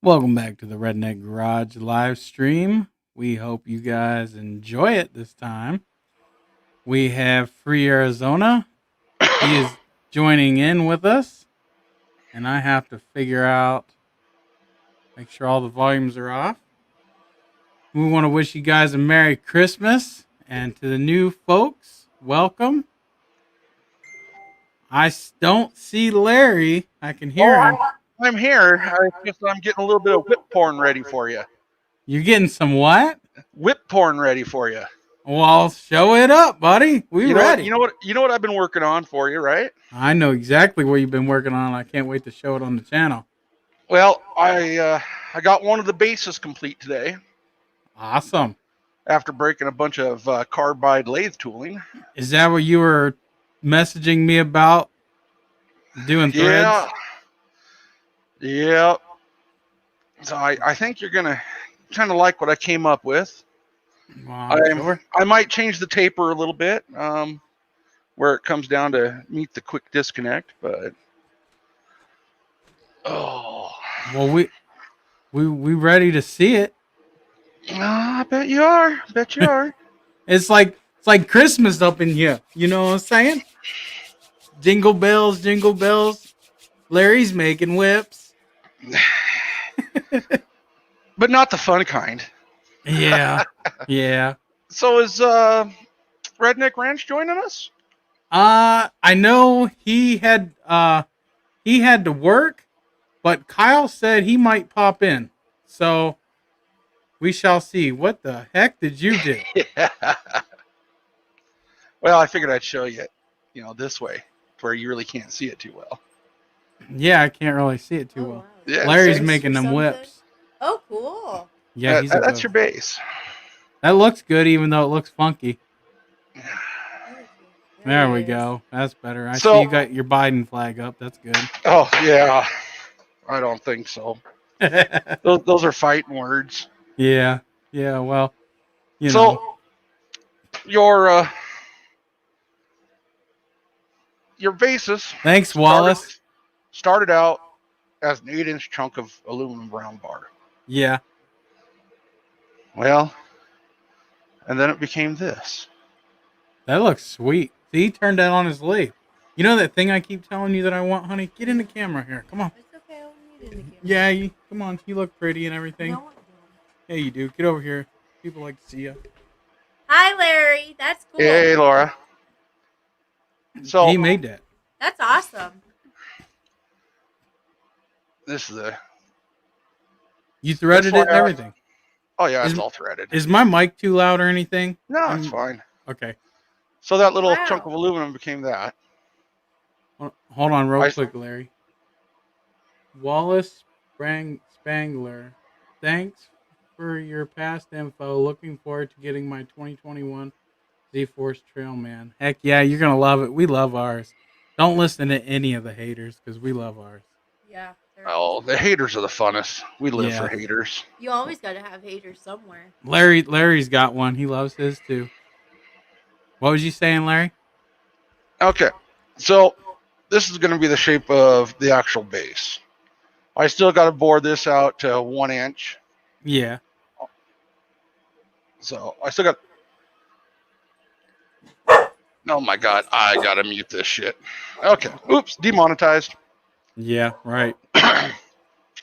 Welcome back to the Redneck Garage live stream. We hope you guys enjoy it this time. We have Free Arizona. He is joining in with us, and I have to figure out, make sure all the volumes are off. We want to wish you guys a Merry Christmas, and to the new folks, welcome. Don't see Larry. I can Oh, hear him. I'm here. I'm getting a little bit of whip porn ready for you. You're getting some what? Whip porn ready for you. Well, show it up, buddy. We You know what? ready. You know what? You know what I've been working on for you, right? I know exactly what you've been working on. I can't wait to show it on the channel. Well, I got one of the bases complete today Awesome. after breaking a bunch of carbide lathe tooling. Is that what you were messaging me about doing threads? Yeah, yeah. So I think you're gonna kind of like what I came up with. Well, sure. I might change the taper a little bit, where it comes down to meet the quick disconnect, but oh. Well, we ready to see it. I bet you are. I bet you are. It's like Christmas up in here. You know what I'm saying? Jingle bells, jingle bells. Larry's making whips. But not the fun kind. Yeah. Yeah. So is Redneck Ranch joining us? I know he had to work, but Kyle said he might pop in. So we shall see. What the heck did you do? Yeah. Well, I figured I'd show you, this way, where you really can't see it too well. Yeah, I can't really see it too well. Wow. Yeah, Larry's see? making them Something? whips. Oh, cool. Yeah, That's your base. that looks good, even though it looks funky. There we it is. go. That's better. I So- see you got your Biden flag up. That's good. Oh yeah, I don't think so. Those are fighting words. Yeah. Yeah. Well, you So know. your basis Thanks, Wallace. started out as an 8-inch chunk of aluminum round bar. Yeah. Well, and then it became this. That looks sweet. See, he turned that on his lathe. You know that thing I keep telling you that I want, honey? Get in the camera here. Come on. It's okay. I don't need it again. Yeah, come on. You look pretty and everything. No, I don't. Yeah, you do. Get over here. People like to see you. Hi, Larry. That's cool. Hey, Laura. So He made that. That's awesome. this is You threaded That's it and why I- everything. oh yeah, it's Is- all threaded. Is my mic too loud or anything? No, it's fine. Okay. So that little Wow. chunk of aluminum became that. Hold on real I- quick, Larry. Wallace Spangler. Thanks for your past info. Looking forward to getting my 2021 Z-Force Trailman. Heck yeah, you're going to love it. We love ours. Don't listen to any of the haters because we love ours. Yeah. Oh, the haters are the funnest. We live Yeah. for haters. You always got to have haters somewhere. Larry's got one. He loves his too. What was you saying, Larry? Okay, so this is going to be the shape of the actual base. I still got to bore this out to 1 inch. Yeah. So I still got. Oh my god, I gotta mute this shit. Okay, oops, demonetized. Yeah, right.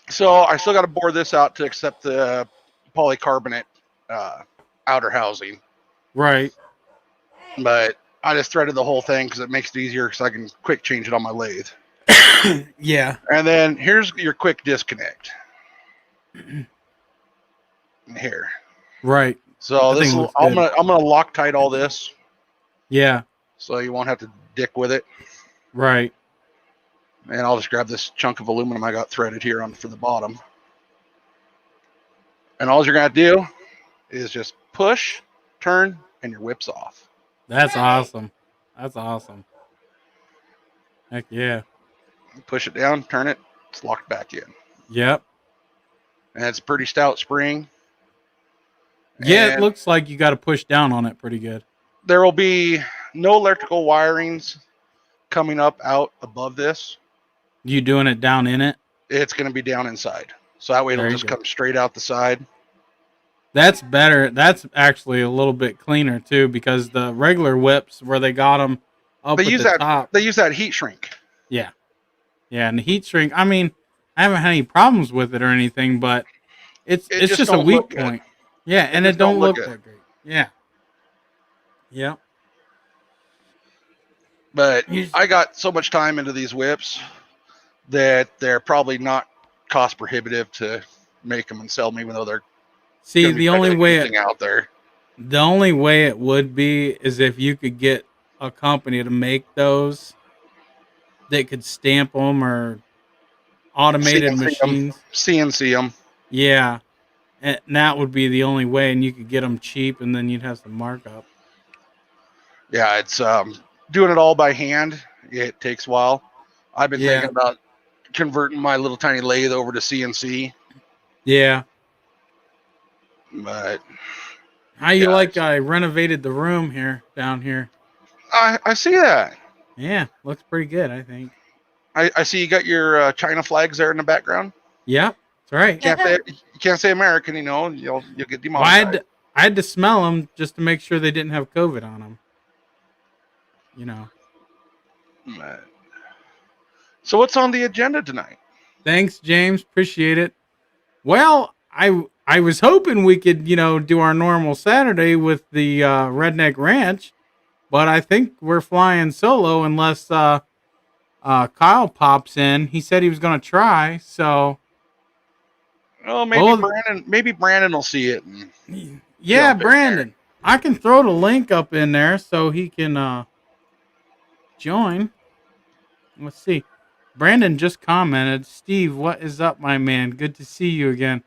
So I still got to bore this out to accept the polycarbonate outer housing, Right. but I just threaded the whole thing because it makes it easier because I can quick change it on my lathe. Yeah. And then here's your quick disconnect. Here. Right. So That this thing will, looks I'm good. gonna Loctite all this Yeah. so you won't have to dick with it. Right. And I'll just grab this chunk of aluminum I got threaded here on for the bottom. And all you're gonna do is just push, turn, and your whip's off. That's Right. awesome. That's awesome. Heck yeah. Push it down, turn it, it's locked back in. Yep. And it's a pretty stout spring. Yeah, it And looks like you got to push down on it pretty good. there will be no electrical wirings coming up out above this. You doing it down in it? It's going to be down inside. So that way it'll There you just go. come straight out the side. That's better. That's actually a little bit cleaner too, because the regular whips where they got them They up at use the that. top. They use that heat shrink. Yeah, yeah, and the heat shrink. I mean, I haven't had any problems with it or anything, but It it's just just a don't look weak good. point. Yeah, It and it just don't don't look look good. that great. Yeah, yeah. But You, I got so much time into these whips that they're probably not cost prohibitive to make them and sell them, even though they're see, going to be better than anything out there. the only way it would be is if you could get a company to make those that could stamp them or automated CNC them, machines. CNC them. Yeah, and that would be the only way, and you could get them cheap, and then you'd have some markup. Yeah, it's doing it all by hand. It takes a while. I've been Yeah, thinking about converting my little tiny lathe over to CNC, yeah. but How you yeah, like? I renovated the room here down here. I see that. Yeah, looks pretty good, I think. I see you got your China flags there in the background. Yep, that's right. You can't say American, you'll get Well, I had demonetized. I had to smell them just to make sure they didn't have COVID on them. You know. But, so what's on the agenda tonight? Thanks, James. Appreciate it. Well, I was hoping we could do our normal Saturday with the Redneck Ranch, but I think we're flying solo unless Kyle pops in. He said he was going to try, so Oh, well, maybe Brandon will see it and yeah, jump in there. Brandon. I can throw the link up in there so he can join. Let's see. Brandon just commented, Steve, what is up, my man? Good to see you again.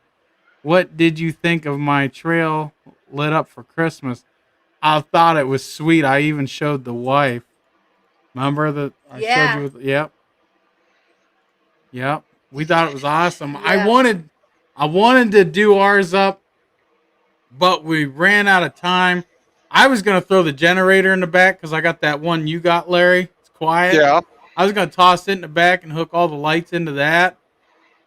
What did you think of my trail lit up for Christmas? I thought it was sweet. I even showed the wife. Remember that I showed you with, yep. Yep. We thought it was awesome. Yeah. I wanted to do ours up, but we ran out of time. I was gonna throw the generator in the back because I got that one you got, Larry. It's quiet. Yeah. I was gonna toss it in the back and hook all the lights into that,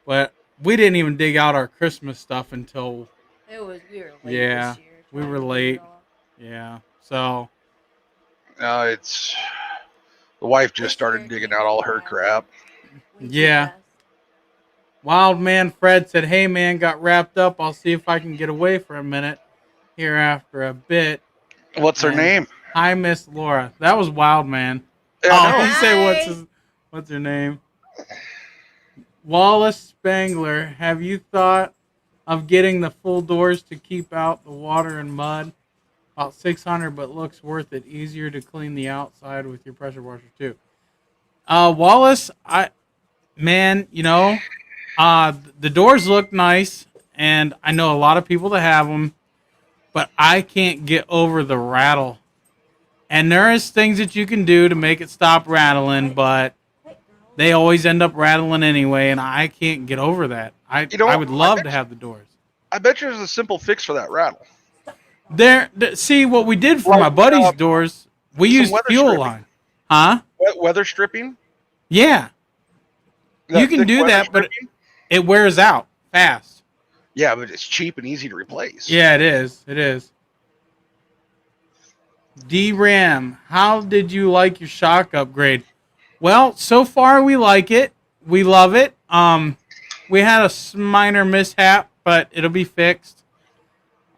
but we didn't even dig out our Christmas stuff until we were late yeah, this year. we trying were to get it late. all. Yeah, so It's the wife just This started year digging came out all too her fast. crap. Way too yeah. fast. Wild Man Fred said, "Hey man, got wrapped up. I'll see if I can get away for a minute here after a bit." What's her And name? hi, Miss Laura. That was Wild Man. Yeah, Oh, no. he said, Hi. what's her name? Wallace Spangler. Have you thought of getting the full doors to keep out the water and mud? About 600, but looks worth it. Easier to clean the outside with your pressure washer too. Wallace, man, the doors look nice, and I know a lot of people that have them, but I can't get over the rattle. And there is things that you can do to make it stop rattling, but they always end up rattling anyway, and I can't get over that. I would love to have the doors. I bet you there's a simple fix for that rattle. See what we did for Like, my buddy's doors. We some used weather fuel stripping. line, huh? Weather stripping. Yeah, you can thick do weather that, but stripping? it wears out fast. Yeah, but it's cheap and easy to replace. Yeah, it is. It is. DRAM, how did you like your shock upgrade? Well, so far we like it. We love it. We had a minor mishap, but it'll be fixed.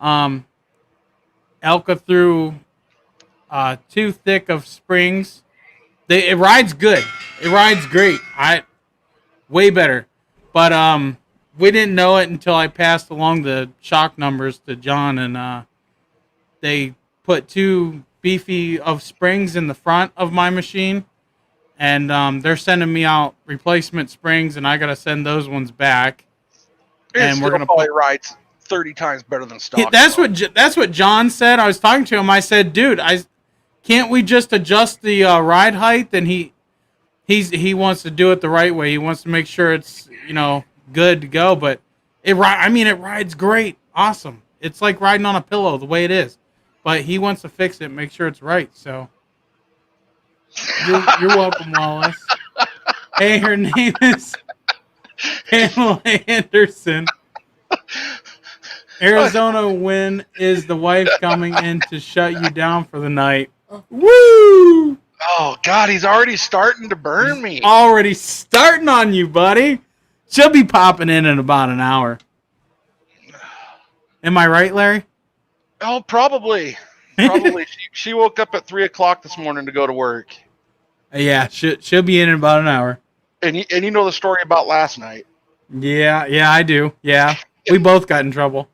Elka threw too thick of springs. It rides good. It rides great. Way better. But we didn't know it until I passed along the shock numbers to John, and they put too beefy of springs in the front of my machine, and they're sending me out replacement springs, and I gotta send those ones back. And we're gonna probably rides 30 times better than stock. That's what John said. I was talking to him. I said, "Dude, can't we just adjust the ride height?" And he wants to do it the right way. He wants to make sure it's good to go. But it rides great, awesome. It's like riding on a pillow the way it is. But he wants to fix it, and make sure it's right. So you're welcome, Wallace. Hey, her name is Pamela Anderson. Arizona, when is the wife coming in to shut you down for the night? Woo! Oh God, he's already starting to burn He's me. already starting on you, buddy. She'll be popping in about an hour. Am I right, Larry? Oh, probably. Probably. She woke up at 3 o'clock this morning to go to work. Yeah, she'll be in about an hour. And you know the story about last night. Yeah, I do. Yeah, we both got in trouble.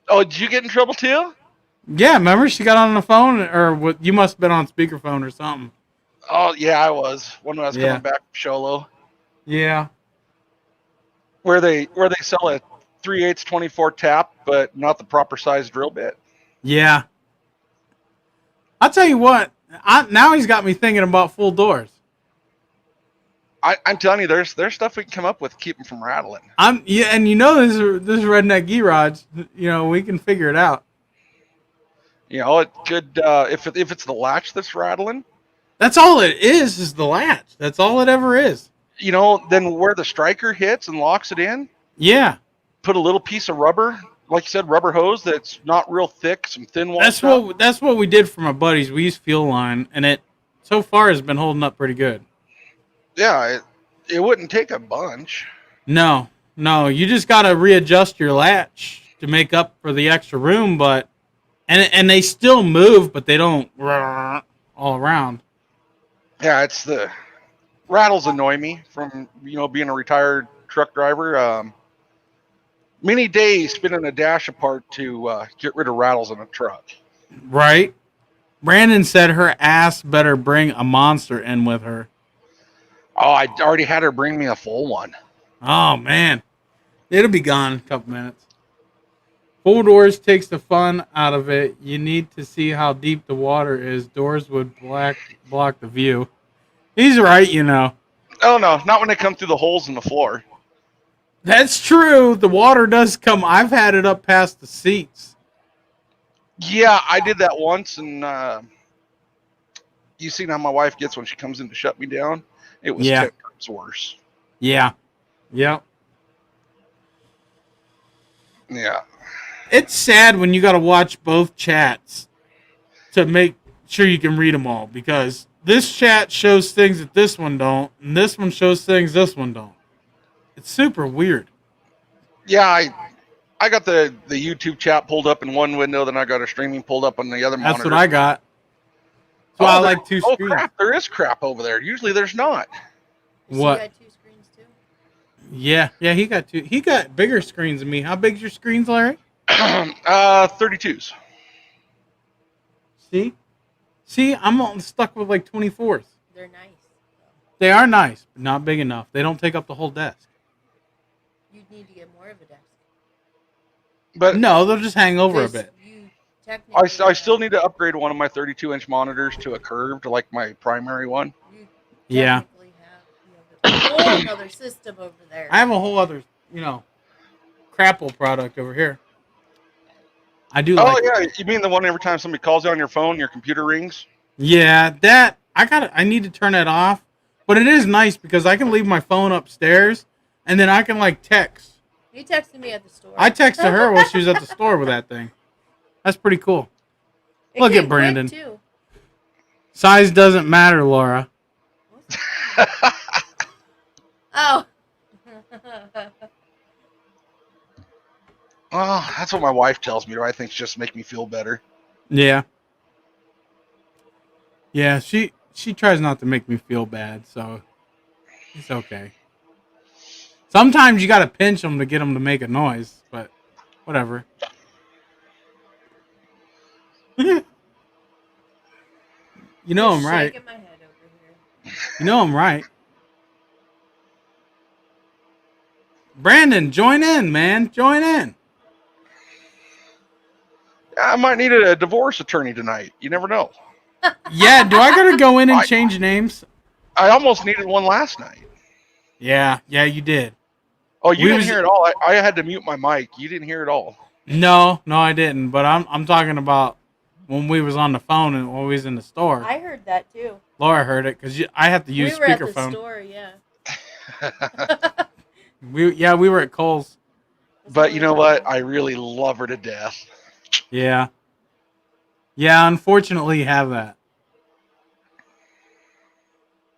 Oh, did you get in trouble too? Yeah, remember she got on the phone, or what? You must have been on speakerphone or something. Oh yeah, I was when I was Yeah. coming back from Sholo, Yeah, where they sell a 3/8 24 tap, but not the proper size drill bit. yeah. I'll tell you what. Now he's got me thinking about full doors. I'm telling you, there's stuff we can come up with to keep them from rattling. Yeah, and this redneck garage. We can figure it out. You know, it could if it's the latch that's rattling. That's all it is the latch. That's all it ever is. You know, then where the striker hits and locks it in, Yeah, put a little piece of rubber, like you said, rubber hose that's not real thick, some thin wall. that's what we did for my buddies. We used Fuel Line, and it so far has been holding up pretty good. Yeah, it wouldn't take a bunch. No, you just got to readjust your latch to make up for the extra room, but and they still move, but they don't all around. Yeah, it's the rattles annoy me from being a retired truck driver. Many days spinning a dash apart to get rid of rattles in a truck. Right? Brandon said her ass better bring a monster in with her. Oh, I already had her bring me a full one. Oh man, it'll be gone in a couple minutes. Full doors takes the fun out of it. You need to see how deep the water is. Doors would block the view. He's right, Oh no, not when they come through the holes in the floor. That's true. The water does come. I've had it up past the seats. Yeah, I did that once, and you seen how my wife gets when she comes in to shut me down? It was 10 times worse. Yeah. Yep. Yeah. It's sad when you got to watch both chats to make sure you can read them all, because this chat shows things that this one don't, and this one shows things this one don't. It's super weird. Yeah, I got the YouTube chat pulled up in one window, then I got a streaming pulled up on the other monitor. That's what I got. So I like two screens. Oh crap, there is crap over there. Usually there's not. What? You got two screens too? Yeah, he got two. He got bigger screens than me. How big's your screens, Larry? 32s. See, I'm all stuck with like 24s. They're nice. They are nice, but not big enough. They don't take up the whole desk. You'd need to get more of a desk. But no, they'll just hang over a bit. I still need to upgrade one of my 32-inch monitors to a curved, like my primary one. Yeah. You have a whole other system over there. I have a whole other, crapple product over here. I do. Oh yeah, you mean the one every time somebody calls you on your phone, your computer rings? Yeah, that I need to turn that off. But it is nice because I can leave my phone upstairs and then I can text. You texted me at the store. I texted her while she was at the store with that thing. That's pretty cool. Look at Brandon. Too. Size doesn't matter, Laura. Oh. Oh, that's what my wife tells me. I think just make me feel better. Yeah. Yeah, she tries not to make me feel bad, so it's okay. Sometimes you got to pinch them to get them to make a noise, but whatever. I'm right. Shaking my head over here. I'm right. Brandon, join in, man. Join in. I might need a divorce attorney tonight. You never know. Yeah, do I gotta go in and change names? I almost needed one last night. Yeah, you did. Oh, you didn't hear it all. I had to mute my mic. You didn't hear it all. No, I didn't. But I'm talking about when we was on the phone and when we was in the store. I heard that too. Laura heard it because I have to use speakerphone. We were at the store, yeah. We were at Kohl's. That's But you really know what? cool. I really love her to death. Yeah. Yeah, unfortunately you have that.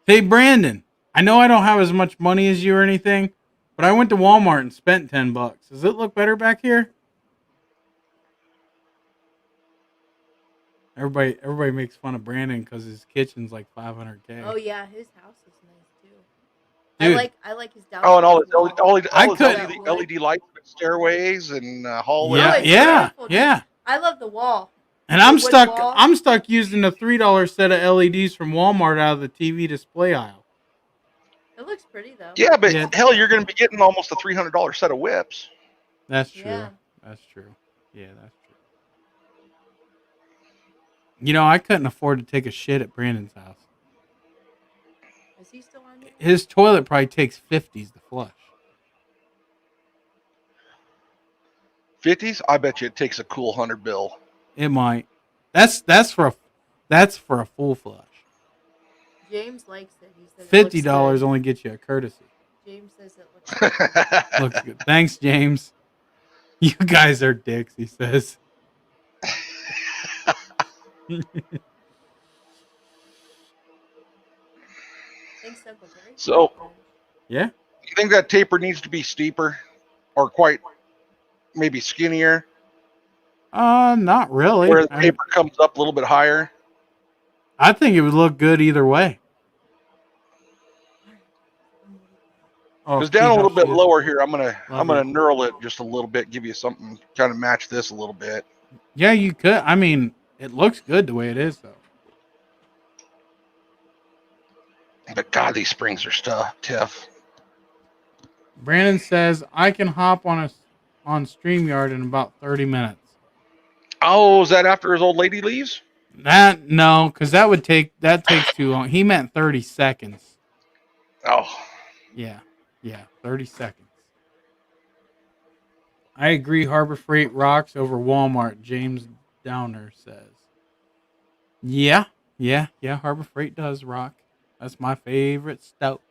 Hey Brandon, I know I don't have as much money as you or anything, but I went to Walmart and spent $10. Does it look better back here? Everybody makes fun of Brandon because his kitchen's like 500K. Oh yeah, his house is nice too. Dude, I like his Oh, and downstairs wall. I all his could. That wood. LED lights, stairways, and Oh, hallways. Yeah, it's yeah, beautiful, dude. yeah. I love the wall. And The I'm wood stuck. wall. I'm stuck using a $3 set of LEDs from Walmart out of the TV display aisle. It looks pretty though. Yeah, but Yeah, hell, you're going to be getting almost a $300 set of whips. that's true. Yeah. That's true. Yeah, that's true. You know, I couldn't afford to take a shit at Brandon's house. Is he still on here? His toilet probably takes 50s to flush. 50s, I bet you it takes a cool 100 bill. It might. That's for a full flush. James likes it. He said it looks $50 good. only gets you a courtesy. James says it looks good. Looks good. Thanks, James. You guys are dicks, he says. Thanks, Uncle Terry. So, Yeah. you think that taper needs to be steeper or quite maybe skinnier, Not really. where the taper comes up a little bit higher? I think it would look good either way. Oh, Because down a little bit shit. lower here, I'm gonna Love knurl it just a little bit, give you something kind of match this a little bit. Yeah, you could. I mean, it looks good the way it is, though. But God, these springs are tough. Brandon says I can hop on StreamYard in about 30 minutes. Oh, is that after his old lady leaves? No, because that takes too long. He meant 30 seconds. Oh, Yeah, 30 seconds. I agree. Harbor Freight rocks over Walmart. James Downer says. Yeah. Harbor Freight does rock. That's my favorite stout.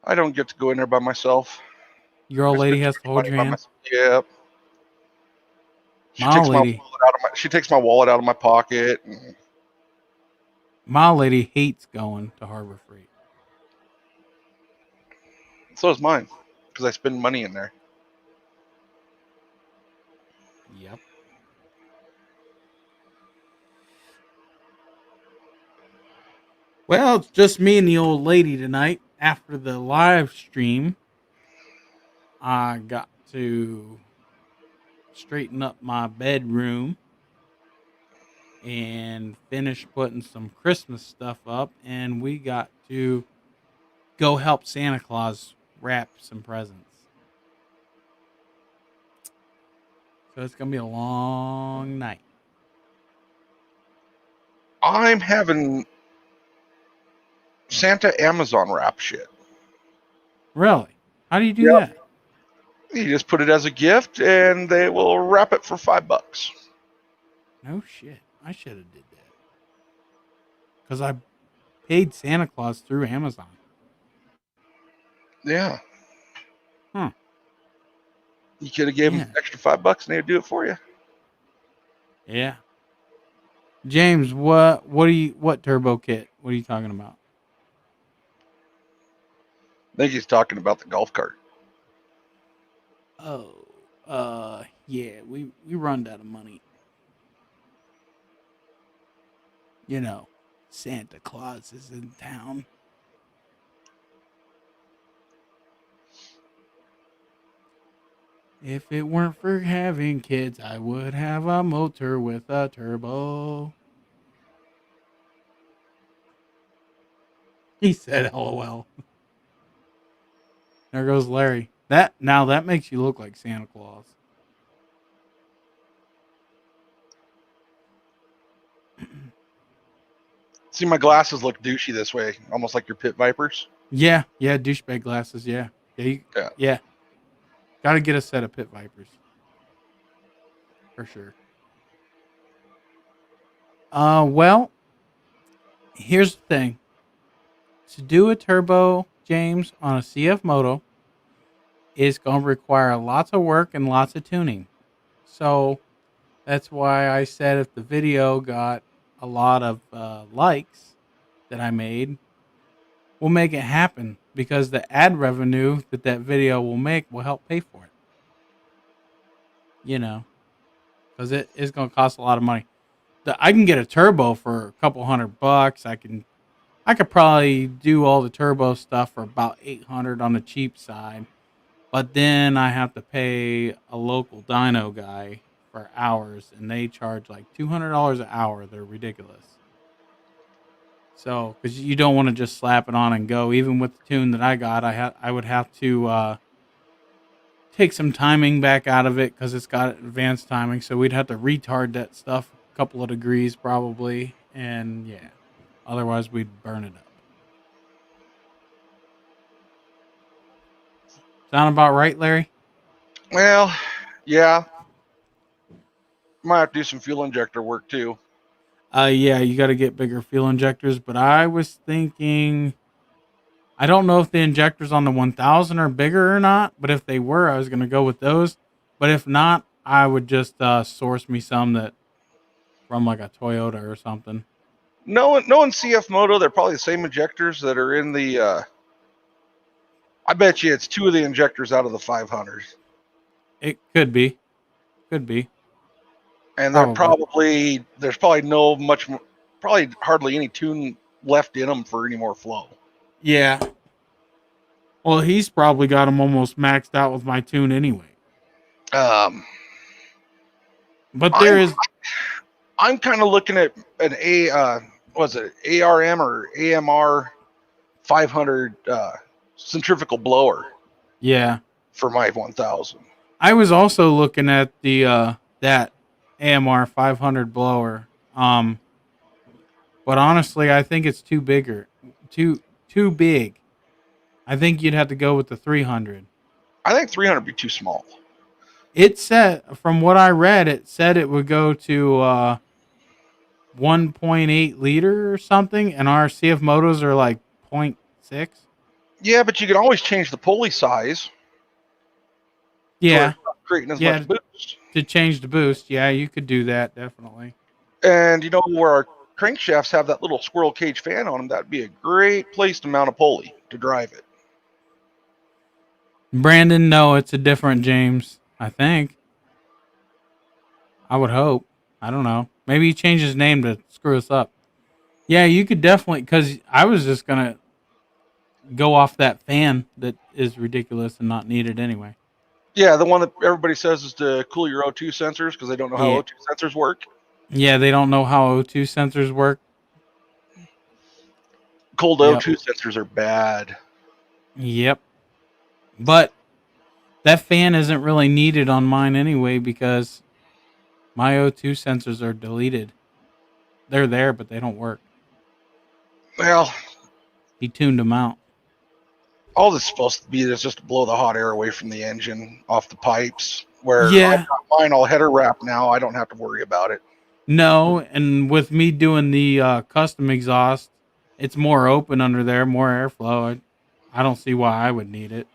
I don't get to go in there by myself. Your old lady has to hold your hand. Yep. My old lady. She takes my wallet out of my pocket. My old lady hates going to Harbor Freight. So is mine, because I spend money in there. Yep. Well, it's just me and the old lady tonight. After the live stream, I got to straighten up my bedroom and finish putting some Christmas stuff up, and we got to go help Santa Claus wrap some presents. So it's going to be a long night. I'm having Santa Amazon wrap shit. Really? How do you do Yep. that? You just put it as a gift, and they will wrap it for $5. No shit. I should have did that. Because I paid Santa Claus through Amazon. Yeah. Huh. You could have gave them an extra $5, and they'd do it for you. Yeah. James, what turbo kit? What are you talking about? I think he's talking about the golf cart. Oh, yeah, we run out of money. You know, Santa Claus is in town. If it weren't for having kids, I would have a motor with a turbo. He said, LOL. There goes Larry. That makes you look like Santa Claus. See, my glasses look douchey this way, almost like your pit vipers. Yeah, douchebag glasses. Yeah. Got to get a set of pit vipers for sure. Well, here's the thing. To do a turbo James, on a CF moto is going to require lots of work and lots of tuning. So that's why I said if the video got a lot of likes that I made, we'll make it happen because the ad revenue that video will make will help pay for it. You know, because it is going to cost a lot of money. I can get a turbo for a couple $100. I could probably do all the turbo stuff for about $800 on the cheap side, but then I have to pay a local dyno guy for hours, and they charge like $200 an hour. They're ridiculous. So, because you don't want to just slap it on and go. Even with the tune that I got, I would have to take some timing back out of it because it's got advanced timing. So we'd have to retard that stuff a couple of degrees probably, and yeah, otherwise we'd burn it up. Sound about right, Larry? Well, yeah. Might have to do some fuel injector work too. Yeah, you got to get bigger fuel injectors, but I was thinking, I don't know if the injectors on the 1000 are bigger or not, but if they were, I was going to go with those. But if not, I would just source me some that from like a Toyota or something. Knowing CF Moto, they're probably the same injectors that are in the. I bet you it's two of the injectors out of the 500s. It could be, and there's probably hardly any tune left in them for any more flow. Yeah. Well, he's probably got them almost maxed out with my tune anyway. But I'm kind of looking at an ARM or AMR 500 centrifugal blower. Yeah. For my 1000. I was also looking at the that AMR 500 blower. But honestly, I think it's too big. I think you'd have to go with the 300. I think 300 would be too small. It said, from what I read, it said it would go to 1.8 liter or something, and our CF motos are like 0.6. Yeah, but you can always change the pulley size. Yeah. Creating as much boost. To change the boost, yeah, you could do that, definitely. And you know where our crankshafts have that little squirrel cage fan on them, that'd be a great place to mount a pulley to drive it. Brandon, no, it's a different James, I think. I would hope. I don't know. Maybe he changed his name to screw us up. Yeah, you could definitely, because I was just going to go off that fan that is ridiculous and not needed anyway. Yeah, the one that everybody says is to cool your O2 sensors because they don't know how O2 sensors work. Yeah, they don't know how O2 sensors work. Cold O2 sensors are bad. Yep. But that fan isn't really needed on mine anyway because my O2 sensors are deleted. They're there, but they don't work. Well, he tuned them out. All this is supposed to be is just to blow the hot air away from the engine off the pipes. Where I got mine all header wrap now, I don't have to worry about it. No, and with me doing the custom exhaust, it's more open under there, more airflow. I don't see why I would need it.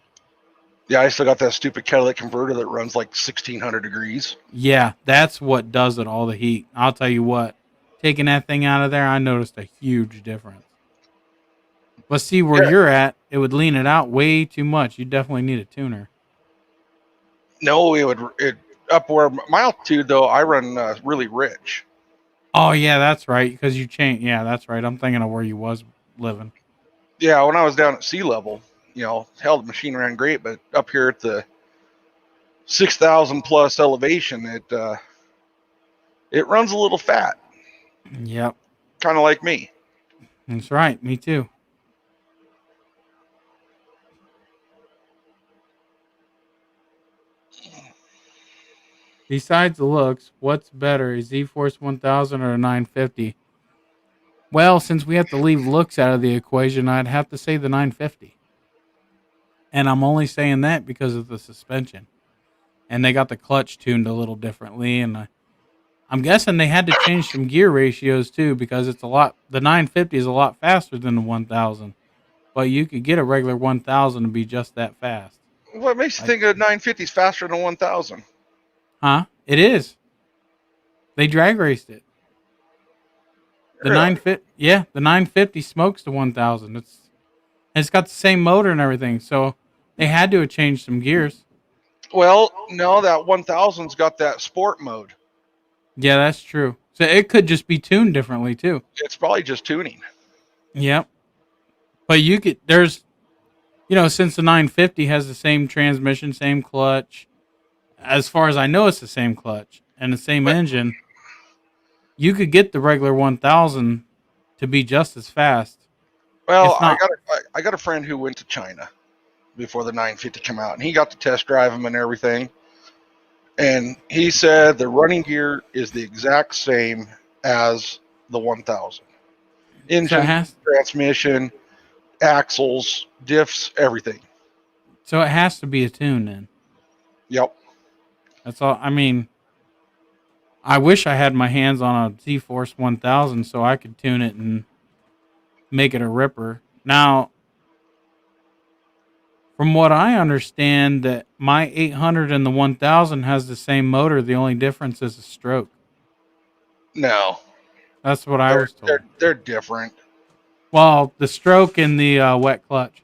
Yeah, I still got that stupid catalytic converter that runs like 1600 degrees. Yeah, that's what does it, all the heat. I'll tell you what, taking that thing out of there, I noticed a huge difference. But see where you're at, it would lean it out way too much. You definitely need a tuner. No, it up where my altitude though, I run really rich. Oh yeah, that's right. Because you change. Yeah, that's right. I'm thinking of where you was living. Yeah, when I was down at sea level, hell, the machine ran great, but up here at the 6,000 plus elevation, it runs a little fat. Yep. Kind of like me. That's right. Me too. Besides the looks, what's better, a Z-Force 1000 or a 950? Well, since we have to leave looks out of the equation, I'd have to say the 950. And I'm only saying that because of the suspension. And they got the clutch tuned a little differently. And I'm guessing they had to change some gear ratios too because the 950 is a lot faster than the 1000. but you could get a regular 1000 to be just that fast. What makes you think a 950 is faster than a 1000? Huh? It is. They drag raced it. The Really? 950, yeah, the 950 smokes the 1000. It's got the same motor and everything, so they had to have changed some gears. Well, no, that 1000's got that sport mode. Yeah, that's true. So it could just be tuned differently too. It's probably just tuning. Yep. But there's, since the 950 has the same transmission, same clutch, as far as I know, it's the same clutch and the same But engine. You could get the regular 1000 to be just as fast. well, If not, I got a friend who went to China before the 950 came out, and he got to test drive them and everything. And he said the running gear is the exact same as the 1000. so it Engine, has transmission, axles, diffs, everything. so it has to be a tune then. Yep. That's all. I mean, I wish I had my hands on a Z-Force 1000 so I could tune it and make it a ripper. Now, from what I understand, that my 800 and the 1000 has the same motor. The only difference is the stroke. No, That's what I was told. they're different. Well, the stroke and the wet clutch.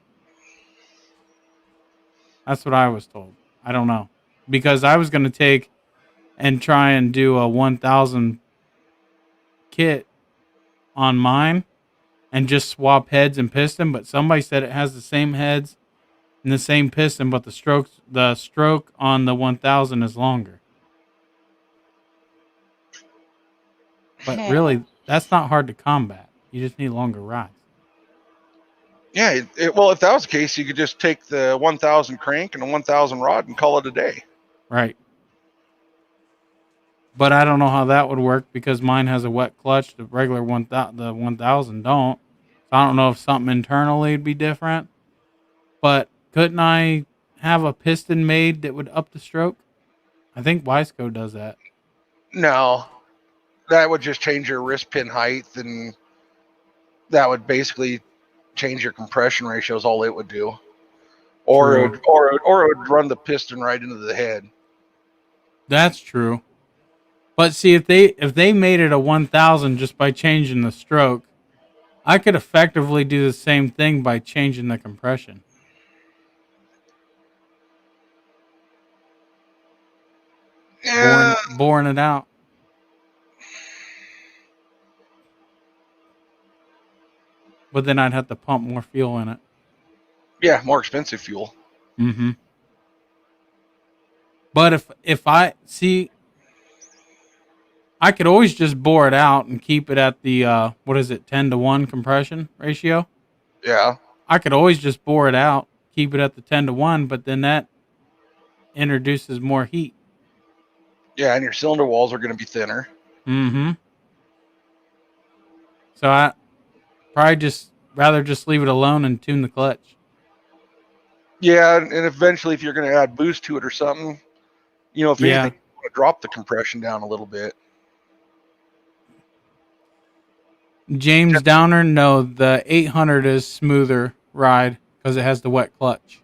That's what I was told. I don't know. Because I was going to take and try and do a 1000 kit on mine and just swap heads and piston, but somebody said it has the same heads and the same piston, but the stroke on the 1000 is longer. But really, that's not hard to combat. You just need longer rides. Yeah, well, if that was the case, you could just take the 1000 crank and the 1000 rod and call it a day. Right. But I don't know how that would work because mine has a wet clutch. The regular 1000 don't. So I don't know if something internally would be different. But couldn't I have a piston made that would up the stroke? I think Wiseco does that. No, that would just change your wrist pin height, and that would basically change your compression ratios. All it would do, or True. it would run the piston right into the head. That's true. But see, if they made it a 1000 just by changing the stroke, I could effectively do the same thing by changing the compression. Yeah, Boring it out. But then I'd have to pump more fuel in it. yeah, more expensive fuel. Mm-hmm. But if I see, I could always just bore it out and keep it at the 10-to-1 compression ratio. Yeah, I could always just bore it out, keep it at the 10-to-1, but then that introduces more heat. yeah, and your cylinder walls are going to be thinner. Mm-hmm. So I probably rather just leave it alone and tune the clutch. Yeah, and eventually, if you're going to add boost to it or something, if anything, you want to drop the compression down a little bit. James Downer, no, the 800 is smoother ride because it has the wet clutch.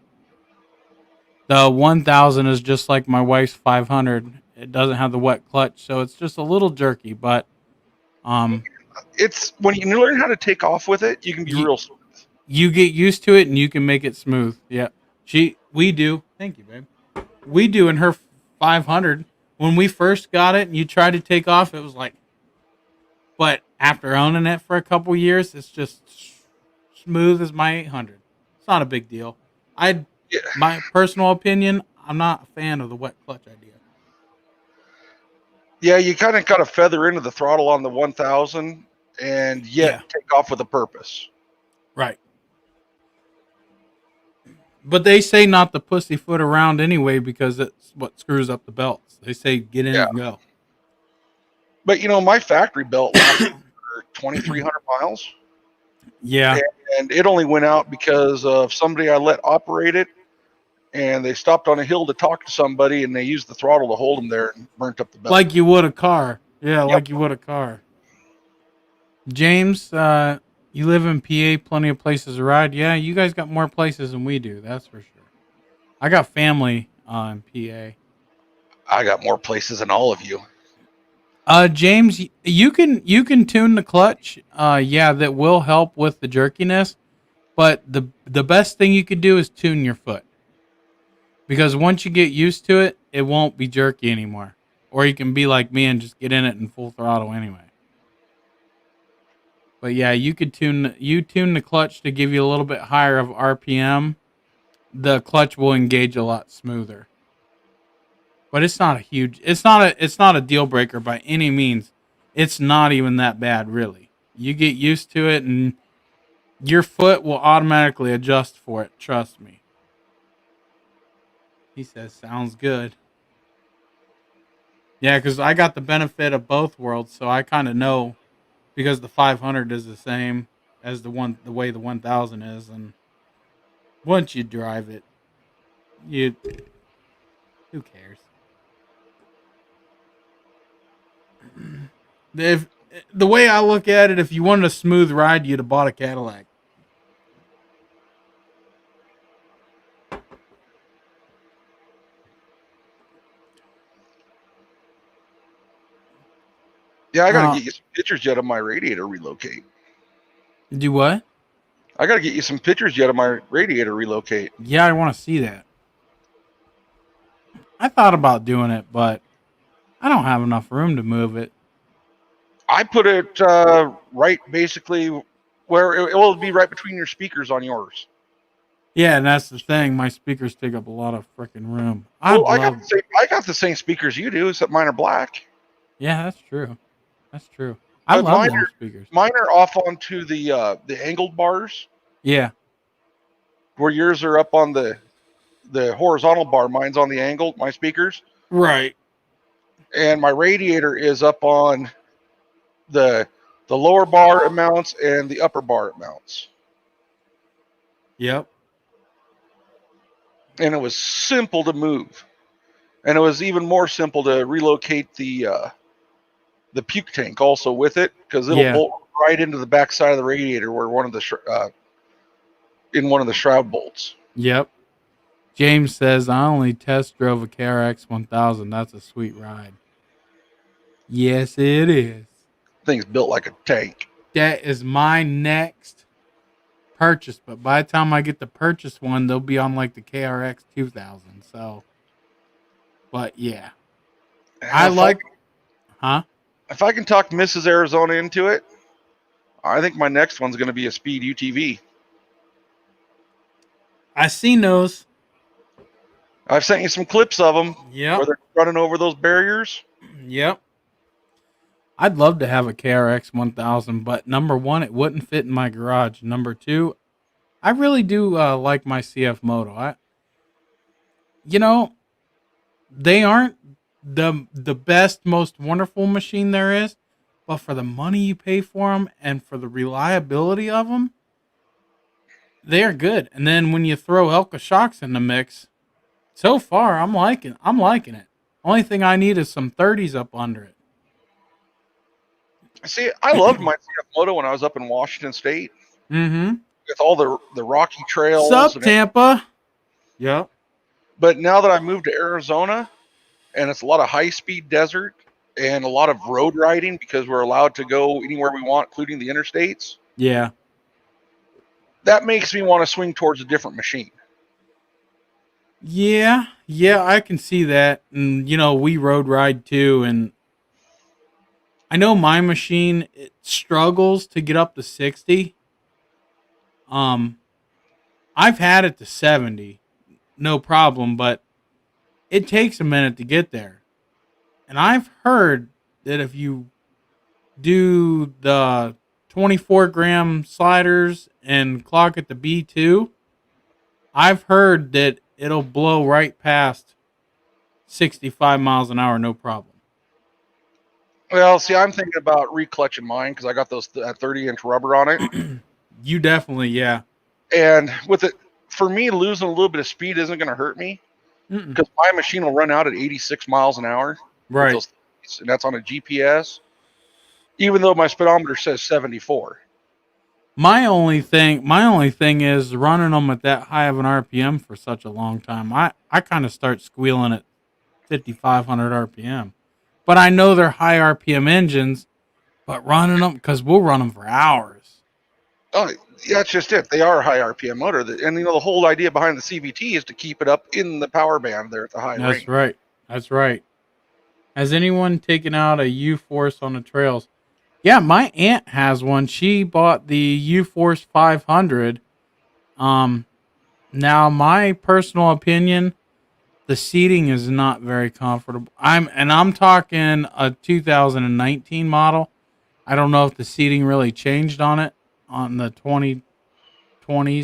The 1000 is just like my wife's 500. It doesn't have the wet clutch, so it's just a little jerky. But It's when you learn how to take off with it, you can be real smooth. You get used to it, and you can make it smooth. Yeah, we do. Thank you, babe. We do in her 500. When we first got it, and you tried to take off, it was like. But after owning it for a couple years, it's just smooth as my 800. It's not a big deal. My personal opinion, I'm not a fan of the wet clutch idea. Yeah, you kind of got to feather into the throttle on the 1000 and yet take off with a purpose. Right. But they say not to pussyfoot around anyway because it's what screws up the belts. They say get in and go. But, my factory belt lasted for 2,300 miles. Yeah. And it only went out because of somebody I let operate it. And they stopped on a hill to talk to somebody, and they used the throttle to hold them there and burnt up the belt. Like you would a car. Yeah, like you would a car. James, You live in PA, plenty of places to ride. Yeah, you guys got more places than we do. That's for sure. I got family in PA. I got more places than all of you. James, you can tune the clutch. Yeah, that will help with the jerkiness. But the best thing you could do is tune your foot, because once you get used to it, it won't be jerky anymore. Or you can be like me and just get in it in full throttle anyway. But yeah, you tune the clutch to give you a little bit higher of RPM. The clutch will engage a lot smoother. But it's not a deal breaker by any means. It's not even that bad really. You get used to it and your foot will automatically adjust for it, trust me. He says sounds good. Yeah, cuz I got the benefit of both worlds, so I kind of know, because the 500 is the same as the way the 1000 is, and once you drive it, you who cares? If the way I look at it, if you wanted a smooth ride, you'd have bought a Cadillac. Yeah, I got to Uh, get you some pictures yet of my radiator relocate. do what? I got to get you some pictures yet of my radiator relocate. Yeah, I want to see that. I thought about doing it, but I don't have enough room to move it. I put it right basically where it will be right between your speakers on yours. Yeah, and that's the thing. My speakers take up a lot of freaking room. Well, I'd love. I got the same speakers you do, except mine are black. Yeah, that's true. That's true. I But love them speakers. mine are off onto the angled bars, Yeah. where yours are up on the horizontal bar. Mine's on the angled. My speakers, Right. and my radiator is up on the the lower bar it mounts and the upper bar it mounts. Yep. And it was simple to move, and it was even more simple to relocate the puke tank also with it, because it'll Yeah. bolt right into the back side of the radiator where one of the in one of the shroud bolts. Yep. James says I only test drove a KRX 1000. That's a sweet ride. Yes, it is. Thing's built like a tank. That is my next purchase, but by the time I get the purchase one, they'll be on like the KRX 2000. So, but yeah, I If I, like, huh? if I can talk Mrs. Arizona into it, I think my next one's going to be a Speed UTV. I seen those. I've sent you some clips of them where Yep. they're running over those barriers. Yep. I'd love to have a KRX 1000, but number one, it wouldn't fit in my garage. Number two, I really do like my CF Moto. You know, they aren't the best, most wonderful machine there is, but for the money you pay for them and for the reliability of them, they are good. And then when you throw Elka shocks in the mix, so far I'm liking it. Only thing I need is some 30s up under it. See, I loved my CF Moto when I was up in Washington State Mm-hmm. with all the rocky trails. Sup, Tampa? Yep. But now that I moved to Arizona, and it's a lot of high speed desert and a lot of road riding because we're allowed to go anywhere we want, including the interstates, Yeah. that makes me want to swing towards a different machine. Yeah. Yeah, I can see that. And we road ride too, and I know my machine, it struggles to get up to 60. Um I've had it to 70, no problem, but it takes a minute to get there. And I've heard that if you do the 24-gram sliders and clock at the B2, I've heard that it'll blow right past 65 miles an hour, no problem. Well, see, I'm thinking about reclutching mine because I got those that 30-inch rubber on it, You definitely, yeah. and with it, for me, losing a little bit of speed isn't going to hurt me Mm-mm. because my machine will run out at 86 miles an hour with Right. those, and that's on a GPS, even though my speedometer says 74. My only thing is running them at that high of an RPM for such a long time. I kind of start squealing at 5,500 RPM, but I know they're high RPM engines. But running them, because we'll run them for hours. Oh, yeah, that's just it. They are a high RPM motor, and the whole idea behind the CVT is to keep it up in the power band there at the high That's range. right. That's right. Has anyone taken out a U-Force on the trails? Yeah, my aunt has one. She bought the U-Force 500. Um, Now my personal opinion, the seating is not very comfortable. I'm talking a 2019 model. I don't know if the seating really changed on it on the 2020s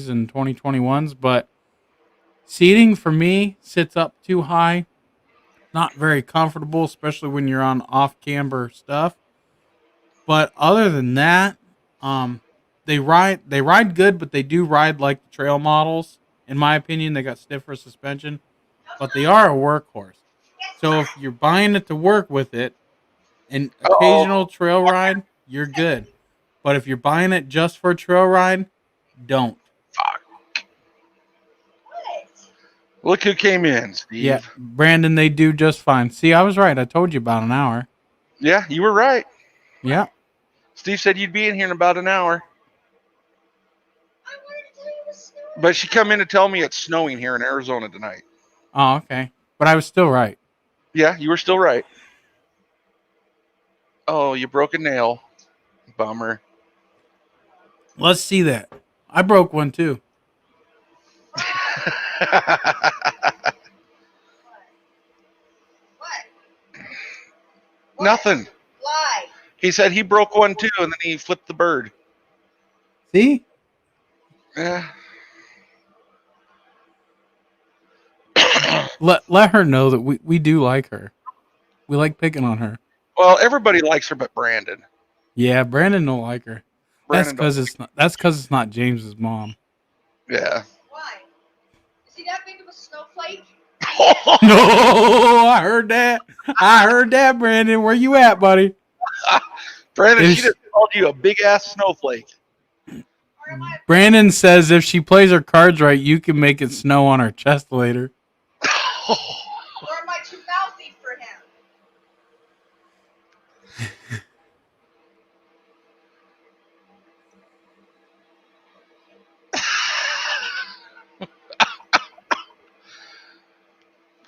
and 2021s, but seating for me sits up too high. Not very comfortable, especially when you're on off camber stuff. But other than that, um, they ride good, but they do ride like the trail models. In my opinion, they got stiffer suspension, but they are a workhorse. So if you're buying it to work with it, an Oh, occasional trail ride, you're good. But if you're buying it just for a trail ride, don't. fuck. Look who came in, Yeah, Steve. Brandon, they do just fine. See, I was right. I told you about an hour. Yeah, you were right. Yeah. Steve said you'd be in here in about an hour. But she come in to tell me it's snowing here in Arizona tonight. Oh, okay. But I was still right. Yeah, you were still right. Oh, you broke a nail. Bummer. Let's see that. I broke one too. Nothing. Why? He said he broke one too, and then he flipped the bird. See? Yeah. Let her know that we do like her. We like picking on her. Well, everybody likes her but Brandon. Yeah, Brandon don't like her. That's Brandon don't. because it's not James's mom. Yeah. Why? Is he that big of a snowflake? No, I heard that. I heard that, Brandon. Where you at, buddy? Brandon, If she just called you a big ass snowflake. Brandon says if she plays her cards right, you can make it snow on her chest later. Or am I too mouthy for him?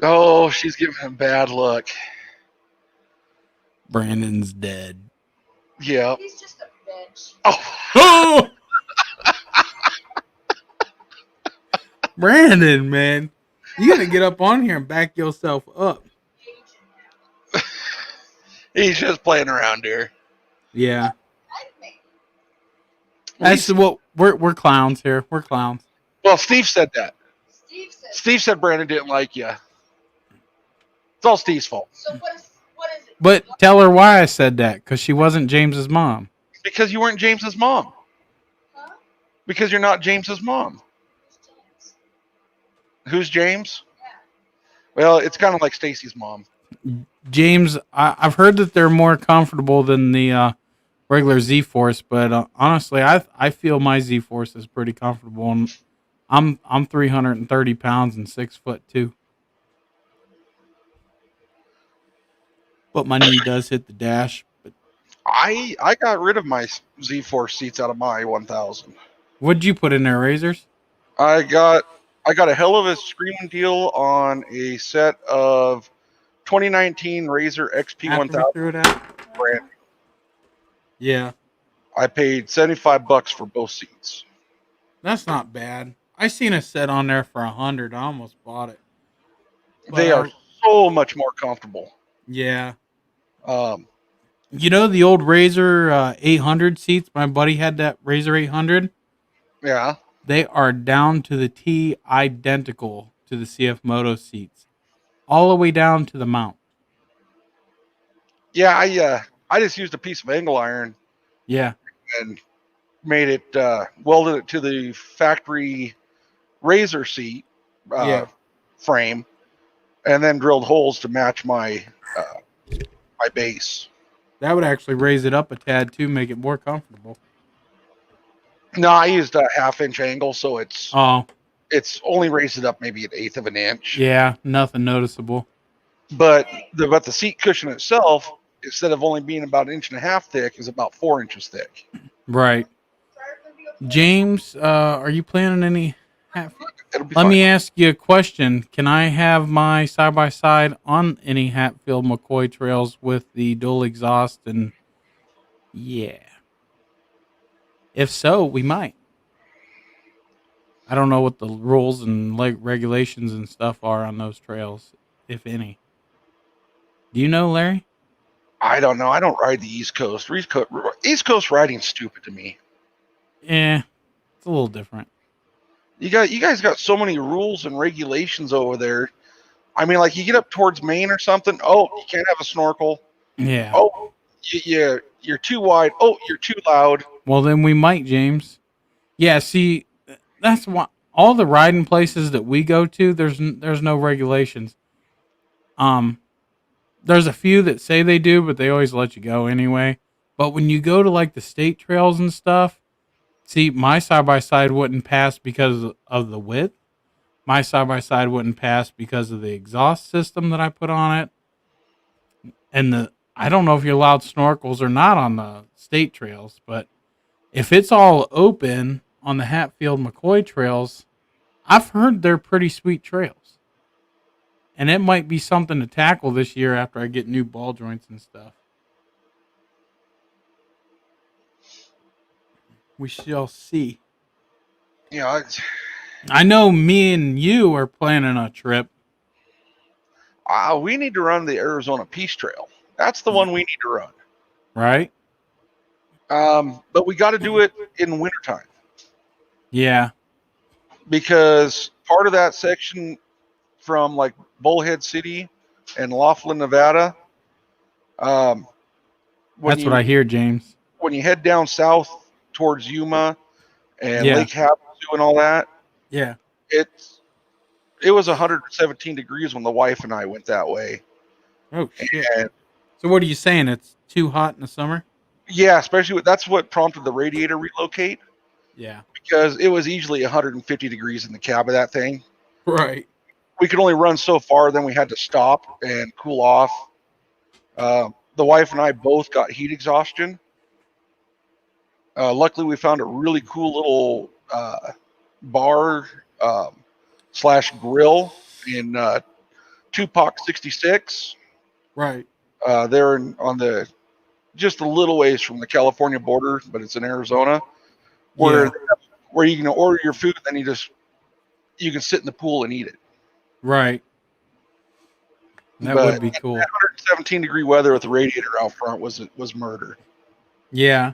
Oh, she's giving him bad luck. Brandon's dead. Yeah. He's just a bitch. Oh. Oh, Brandon, man, you gotta get up on here and back yourself up. He's just playing around here. Yeah, Well, that's what we're clowns here. We're clowns. well, Steve said that. Steve said. Steve said Brandon didn't like you. It's all Steve's fault. So what is it? But tell her why I said that, because she wasn't James's mom. Because you weren't James's mom. Huh? Because you're not James's mom. James. Who's James? Yeah. Well, it's kind of like Stacy's mom. James, I've heard that they're more comfortable than the regular Z Force, but honestly, I feel my Z Force is pretty comfortable. And I'm 330 pounds and 6'2". But my knee does hit the dash. But I got rid of my Z4 seats out of my 1000. what'd you put in there, razors? I got a hell of a screaming deal on a set of 2019 Razor XP After 1000 we threw it out. brand. Yeah, I paid $75 for both seats. that's not bad. I seen a set on there for 100. I almost bought it. They are so much more comfortable. Yeah. Um, You know the old Razor 800 seats? My buddy had that Razor 800. yeah. They are down to the T, identical to the CF Moto seats, all the way down to the mount. Yeah, I just used a piece of angle iron Yeah, and made it welded it to the factory Razor seat yeah. frame, and then drilled holes to match my my base. That would actually raise it up a tad too, make it more comfortable. No, I used a 1/2 inch angle, so Oh, it's only raised it up maybe an eighth of an inch. yeah, nothing noticeable. But the seat cushion itself, instead of only being about an inch and a half thick, is about 4 inches thick. Right. James, are you planning any hat? It'll be Let fine. me ask you a question. Can I have my side by side on any Hatfield McCoy trails with the dual exhaust? And yeah, if so, we might. I don't know what the rules and like regulations and stuff are on those trails, if any. Do you know, Larry? I don't know. I don't ride the East Coast. East Coast riding's stupid to me. Yeah, it's a little different. You guys got so many rules and regulations over there. I mean, like you get up towards Maine or something. Oh, you can't have a snorkel. Yeah. Oh, you're too wide. Oh, you're too loud. Well, then we might, James. Yeah. See, that's why all the riding places that we go to, there's no regulations. Um, there's a few that say they do, but they always let you go anyway. But when you go to like the state trails and stuff, see, my side by side wouldn't pass because of the width. My side by side wouldn't pass because of the exhaust system that I put on it. And I don't know if you're allowed snorkels or not on the state trails, but if it's all open on the Hatfield McCoy trails, I've heard they're pretty sweet trails. And it might be something to tackle this year after I get new ball joints and stuff. We shall see. You know, I know me and you are planning a trip, we need to run the Arizona Peace Trail. That's the one we need to run. right? But we got to do it in wintertime Yeah, because part of that section from like Bullhead City and Laughlin, Nevada, um, that's what I hear, James. when you head down south towards Yuma and Yeah, Lake Havasu and all that, yeah. it was 117 degrees when the wife and I went that way. Oh shit. And So what are you saying? It's too hot in the summer? yeah, that's what prompted the radiator relocate Yeah. because it was easily 150 degrees in the cab of that thing. Right. We could only run so far, then we had to stop and cool off. The wife and I both got heat exhaustion. Luckily, we found a really cool little bar slash grill in Tupac 66. Right. They're on the just a little ways from the California border, but it's in Arizona, where Yeah. where you can order your food, and then you can sit in the pool and eat it. Right. That But would be cool. 117-degree weather with the radiator out front was murder. Yeah.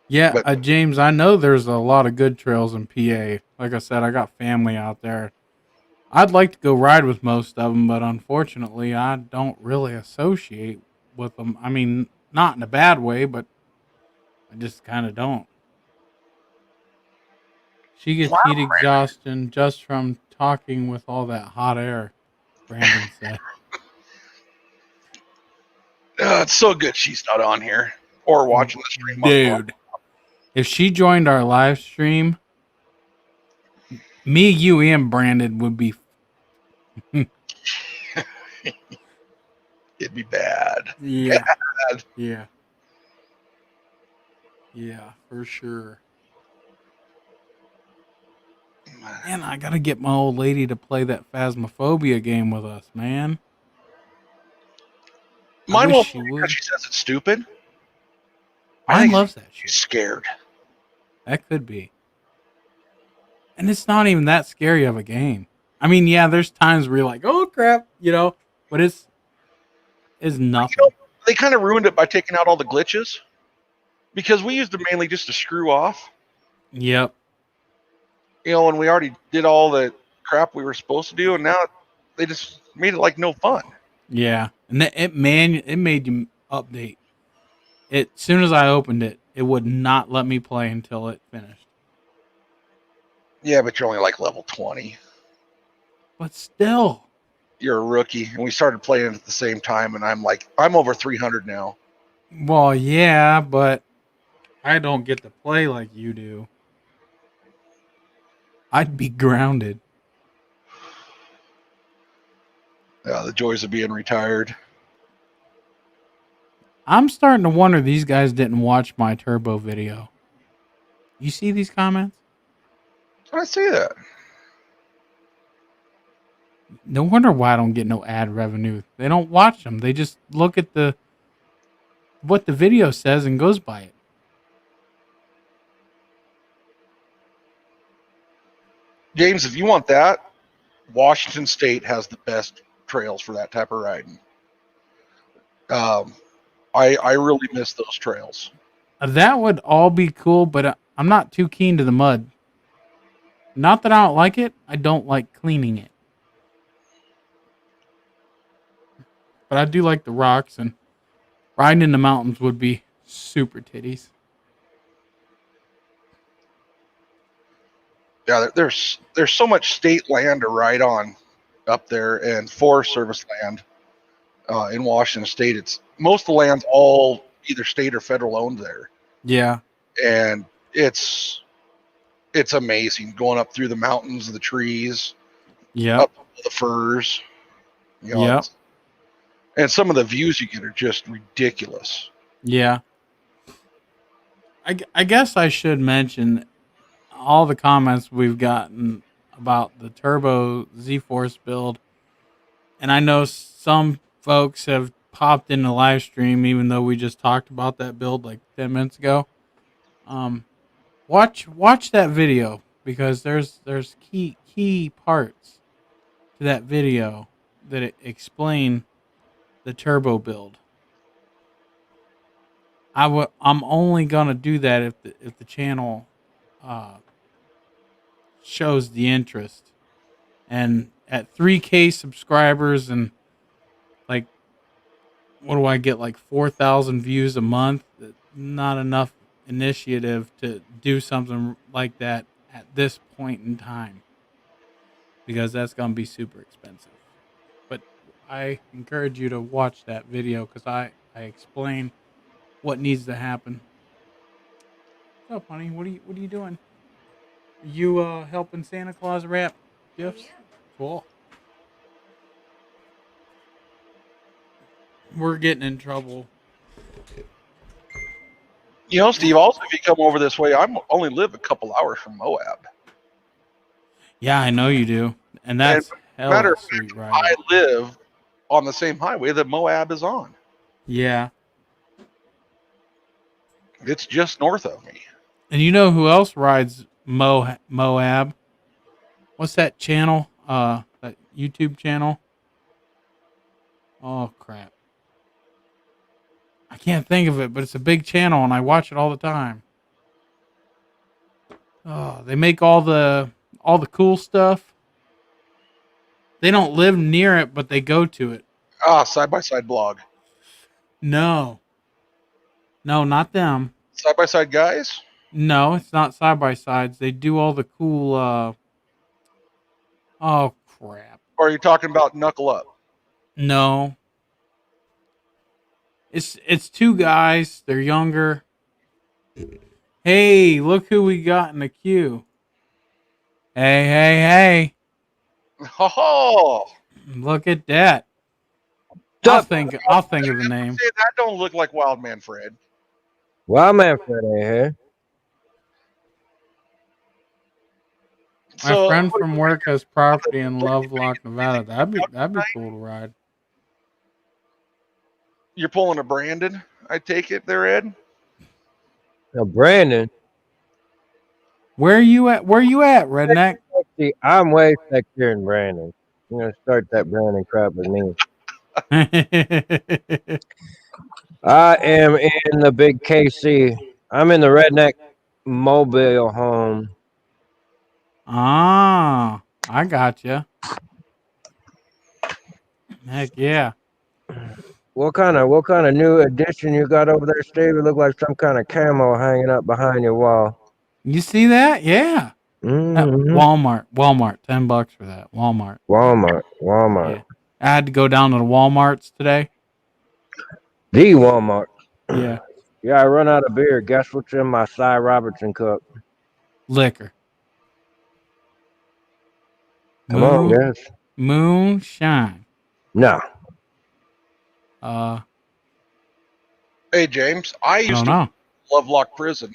Yeah, But James, I know there's a lot of good trails in PA. Like I said, I got family out there. I'd like to go ride with most of them, but unfortunately, I don't really associate with them. I mean, not in a bad way, but I just kind of don't. She gets heat exhaustion just from talking with all that hot air, Brandon said. it's so good she's not on here or watching the stream. Dude, if she joined our live stream, me, you, and Brandon would be. It'd be bad. Yeah. Bad. Yeah. Yeah, for sure. Man, I gotta get my old lady to play that Phasmophobia game with us, man. Mine wish won't she play would. because she says it's stupid. I Mine think loves that she's shit. scared. That could be. And it's not even that scary of a game. I mean, yeah, there's times where you're like, oh crap, but it's nothing. They kind of ruined it by taking out all the glitches because we used them mainly just to screw off. Yep. And we already did all the crap we were supposed to do, and now they just made it like no fun. Yeah. And it made you update. As soon as I opened it, it would not let me play until it finished. Yeah, but you're only like level 20. But still. You're a rookie, and we started playing at the same time, and I'm over 300 now. Well, yeah, but I don't get to play like you do. I'd be grounded. Yeah, the joys of being retired. I'm starting to wonder these guys didn't watch my turbo video. You see these comments? I see that. No wonder why I don't get no ad revenue. They don't watch them. They just look at what the video says and goes by it. James, if you want that, Washington State has the best trails for that type of riding. I really miss those trails. That would all be cool, but I'm not too keen to the mud. Not that I don't like it. I don't like cleaning it. But I do like the rocks, and riding in the mountains would be super titties. Yeah, there's so much state land to ride on up there, and Forest Service land in Washington State. It's most of the land's all either state or federal owned there, Yeah. and it's amazing going up through the mountains, the trees, Yep. up the firs. You know, Yep. and some of the views you get are just ridiculous. Yeah. I guess I should mention all the comments we've gotten about the Turbo Z-Force build. And I know some folks have popped in the live stream, even though we just talked about that build like 10 minutes ago. Watch that video because there's key parts to that video that explain the turbo build. I'm only gonna do that if the channel shows the interest. And at 3K subscribers and like what do I get, like 4,000 views a month? Not enough initiative to do something like that at this point in time because that's gonna be super expensive. But I encourage you to watch that video because I explain what needs to happen. What's up, honey? What are you doing? Are you helping Santa Claus wrap gifts? Oh, yeah. Cool. We're getting in trouble. You know, Steve, also if you come over this way, I only live a couple hours from Moab. Yeah, I know you do, and that's matter hella of sweet I riding. live on the same highway that Moab is on. Yeah, It's just north of me. and you know who else rides Moab? What's that channel? That YouTube channel? Oh crap! I can't think of it, but it's a big channel, and I watch it all the time. Oh, they make all the cool stuff. They don't live near it, but they go to it. Side by side blog. No, not them. Side by side guys? No, it's not side by sides. They do all the cool. Oh crap! Or are you talking about Knuckle Up? No, it's two guys. They're younger. Hey, look who we got in the queue. Hey! Oh, Look at that. I'll think of the name. say that don't look like Wildman Fred. Well, man, Fred ain't here. My friend from work has property in Lovelock, Nevada. That'd be cool to ride. You're pulling a Brandon, I take it there, Ed? Now, Brandon, Where you at, redneck? see, I'm way sexier than Brandon. You're gonna start that Brandon crap with me. I am in the big KC. I'm in the redneck mobile home. Ah, I got you. Heck yeah. What kind of new addition you got over there, Steve? It look like some kind of camo hanging up behind your wall. You see that? Yeah. Mm-hmm. Walmart, $10 for that. Walmart. Walmart. Yeah. I had to go down to the Walmarts today. The Walmart. Yeah. Yeah, I run out of beer. Guess what's in my Cy Robertson cup? Liquor. Come on, Moon. guys. Moonshine. No. Hey, James, I I used don't to know. Lovelock Prison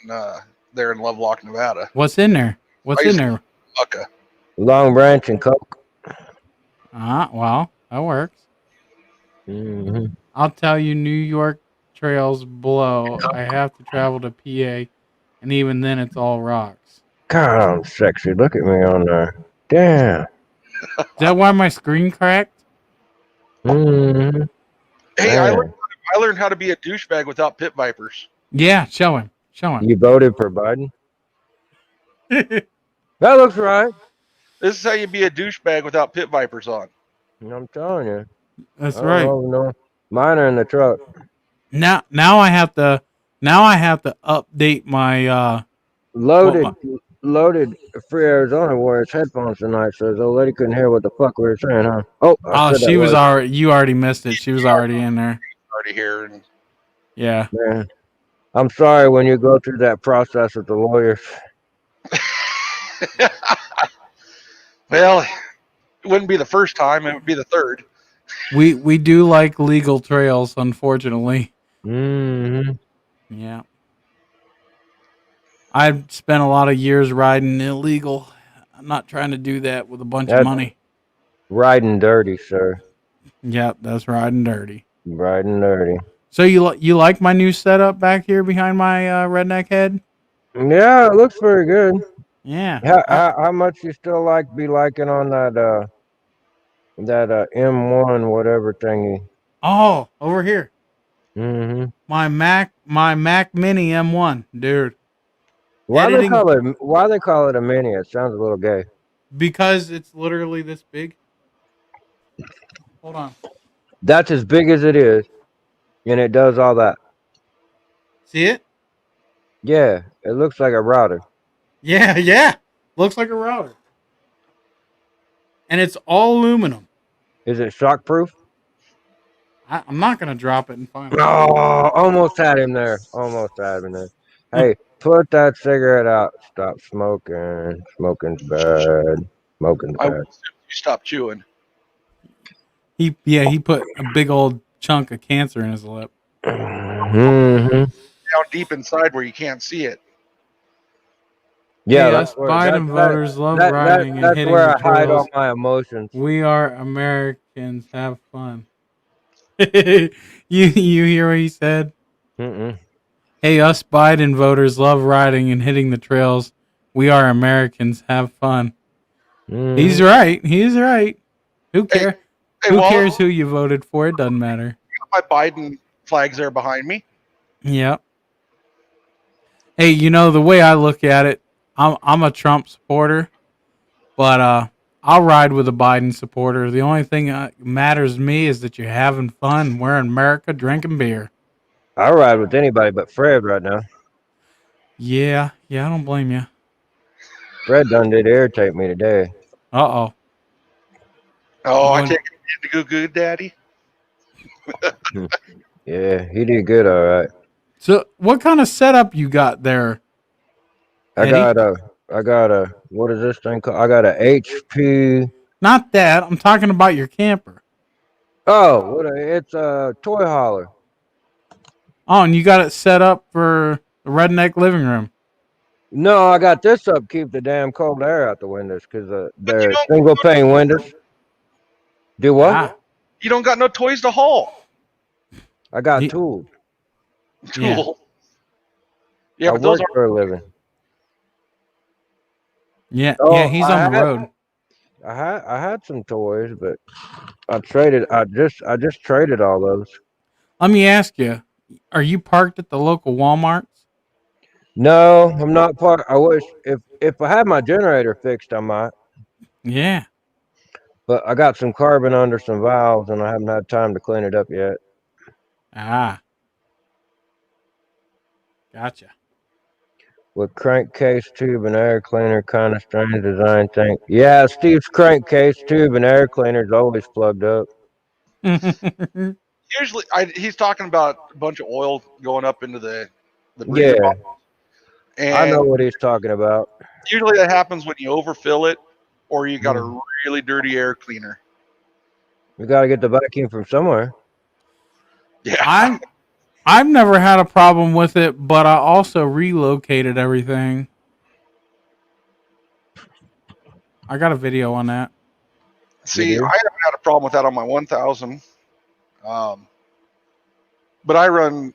there in Lovelock, Nevada. What's in there? I What's in used to there? Bucka. Long Branch and Coke. Well, that works. Hmm. I'll tell you, New York trails blow. I have to travel to PA, and even then, it's all rocks. God, I'm sexy. Look at me on there. Damn. Is that why my screen cracked? Hmm. Hey, Man, I learned how to be a douchebag without pit vipers. Yeah, show him. Show him. you voted for Biden? That looks right. This is how you be a douchebag without pit vipers on. I'm telling you. That's I don't right. know. No, mine are in the truck. Now I have to update my what my Loaded Free Arizona wore his headphones tonight, so his old lady couldn't hear what the fuck we were saying, huh? Oh, I said that she was word. already you already missed it. She was already in there. Already here. And Yeah. Man, I'm sorry when you go through that process with the lawyers. well, it wouldn't be the first time; it would be the third. We do like legal trails, unfortunately. Mm-hmm. Yeah. I've spent a lot of years riding illegal. I'm not trying to do that with a bunch of That's money. riding dirty, sir. Yep, that's riding dirty. Riding dirty. So you like my new setup back here behind my redneck head? Yeah, it looks very good. Yeah. How much you still be liking on that M1 whatever thingy? Oh, over here. Mm-hmm. My Mac Mini M1, dude. Editing Why they call it a mini? It sounds a little gay. because it's literally this big. Hold on. That's as big as it is, and it does all that. See it? Yeah, it looks like a router. Yeah, yeah. Looks like a router. And it's all aluminum. Is it shockproof? I'm not gonna drop it and find it. Oh, almost had him there. Almost had him there. Hey, put that cigarette out. Stop smoking. Smoking's bad. Smoking's I bad. will as soon as you stop chewing. He put a big old chunk of cancer in his lip. Hmm. Down deep inside where you can't see it. Yeah, Hey, that's us where Biden voters love riding and that's hitting where the I hide all trails. my emotions. We are Americans. Have fun. You hear what he said? Mm-mm. Hey, us Biden voters love riding and hitting the trails. We are Americans. Have fun. He's Mm-hmm. right. He's right. Who Hey, care? hey, Who Walt, cares who you voted for? It doesn't matter. my Biden flags there behind me. Yep. Hey, the way I look at it, I'm a Trump supporter, but I'll ride with a Biden supporter. The only thing that matters to me is that you're having fun. We're in America drinking beer. I ride with anybody but Fred right now. Yeah, I don't blame you. Fred done did irritate me today. Uh oh. Oh, I What? take it to go good, Daddy. Yeah, he did good, all right. So, what kind of setup you got there, I Eddie? got a, what is this thing called? I got a HP. Not that. I'm talking about your camper. Oh, it's a toy hauler. Oh, and you got it set up for the redneck living room. No, I got this up keep the damn cold air out the windows because But you they're don't single pane windows. Do what? Ah, you don't got no toys to haul. I got he, tools. yeah, Tool. Yeah, I but those work are for a living. yeah. Oh, He's on the road. I had some toys, but I just traded all those. Let me ask you: are you parked at the local WalMarts? No, I'm not part. I wish if I had my generator fixed, I might. Yeah. But I got some carbon under some valves, and I haven't had time to clean it up yet. Ah, gotcha. With crankcase tube and air cleaner, kind of strange design thing. Yeah, Steve's crankcase tube and air cleaner is always plugged up. usually he's talking about a bunch of oil going up into the the breeder Yeah, box. I know And what he's talking about. usually that happens when you overfill it or you got a Mm. really dirty air cleaner. We got to get the vacuum from somewhere. Yeah. I've never had a problem with it, but I also relocated everything. I got a video on that. You See, I do? haven't had a problem with that on my 1000. But I run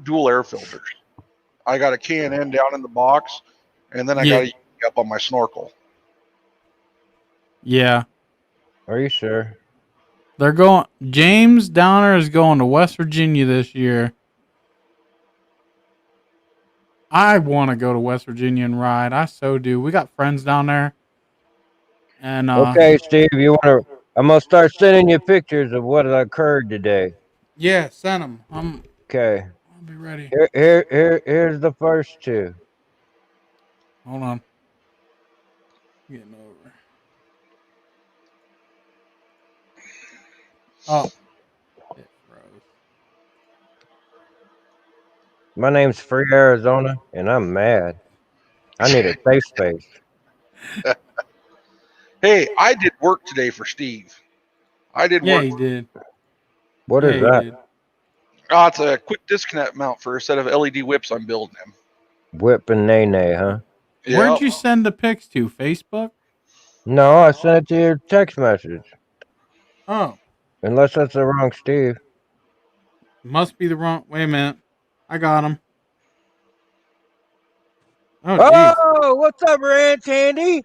dual air filters. I got a K&N down in the box, and then I got Yeah, a up on my snorkel. yeah. Are you sure? They're going. James Downer is going to West Virginia this year. I want to go to West Virginia and ride. I so do. We got friends down there, and Okay, Steve, you want to? I'm gonna start sending you pictures of what occurred today. yeah, send them. Okay, I'll be ready. here's the first two. Hold on. Getting over. Oh, it froze. My name's Free Arizona, and I'm mad. I need a safe space. Hey, I did work today for Steve. I did Yeah, work. he did. What Yeah, is he that? did. Oh, it's a quick disconnect mount for a set of LED whips I'm building him. Whip and nay nay, huh? Where'd Yep. you send the pics to? Facebook? No, I sent it to your text message. Oh, Unless that's the wrong Steve. must be the wrong. Wait a minute. I got him. Oh, jeez. Oh, what's up, Ranch Handy?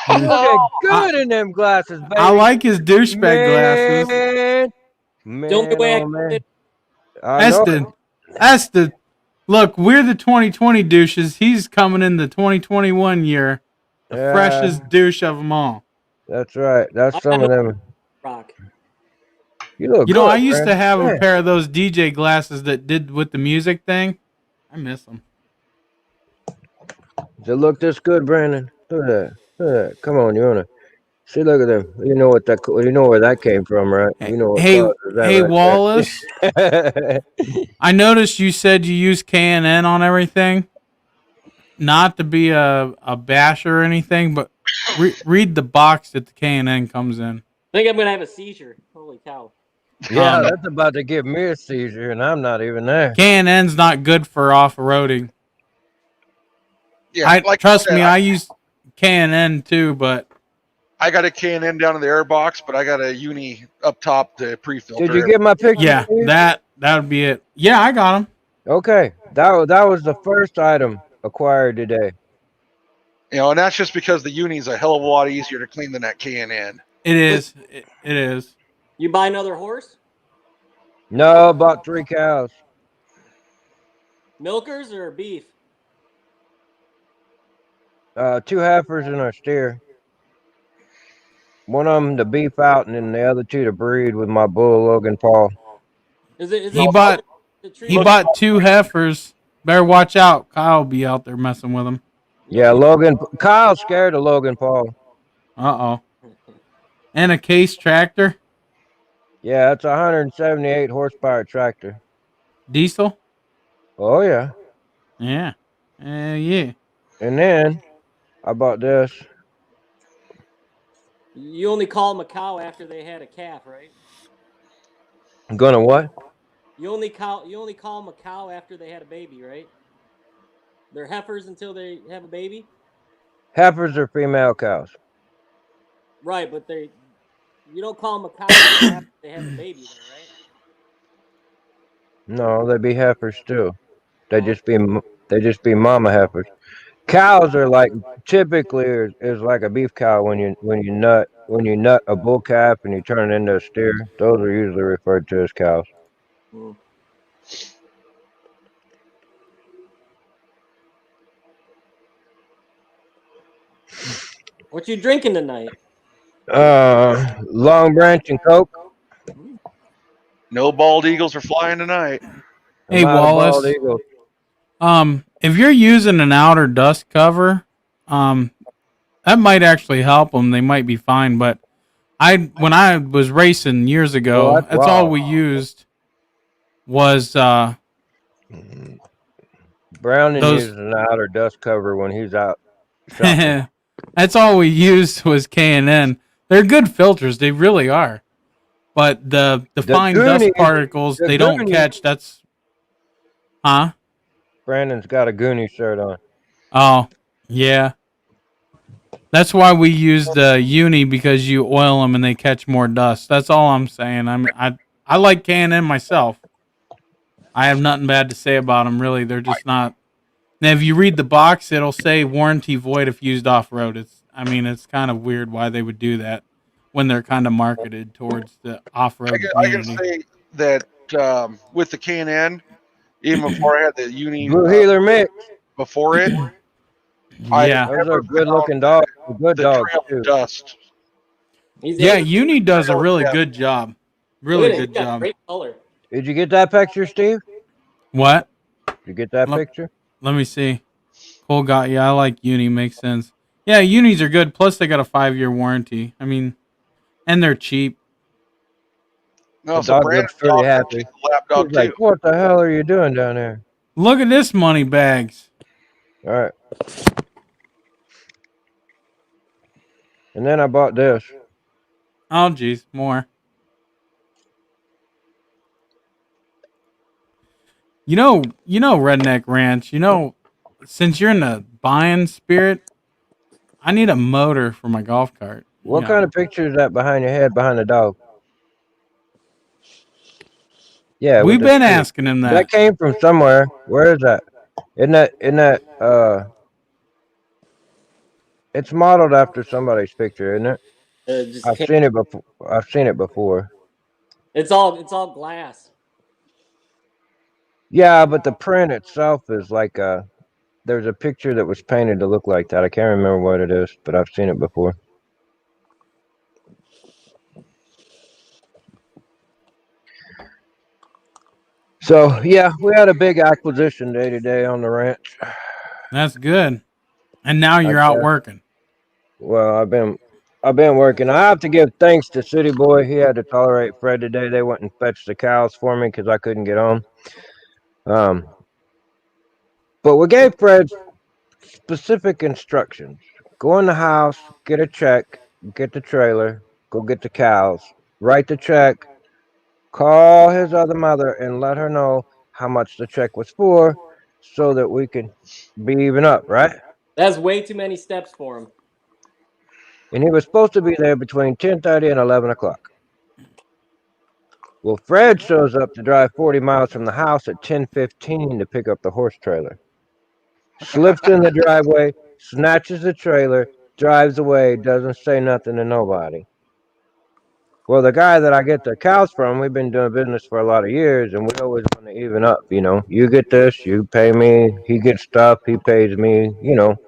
You looking I good in them glasses, I baby. like his douchebag glasses. Man, The only man, way I oh can man. fit I know it. Eston. Look, we're the 2020 douches. He's coming in the 2021 year, the Yeah, freshest douche of them all. that's right. That's I some got of no them. rock. You look You know, good, I used man. to have a Man, pair of those DJ glasses that did with the music thing. I miss them. does it look this good, Brandon? Look at that. Look at that. Come on, you wanna see? Look at them. You know what that? You know where that came from, right? You know what Hey, causes that hey, right Wallace. there. I noticed you said you use K&N on everything. Not to be a basher or anything, but read the box that the K&N comes in. I think I'm gonna have a seizure. Holy cow! Yeah, Um, that's about to give me a seizure, and I'm not even there. K&N's not good for off-roading. Yeah, I like I trust said, me. I use K&N too, but I got a K&N down in the air box, but I got a uni up top to Did pre-filter you it. get my picture, yeah, Steve? that would be it. Yeah, I got them. Okay, that was the first item acquired today. You know, and that's just because the uni's a hell of a lot easier to clean than that K&N. It is. It is. You buy another horse? No, about 3 cows. Milkers or beef? 2 heifers and a steer. One of them to beef out, and then the other two to breed with my bull Logan Paul. Is He it bought the he treat? Look, bought two heifers. Better watch out. Kyle will be out there messing with them. Yeah, Logan. Kyle's scared of Logan Paul. Uh oh. And a case tractor, Yeah, it's a 178 horsepower tractor. diesel. Oh yeah. Yeah. Yeah. And then I bought this. You only call them a cow after they had a calf, right? I'm gonna what? You only call them a cow after they had a baby, right? They're heifers until they have a baby, Heifers are female cows. right? But you don't call them a cow until after they have a baby, though, right? No, they be heifers too. They Oh, just be they just be mama heifers. Cows are like typically is like a beef cow when you nut a bull calf and you turn it into a steer. Those are usually referred to as cows. hmm. What you drinking tonight? Long Branch and Coke. no bald eagles are flying tonight. I'm Hey out of bald Wallace. eagle. If you're using an outer dust cover, um, that might actually help them. They might be fine. But when I was racing years Well, ago, that's that's all wild. we used was Browning Those uses an outer dust cover when he's out shopping. that's all we used was K&N. They're good filters, they really are. But the The fine dust Goonies, particles the they don't Goonies. catch. That's huh? Brandon's got a Goonie shirt on. Oh, yeah. That's why we use the uni because you oil them and they catch more dust. That's all I'm saying. I like K&N myself. I have nothing bad to say about them. Really, they're just not. Now, if you read the box, it'll say warranty void if used off road. It's kind of weird why they would do that when they're kind of marketed towards the off road I can community. say that with the K&N, even before I had the Uni Blue Healer mix. before it, I Yeah, Those are never good found looking dogs. Good the dogs trail too. of dust. He's yeah. able. Uni does a really Yeah. good job. Look Really at it. He's good got job. great color. Did you get that picture, Steve? What? Did you get that Let, picture? let me see. Cole got I like uni. Makes sense. Yeah, unis are good. Plus, they got a 5-year warranty. And they're cheap. No, The so dog looks Brandon's pretty dog actually happy. is a lap He's dog like, too. "What the hell are you doing down there?" Look at this money bags. All right. And then I bought this. Oh, geez, more. Redneck Ranch. Since you're in the buying spirit, I need a motor for my golf cart. What kind of picture is that behind your head, behind the dog? Yeah, with We've the been street. asking him That that. came from somewhere. Where is that? Isn't that it's modeled after somebody's picture, isn't it? Just I've came, seen it before. I've seen it before. it's all glass. Yeah, but the print itself is like there's a picture that was painted to look like that. I can't remember what it is, but I've seen it before. So yeah, we had a big acquisition day today on the ranch. That's good. And now I you're out guess. working. Well, I've been working. I have to give thanks to City Boy. He had to tolerate Fred today. They went and fetched the cows for me because I couldn't get on. Um, but we gave Fred specific instructions: go in the house, get a check, get the trailer, go get the cows, write the check, call his other mother, and let her know how much the check was for, so that we can be even up, right? That's way too many steps for him. And he was supposed to be there between 10:30 and 11 o'clock. Well, Fred shows up to drive 40 miles from the house at 10:15 to pick up the horse trailer. Slips in the driveway, snatches the trailer, drives away, doesn't say nothing to nobody. Well, the guy that I get the cows from, we've been doing business for a lot of years, and we always want to even up. You get this, you pay me, he gets stuff, he pays me.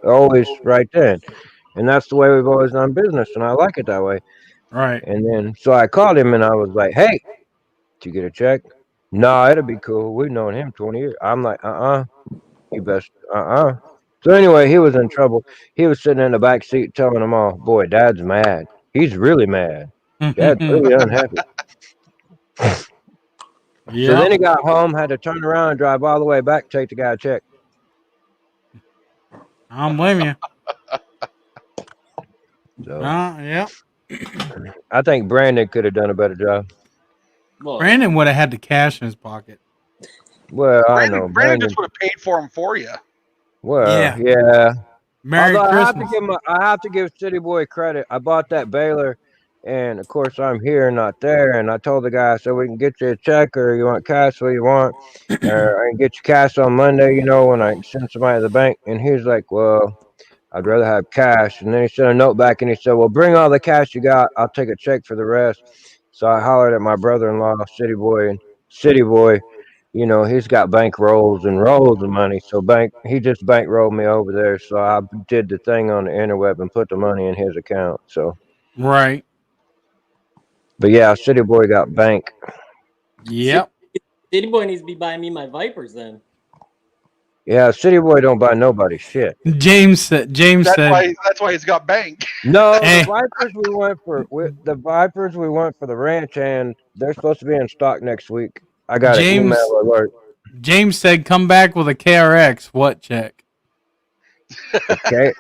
Always right then. And that's the way we've always done business, and I like it that way. Right. And then, so I called him and I was like, "Hey, did you get a check?" "No, it'll be cool. We've known him 20 years." I'm like, you best, So anyway, he was in trouble. He was sitting in the back seat telling them all, "Boy, Dad's mad. He's really mad. Dad's really unhappy." So then Yep. he got home, had to turn around and drive all the way back, take the guy a check. I don't blame you. So Yep. I think Brandon could have done a better job. Well, Brandon would have had the cash in his pocket. Well, I Brandon, know Brandon just Brandon. would have paid for him for you. Well, Yeah. yeah. Merry Although Christmas. I have to give City Boy credit. I bought that baler, and of course I'm here, not there. And I told the guy, so we can get you a check, or you want cash, what you want, or I can get you cash on Monday. When I send somebody to the bank. And he was like, "Well, I'd rather have cash." And then he sent a note back, and he said, "Well, bring all the cash you got. I'll take a check for the rest." So I hollered at my brother-in-law, City Boy, and City Boy. He's got bank rolls and rolls of money. So he just bankrolled me over there. So I did the thing on the interweb and put the money in his account. So, Right. but yeah, City Boy got bank. Yep. City Boy needs to be buying me my Vipers then. Yeah, City Boy don't buy nobody shit. James said. That's why he's got bank. No, Hey. the Vipers we went for the ranch, and they're supposed to be in stock next week. I got an James email alert. James said, "Come back with a KRX." What check? Okay.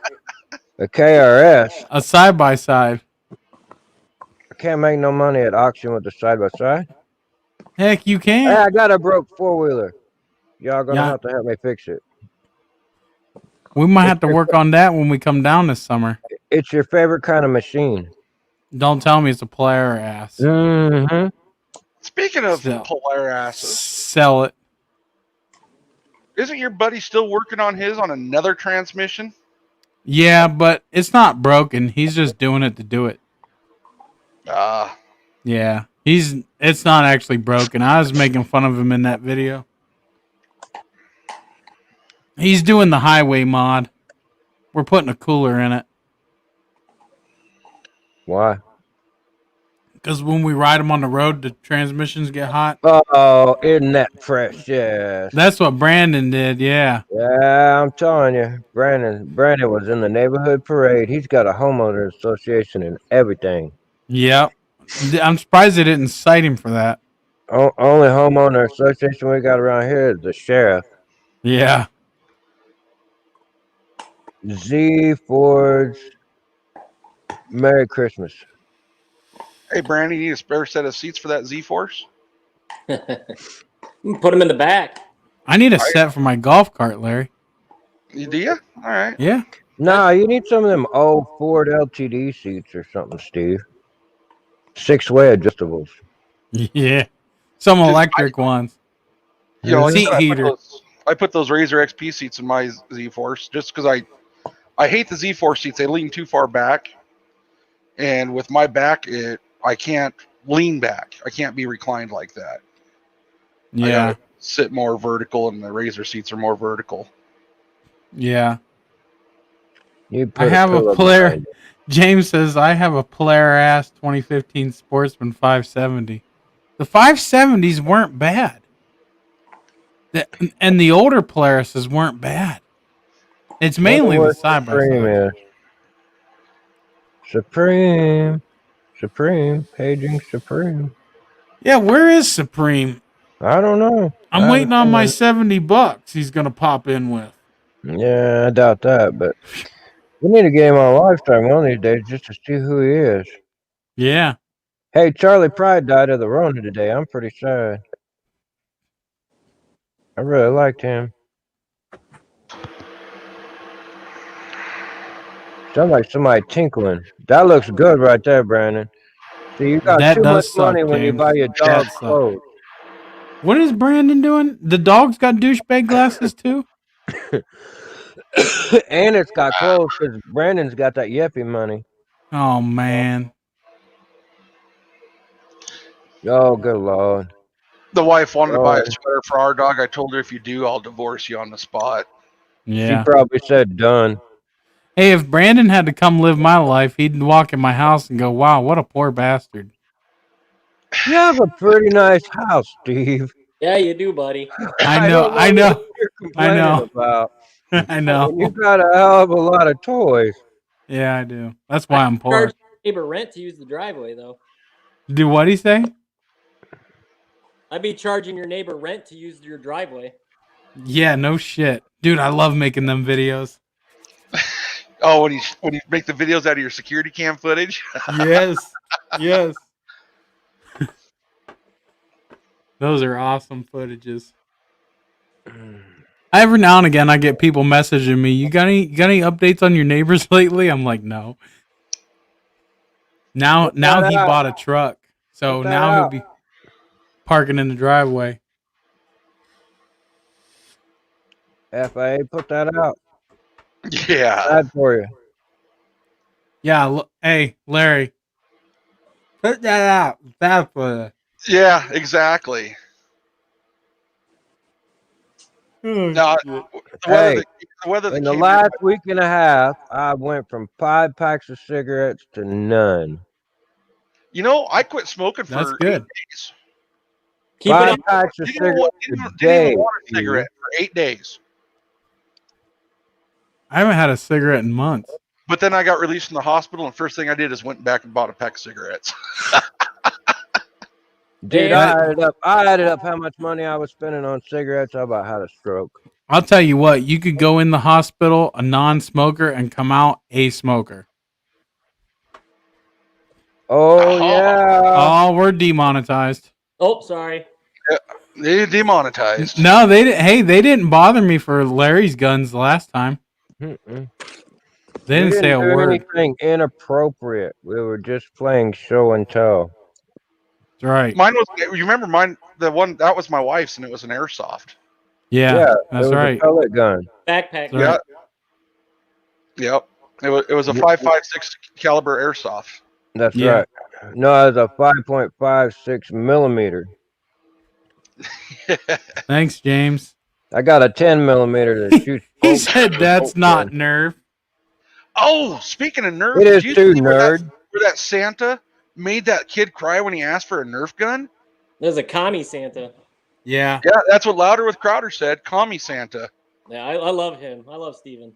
A KRS. A side by side. I can't make no money at auction with the side by side. Heck, you Hey, can't. I got a broke 4-wheeler. Y'all gonna Yeah, have to help me fix it. we might It's have to your, work on that when we come down this summer. it's your favorite kind of machine. Don't tell me it's a player ass. Mm-hmm. Speaking of Sell, polar asses, sell it. isn't your buddy still working on his on another transmission? Yeah, but it's not broken. He's just doing it to do it. Ah, Yeah, It's not actually broken. I was making fun of him in that video. He's doing the highway mod. We're putting a cooler in it Why? because when we ride them on the road, the transmissions get hot. Oh, isn't that precious? That's what Brandon did. Yeah. Yeah, I'm telling you, Brandon was in the neighborhood parade. He's got a homeowner association and everything. Yep. I'm surprised they didn't cite him for that. Only homeowner association we got around here is the sheriff. Yeah. Z Ford's Merry Christmas. hey, Brandon, you need a spare set of seats for that Z-Force? Put him in the back. I need a set for my golf cart, Larry. Do you? All right. Yeah. Nah, you need some of them old Ford LTD seats or something, Steve. 6-way adjustables. Yeah. Some Just, electric ones. like I Seat said, heater. I put those Razor XP seats in my Z-Force just because I hate the Z-Force seats. They lean too far back, and with my back, I can't lean back. I can't be reclined like that. I Yeah. gotta sit more vertical, and the Razor seats are more vertical. Yeah. You I put a have a pillow player. behind it. James says I have a player ass 2015 Sportsman 570. The 570s weren't bad. And the older Polaris's weren't bad. It's Wonder mainly the what side by Supreme side. is. Supreme, paging Supreme. Yeah, where is Supreme? I don't know. I I'm haven't waiting on seen my him. $70 he's gonna pop in with. Yeah, I doubt that, but we need to get him on Lifetime one of these days just to see who he is. Yeah. Hey, Charlie Pride died of the Rona today. I'm pretty sad. I really liked him. Sounds like somebody tinkling. That looks good right there, Brandon. See, you got That too much does suck, money when you James. buy your That dog sucks. clothes. What is Brandon doing? The dog's got douchebag glasses too? And it's got clothes because Brandon's got that Yeppy money. Oh man. Oh, good Lord. The wife wanted to buy a Lord. sweater for our dog. I told her, if you do, I'll divorce you on the spot. She Yeah. probably said done. Hey, if Brandon had to come live my life, he'd walk in my house and go, "Wow, what a poor bastard." You have a pretty nice house, Steve. Yeah, you do, buddy. I I know, don't I know what know, you're I complaining know, about. I And you know. got a hell of a lot of toys. Yeah, I do. That's I why I'm poor. charge neighbor rent to use the driveway, though. Do what he say? I'd be charging your neighbor rent to use your driveway. Yeah, no shit, dude. I love making them videos. Oh, when you make the videos out of your security cam footage. Yes, yes. Those are awesome footages. Every now and again, I get people messaging me. You got any updates on your neighbors lately? I'm like, no. Now, Put now that he out. bought a truck, Put so that now he'll out. be parking in the driveway. FIA, put that out. Yeah. Bad for you. Yeah, hey, Larry, put that out. That's what. Yeah, exactly. Oh, Now, shit. Hey, the weather that in the came in, last week and a half, I went from 5 packs of cigarettes to none. I quit smoking That's for 8 good. days. Keep it 5 on. packs of Didn't cigarettes a didn't day. even want a Steve. cigarette for 8 days. I haven't had a cigarette in months. But then I got released from the hospital, and first thing I did is went back and bought a pack of cigarettes. Dude, Hey, I added up how much money I was spending on cigarettes. I about had a stroke. I'll tell you what, you could go in the hospital a non-smoker and come out a smoker. Oh Oh, yeah. Oh, we're demonetized. oh, sorry. they demonetized. No, they didn't. Hey, they didn't bother me for Larry's guns the last time. Mm-mm. They We didn't say didn't a do word. anything inappropriate. We were just playing show and tell. That's right. Mine was. You remember mine? The one that was my wife's, and it was an airsoft. Yeah, Yeah, it that's was a right. pellet gun. Backpack. That's right. Yeah. Yep. It was a Yeah. 5.56 caliber airsoft. That's Yeah. right. No, it was a 5.56 millimeter. Thanks, James. I got a 10 millimeter that shoots. He bolt- said that's bolt not guns. nerve. Oh, speaking of Nerf, It is did you too, see nerd. where that Santa made that kid cry when he asked for a Nerf gun? There's a commie Santa. Yeah. Yeah, that's what Louder with Crowder said. Commie Santa. Yeah, I love him. I love Steven.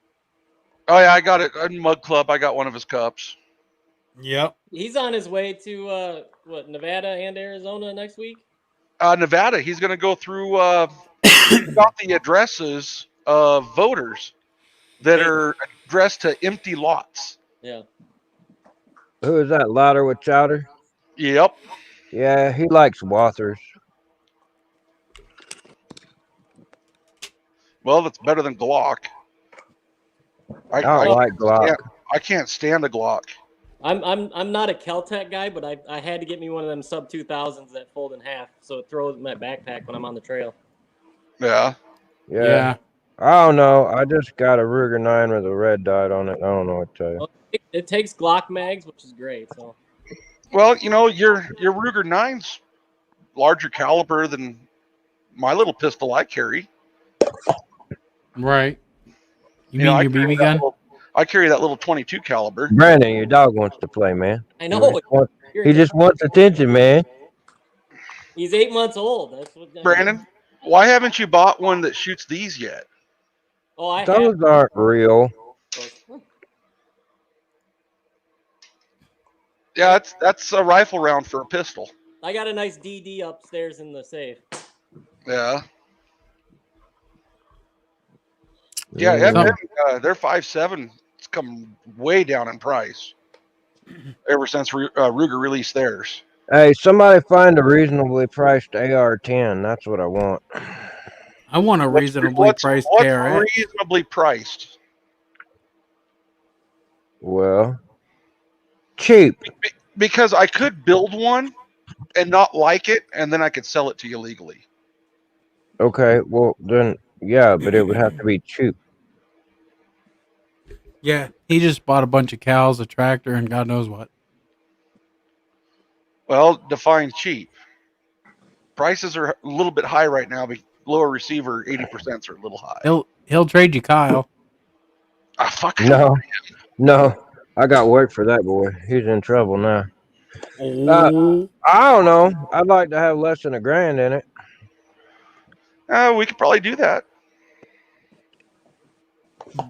Oh yeah, I got it in Mug Club. I got one of his cups. Yep. He's on his way to what, Nevada and Arizona next week? Nevada. He's going to go through. He got the addresses of voters that Hey. are addressed to empty lots. Yeah. Who is that? Louder with chowder? Yep. Yeah, he likes Wathers. Well, that's better than Glock. I don't like Glock. I can't stand a Glock. I'm not a Keltec guy, but I had to get me one of them sub 2000s that fold in half, so it throws in my backpack when I'm on the trail. Yeah. Yeah. I don't know. I just got a Ruger 9 with a red dot on it. I don't know what to tell you. Well, it takes Glock mags, which is great. So Well, you know, your Ruger 9's larger caliber than my little pistol I carry. Right. You know, mean your BB gun? I carry that little 22 caliber. Brandon, your dog wants to play, man. I know He just wants attention, man. he's 8 months old. That's what. Brandon, why haven't you bought one that shoots these yet? Oh, I have. Those aren't real. Yeah, that's a rifle round for a pistol. I got a nice DD upstairs in the safe. Yeah. Yeah, they're 5.7. It's come way down in price ever since Ruger released theirs. Hey, somebody find a reasonably priced AR-10. That's what I want. I want a reasonably priced what's KRX. reasonably priced? Well, cheap. Because I could build one and not like it, and then I could sell it to you legally. Okay, well then, yeah, but it would have to be cheap. Yeah, he just bought a bunch of cows, a tractor, and God knows what. Well, define cheap. Prices are a little bit high right now. But lower receiver, 80% are a little high. He'll trade you Kyle. Ah, fuck. No, I got work for that boy. He's in trouble now. Oh. I don't know. I'd like to have less than $1,000 in it. We could probably do that.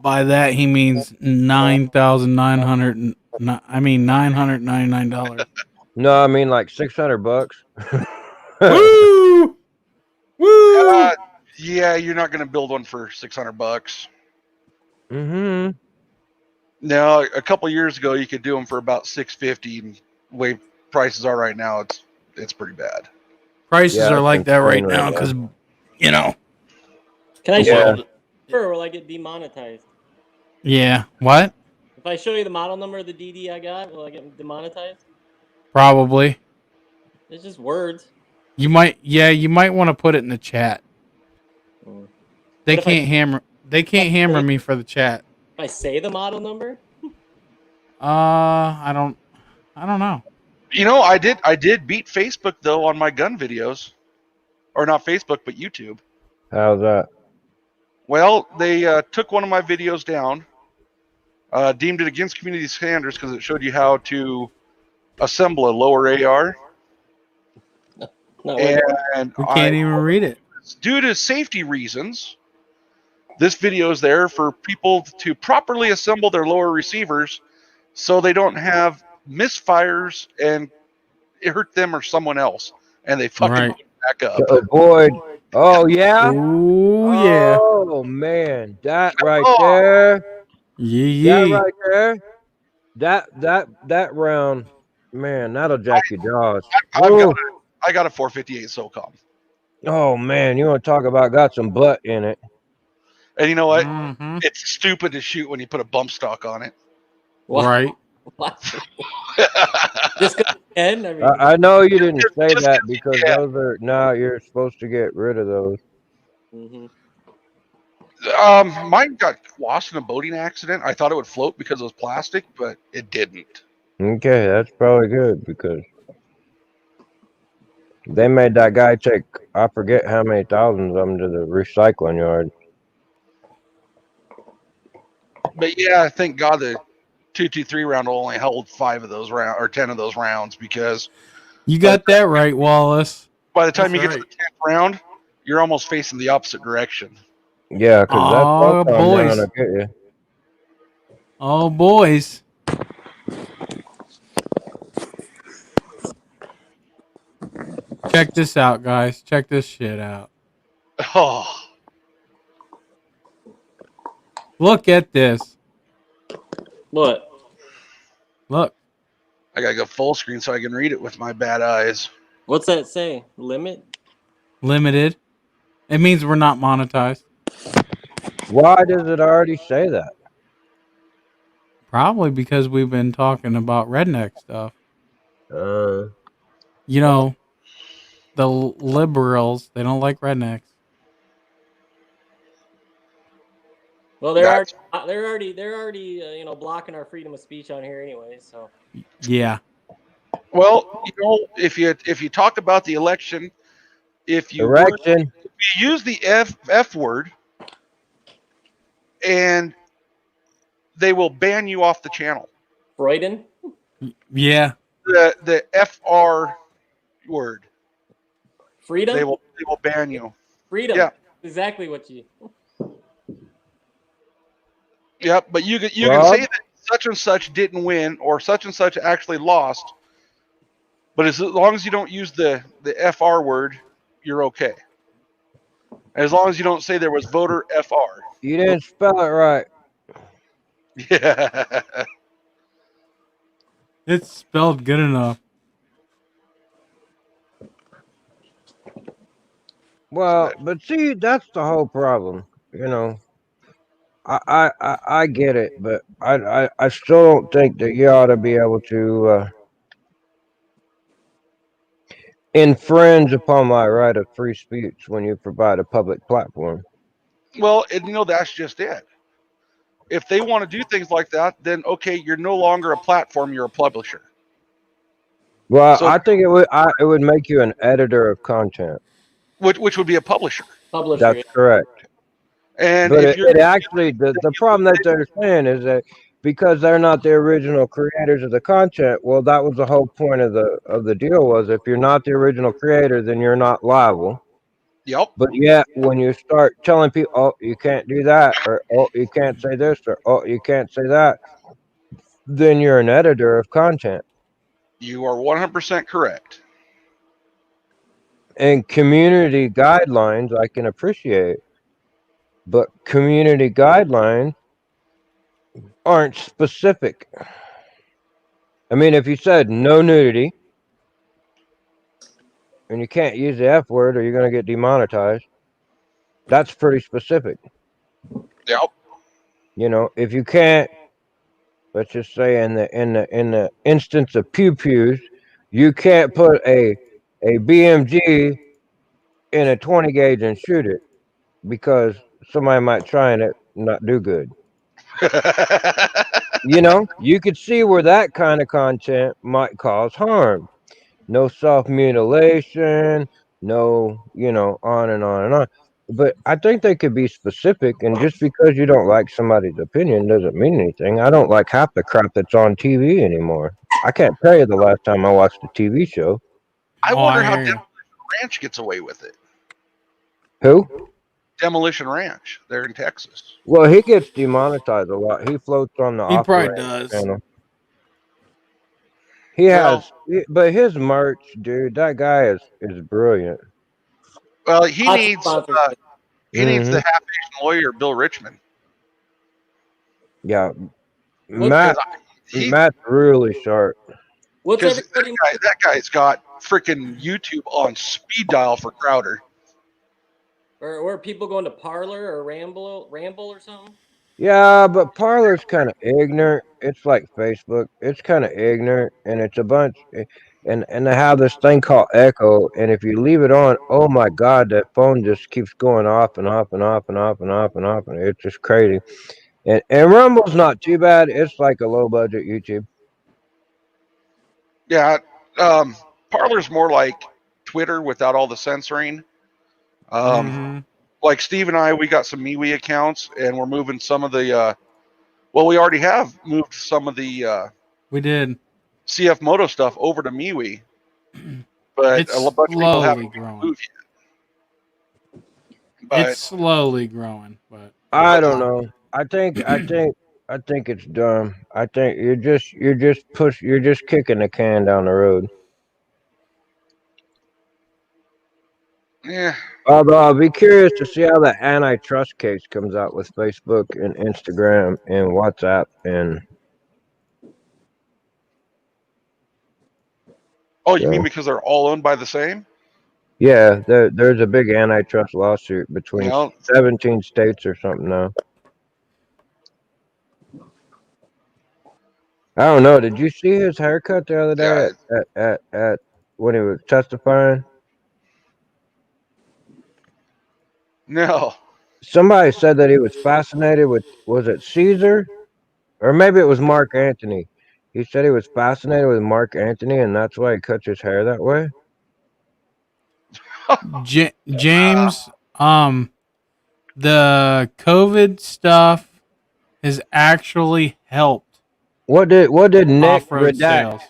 By that he means $9,900. $999. No, I mean like $600. Woo! Woo! Yeah, you're not going to build one for $600. Mm-hmm. Now, a couple years ago, you could do them for about $650. And the way prices are right now, it's pretty bad. Prices Yeah, are like that right insane now right because, you know. Can I Yeah. show you or will I get demonetized? Yeah. What? If I show you the model number of the DD I got, will I get demonetized? Probably. It's just words. You might want to put it in the chat. They What if can't hammer me for the chat. If I say the model number? I don't know. You know, I did beat Facebook, though, on my gun videos. Or not Facebook, but YouTube. How's that? Well, they took one of my videos down, deemed it against community standards because it showed you how to assemble a lower AR. No, And We can't even read it. due to safety reasons, this video is there for people to properly assemble their lower receivers so they don't have misfires and it hurt them or someone else. and they fucking Right. put it back up. To avoid. Oh yeah. Oh yeah. Oh man, that right Oh, there. Yee That yee. right there. That round, man, that'll jack your jaws. I've got Woo. I got a 458 SOCOM, Oh man, you want to talk about got some butt in it? and you know what? Mm-hmm. It's stupid to shoot when you put a bump stock on it. Wow. Right. What? Just because you can? I mean, I know you didn't say Just that because yeah. those are now you're supposed to get rid of those. mhm. Mine got lost in a boating accident. I thought it would float because it was plastic, but it didn't. Okay, that's probably good because they made that guy take I forget how many thousands of them to the recycling yard. But yeah, thank God the 223 round will only hold 5 of those rounds or 10 of those rounds because You by the, got that right, Wallace. by the time That's you get to right. the 10th round, you're almost facing the opposite direction. Yeah, because that Oh SOCOM round boys. will get you. Oh boys. Check this out, guys. Check this shit out. Oh, Look at this. What? Look. I gotta go full screen so I can read it with my bad eyes. What's that say? Limit? Limited. It means we're not monetized. Why does it already say that? Probably because we've been talking about redneck stuff. Uh, You know, the liberals, they don't like rednecks. Well, That's they're already blocking our freedom of speech on here anyway. So Yeah. well, if you talk about the election, if you erection. use the F word, and they will ban you off the channel. Freuden, Yeah. The FR word, freedom, they will ban you. freedom. Yeah. Exactly what you. Yep, but you can Rob? say that such and such didn't win or such and such actually lost, but as long as you don't use the FR word, you're okay. As long as you don't say there was voter FR. You didn't spell it right. Yeah. It's spelled good enough. Well, but see, that's the whole problem. You know, I get it, but I still don't think that you ought to be able to infringe upon my right of free speech when you provide a public platform. Well, and that's just it. If they want to do things like that, then okay, you're no longer a platform, you're a publisher. Well, So I think it would make you an editor of content. which would be a publisher. Publisher. That's correct. And But if you're it actually the problem that they're saying is that because they're not the original creators of the content, well, that was the whole point of the deal was if you're not the original creator, then you're not liable. Yep. But yet, when you start telling people, "Oh, you can't do that," or "Oh, you can't say this," or "Oh, you can't say that," then you're an editor of content. You are 100% correct. And community guidelines, I can appreciate, but community guidelines aren't specific. I mean, if you said no nudity and you can't use the F word or you're going to get demonetized, that's pretty specific. Yep. You know, if you can't, let's just say in the instance of pew pews, you can't put a BMG in a 20 gauge and shoot it because somebody might try and it not do good. You know, you could see where that kind of content might cause harm. No self mutilation, no, on and on and on. But I think they could be specific, and just because you don't like somebody's opinion doesn't mean anything. I don't like half the crap that's on TV anymore. I can't tell you the last time I watched a TV show. I Oh, I wonder how hear you. Demolition Ranch gets away with it. Who? Demolition Ranch, they're in Texas. Well, he gets demonetized a lot. He floats on the He off probably brand does. channel. He Well, has, but his merch, dude, that guy is brilliant. well, he Lots of needs sponsorship. he needs the Hmm. half Asian lawyer Bill Richmond Yeah, What because Matt, he Matt's really sharp. what's because everybody that guy's got freaking YouTube on speed dial for Crowder. or are people going to Parlor or Ramble or something? Yeah, but Parler's kind of ignorant. It's like Facebook. It's kind of ignorant, and it's a bunch. And they have this thing called Echo, and if you leave it on, oh my God, that phone just keeps going off and off and off and off and off and off, and it's just crazy. And Rumble's not too bad. It's like a low budget YouTube. Yeah, Parler's more like Twitter without all the censoring. Um, Mm-hmm. like Steve and I, we got some MeWe accounts, and we're moving some of the. Well, we already have moved some of the We did. CF Moto stuff over to MeWe, but a It's bunch of people haven't slowly growing. moved yet. It's But slowly growing, but I what don't know. I think it's dumb. I think you're just kicking the can down the road. yeah, Although I'll be curious to see how the antitrust case comes out with Facebook and Instagram and WhatsApp and oh, you mean so because they're all owned by the same? yeah, there's a big antitrust lawsuit You between know, 17 states or something now. I don't know. Did you see his haircut the other day yeah, at when he was testifying? no. Somebody said that he was fascinated with, was it Caesar? Or maybe it was Mark Antony. He said he was fascinated with Mark Antony and that's why he cuts his hair that way. James, the COVID stuff has actually helped What did Nick off-road redact? sales.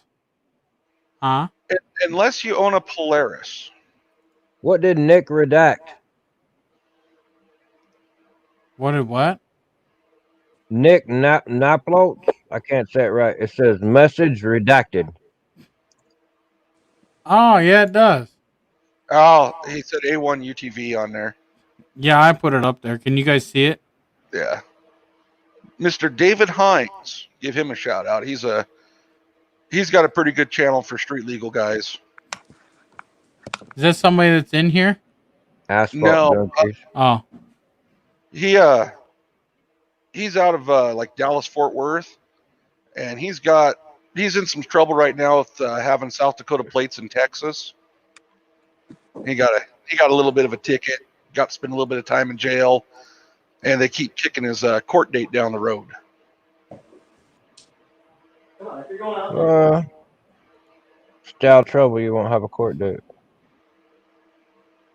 Huh? Unless you own a Polaris. What did Nick redact? What did what? Nick Naplotes? I can't say it right. It says message redacted. Oh, yeah, it does. Oh, he said A1 UTV on there. Yeah, I put it up there. Can you guys see it? Yeah. Mr. David Hines, give him a shout out. He's got a pretty good channel for street legal guys. Is that somebody that's in here? Asphalt No, junkies. Oh, he he's out of like Dallas Fort Worth, and he's in some trouble right now with having South Dakota plates in Texas. He got a little bit of a ticket. Got to spend a little bit of time in jail, and they keep kicking his court date down the road. Come on, if you're going out there. Stay out of trouble. You won't have a court date.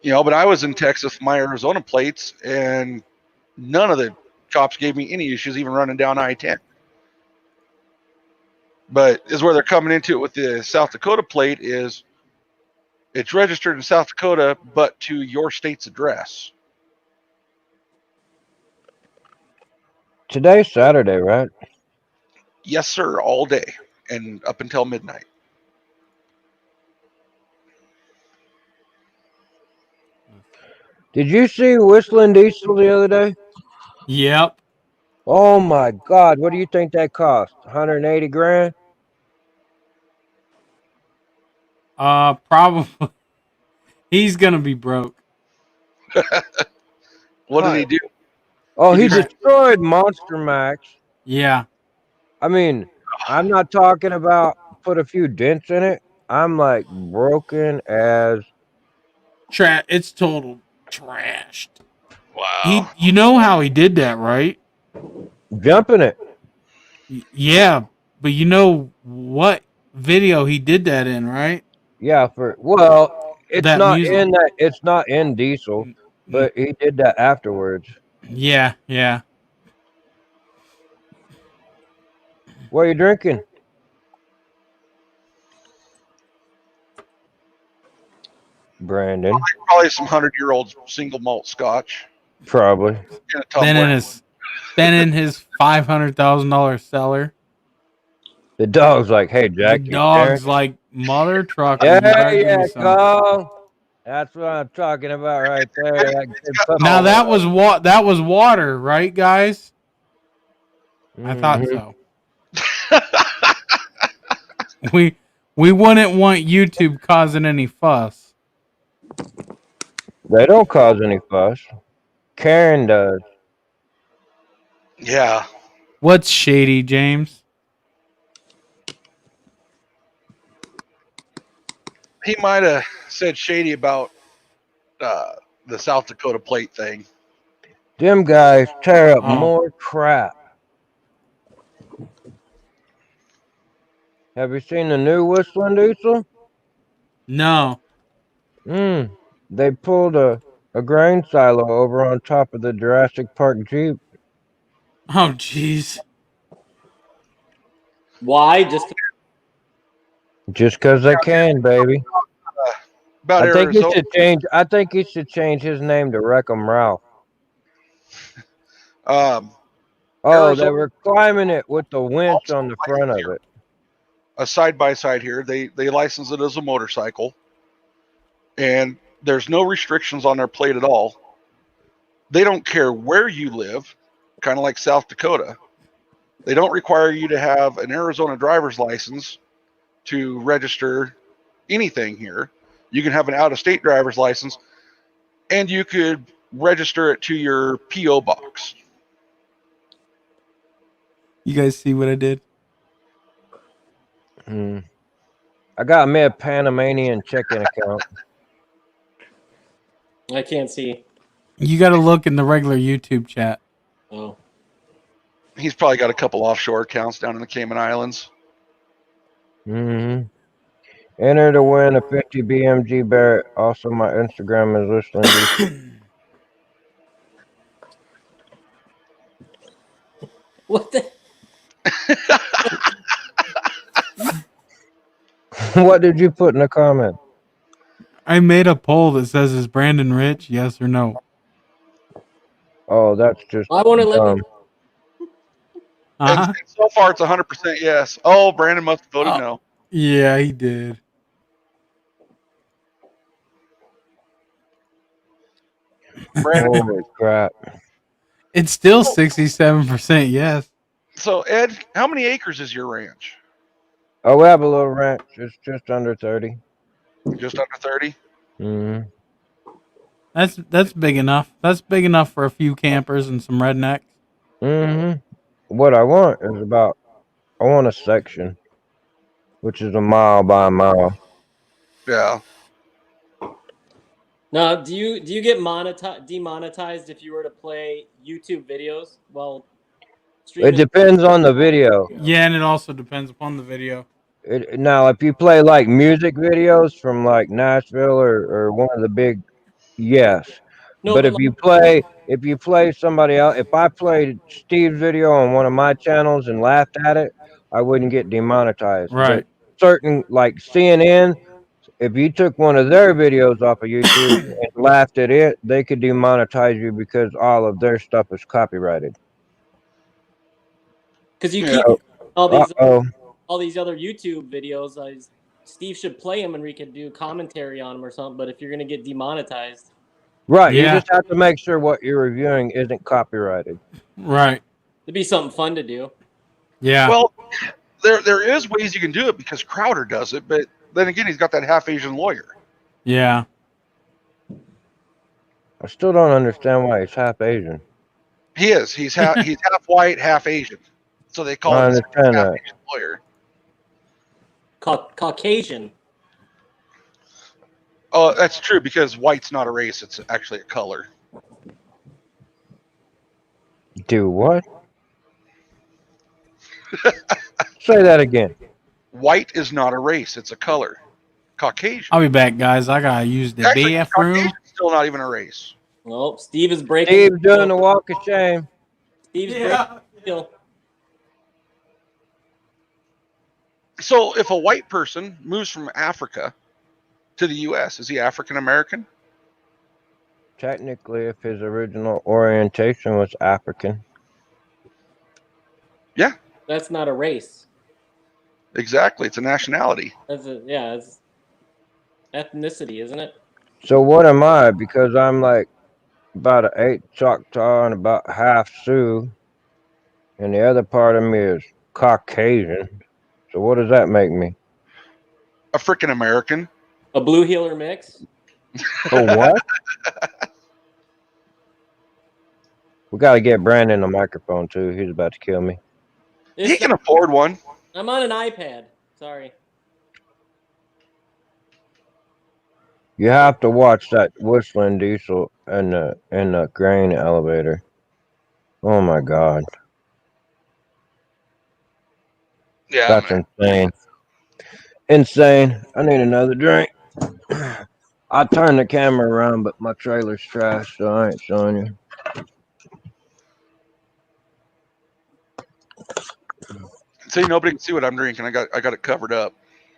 You know, but I was in Texas with my Arizona plates, and none of the cops gave me any issues even running down I-10. But is where they're coming into it with the South Dakota plate is it's registered in South Dakota, but to your state's address. Today's Saturday, right? Yes, sir, all day and up until midnight. Did you see Whistling Diesel the other day? yep. Oh my God! What do you think that cost? 180 grand? Probably he's gonna be broke. What did Huh. he do? Oh, Did he he Tra- destroyed Monster Max. yeah. I mean, I'm not talking about put a few dents in it. I'm like broken as It's total trashed. Wow. You know how he did that, right? jumping it. Yeah, but you know what video he did that in, right? Yeah, well, That music. it's not in Diesel, Mm, but he did that afterwards. yeah, yeah. What are you drinking? Brandon, Probably some 100-year-old single malt scotch probably. in a tumbler. Been in his $500,000 cellar. The dog's like, hey, The Jack, you dog's scared? like, mother trucker, Yeah, you gotta give yeah, me something. Carl. That's what I'm talking about right there. That good puppy Now that dog. was that was water, right, guys? I thought Mhm. so. We we wouldn't want YouTube causing any fuss. They don't cause any fuss. Karen does. Yeah. What's shady, James? He might have said shady about the South Dakota plate thing. Them guys tear up Oh, more crap. Have you seen the new Whistling Diesel? no. They pulled a grain silo over on top of the Jurassic Park Jeep. Oh, jeez. Why? Just Just 'cause they can, baby. About I think he Arizona. should change. I think he should change his name to Wreck-'em Ralph. Um, Oh, they Arizona were climbing it with the winch also on the front of it. a side by side here. They license it as a motorcycle, and there's no restrictions on their plate at all. They don't care where you live, kind of like South Dakota. They don't require you to have an Arizona driver's license to register anything here. You can have an out of state driver's license, and you could register it to your P.O. box. You guys see what I did? Hmm. I got me a Panamanian checking account. I can't see. You got to look in the regular YouTube chat. Oh, He's probably got a couple offshore accounts down in the Cayman Islands. hmm Enter to win a 50 BMG Barrett. Also, my Instagram is Whistling Diesel. what the? What did you put in the comment? I made a poll that says, "Is Brandon rich? Yes or no?" Oh, that's just Why won't it let me? dumb. And Huh? so far, it's 100% yes. Oh, Brandon must have voted no. Yeah, he did. Brandon, Holy crap. It's still 67% yes. so Ed, how many acres is your ranch? Oh, we have a little ranch. It's just under 30. Just under 30? hmm That's big enough. That's big enough for a few campers and some rednecks. hmm What I want is I want a section, which is a mile by a mile. Yeah. Now, do you get demonetized if you were to play YouTube videos while It streaming? depends on the video. Yeah, and it also depends upon the video. Now, if you play like music videos from like Nashville or one of the big, yes. No, But but if you play somebody else, if I played Steve's video on one of my channels and laughed at it, I wouldn't get demonetized. But Right. certain like CNN, if you took one of their videos off of YouTube and laughed at it, they could demonetize you because all of their stuff is copyrighted. because you Yeah. keep Oh, all uh these oh. all these other YouTube videos, Steve should play them and we could do commentary on them or something. But if you're gonna get demonetized, Right, you Yeah. just have to make sure what you're reviewing isn't copyrighted. Right. it'd be something fun to do. Yeah. Well, there is ways you can do it because Crowder does it, but then again, he's got that half Asian lawyer. Yeah. I still don't understand why he's half Asian. He is. He's half white, half Asian. So they call I him understand half that. Asian lawyer. Caucasian. Oh, that's true because white's not a race; it's actually a color. Do what? Say that again. White is not a race; it's a color. Caucasian. I'll be back, guys. I gotta use the Actually, bathroom. Caucasian's still not even a race. Well, Steve is breaking. Steve's doing the walk of shame. Steve's breaking the deal. So if a white person moves from Africa to the U.S., is he African American? Technically, if his original orientation was African. Yeah. That's not a race. Exactly. It's a nationality. It's ethnicity, isn't it? So what am I? Because I'm like about an 8 Choctaw and about half Sioux, and the other part of me is Caucasian. So what does that make me? A freaking American. A blue heeler mix. Oh, what? We got to get Brandon a microphone too. He's about to kill me. He It's can not, afford one. I'm on an iPad. Sorry. You have to watch that whistling diesel in the grain elevator. Oh my god, Yeah, that's man. insane! Insane! I need another drink. I turned the camera around, but my trailer's trash, so I ain't showing you. See, nobody can see what I'm drinking. I got it covered up.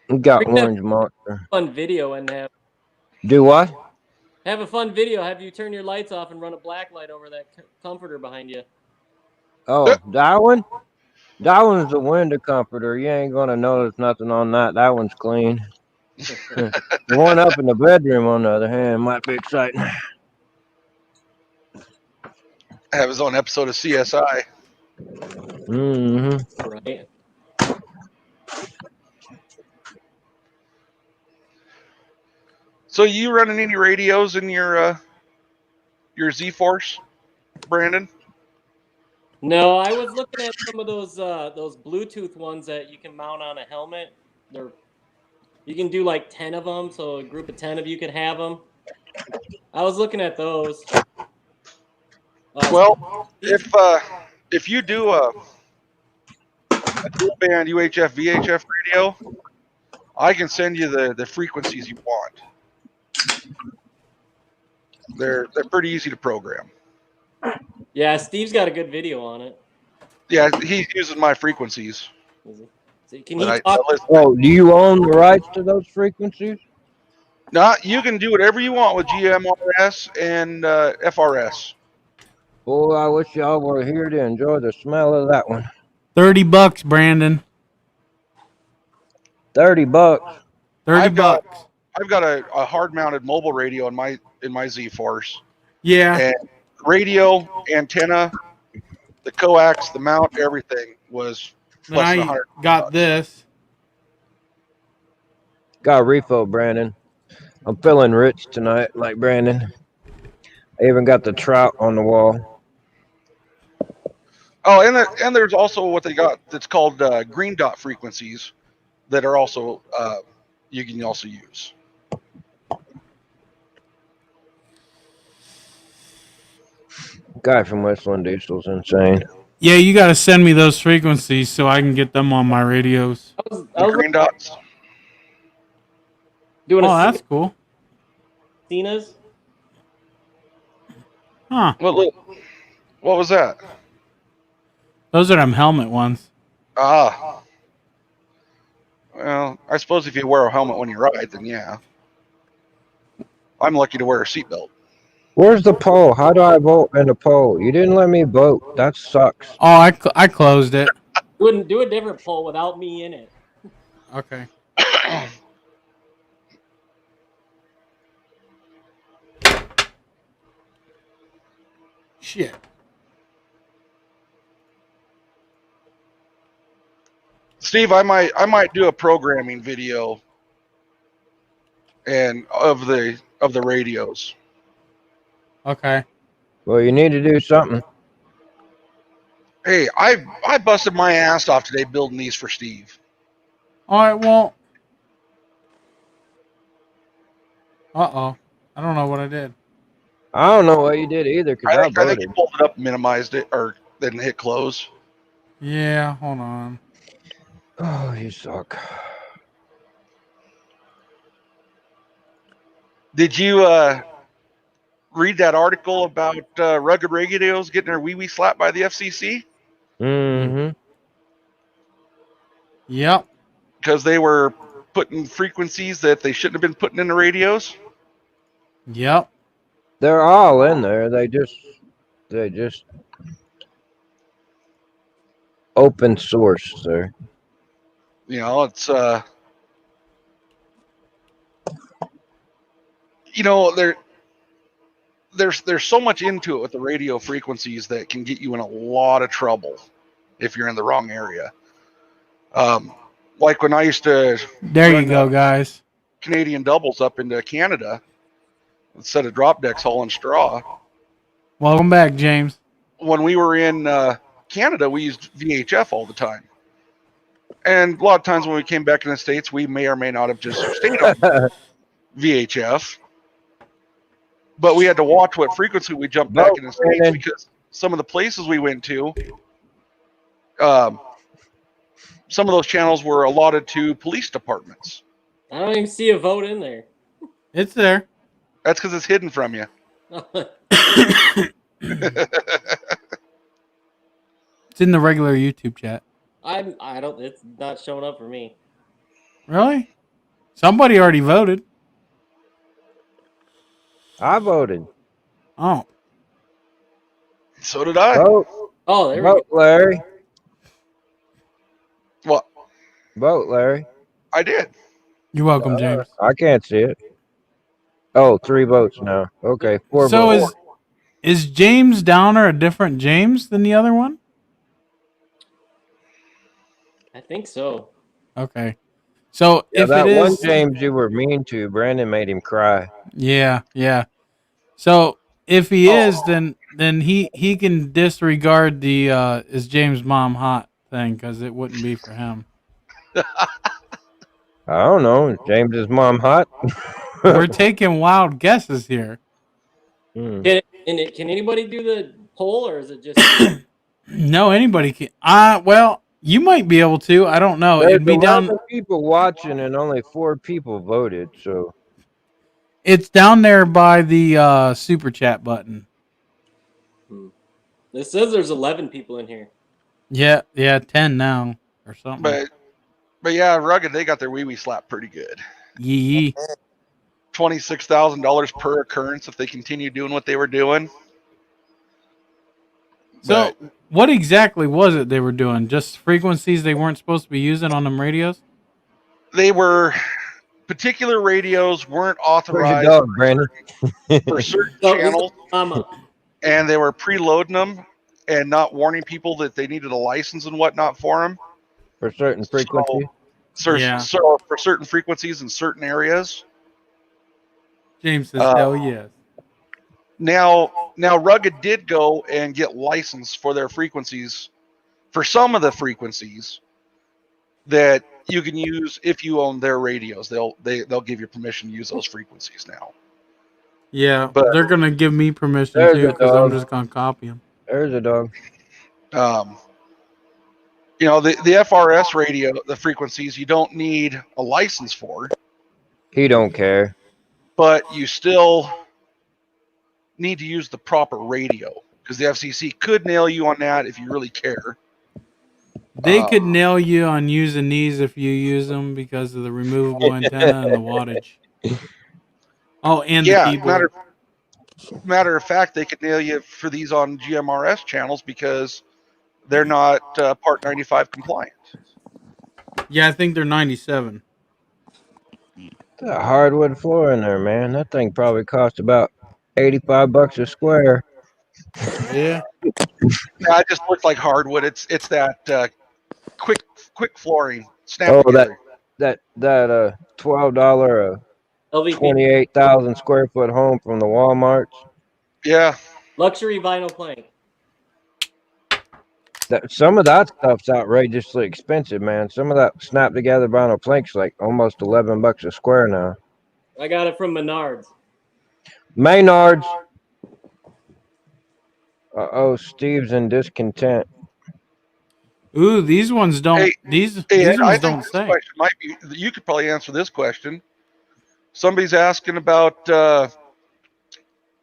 We got We can have Orange Monster. a fun video and Do what? have a fun video. Have you turn your lights off and run a black light over that comforter behind you. Oh, that one? That one's the window comforter. You ain't gonna notice nothing on that. That one's clean. The one up in the bedroom, on the other hand, might be exciting. Have his own episode of CSI. Mm-hmm. Right. So you running any radios in your Z Force, Brandon? No, I was looking at some of those Bluetooth ones that you can mount on a helmet. You can do like 10 of them, so a group of 10 of you could have them. I was looking at those. Well, These, if you do a dual band UHF VHF radio, I can send you the frequencies you want. They're pretty easy to program. yeah, Steve's got a good video on it. Yeah, he uses my frequencies. So can But he talk? Oh, do you own the rights to those frequencies? No, you can do whatever you want with GMRS and FRS. Boy, I wish y'all were here to enjoy the smell of that one. $30, Brandon. $30. 30 bucks. I've got a hard mounted mobile radio in my Z Force. Yeah. And radio, antenna, the coax, the mount, everything was Then less than I 100. got this. Got a refill, Brandon. I'm feeling rich tonight, like Brandon. I even got the trout on the wall. Oh, and there's also what they got that's called green dot frequencies that are also you can also use. Guy from Westland Diesel's insane. Yeah, you got to send me those frequencies so I can get them on my radios. I was The green dots. doing Oh, a that's cool. Cena's. Huh. What was that? Those are them helmet ones. Ah. Well, I suppose if you wear a helmet when you ride, then yeah. I'm lucky to wear a seatbelt. Where's the pole? How do I vote in the poll? You didn't let me vote. That sucks. Oh, I closed it. Do a different poll without me in it. Okay. Shit. Steve, I might do a programming video and of the radios. Okay. Well, you need to do something. Hey, I busted my ass off today building these for Steve. All right, well. Uh-oh. I don't know what I did. I don't know what you did either, because I I think voted. you pulled it up, minimized it, or didn't hit close. Yeah, hold on. Oh, you suck. Did you read that article about rugged radios getting their wee slapped by the FCC? Mm-hmm. Yep. Because they were putting frequencies that they shouldn't have been putting in the radios? Yep. They're all in there. They just open source, sir. You know, it's there's so much into it with the radio frequencies that can get you in a lot of trouble if you're in the wrong area. Like when I used to There you run go, guys. Canadian doubles up into Canada, instead of drop decks hauling straw. Welcome back, James. When we were in Canada, we used VHF all the time. And a lot of times when we came back in the States, we may or may not have just stayed on VHF. But we had to watch what frequency we jumped back in the States, because some of the places we went to, some of those channels were allotted to police departments. I don't even see a vote in there. It's there. That's because it's hidden from you. It's in the regular YouTube chat. I don't. It's not showing up for me. Really? Somebody already voted. I voted. Oh. So did I. Vote, Oh, there we vote, go. Larry. What? Vote, Larry. I did. You're welcome, James. I can't see it. Oh, 3 votes now. Okay, 4 So votes. is James Downer a different James than the other one? I think so. Okay. So Yeah, if that it one is, James you were mean to, Brandon made him cry. yeah. So if he is, then he can disregard the is James' mom hot thing, because it wouldn't be for him. I don't know. Is James's mom hot? We're taking wild guesses here. Can anybody do the poll, or is it just? No, anybody can. Well, you might be able to. I don't know. There's It'd be 11 down. people watching and only 4 people voted, so It's down there by the super chat button. It says there's 11 people in here. Yeah, 10 now or something. But yeah, Rugged, they got their wee slapped pretty good. Yee. $26,000 per occurrence if they continue doing what they were doing. So, what exactly was it they were doing? Just frequencies they weren't supposed to be using on them radios? They were particular radios weren't where's your authorized dog, Brandon? for certain Oh, he's channels, Mama. and they were preloading them and not warning people that they needed a license and whatnot for them. For certain frequencies? So for certain frequencies in certain areas. James says, hell yes. Now Rugged did go and get license for their frequencies, for some of the frequencies that you can use if you own their radios. They'll give you permission to use those frequencies now. Yeah, but they're going to give me permission There's too, a because I'm dog. just going to copy them. There's a dog. You know, the FRS radio, the frequencies, you don't need a license for, He don't care. but you still need to use the proper radio, because the FCC could nail you on that if you really care. They could nail you on using these if you use them because of the removable antenna and the wattage. Oh, and the keyboard. Matter of fact, they could nail you for these on GMRS channels because they're not Part 95 compliant. Yeah, I think they're 97. That hardwood floor in there, man. That thing probably cost about $85 a square. Yeah. Yeah, it just looks like hardwood. It's that quick flooring. Snap together. that $12 LVP. 28,000 square foot home from the Walmarts. Yeah. Luxury vinyl plank. Some of that stuff's outrageously expensive, man. Some of that snap together vinyl plank's like almost $11 a square now. I got it from Menards. Maynard's. Steve's in discontent. Ooh, these ones don't. These ones don't say. Question might be, you could probably answer this question. Somebody's asking about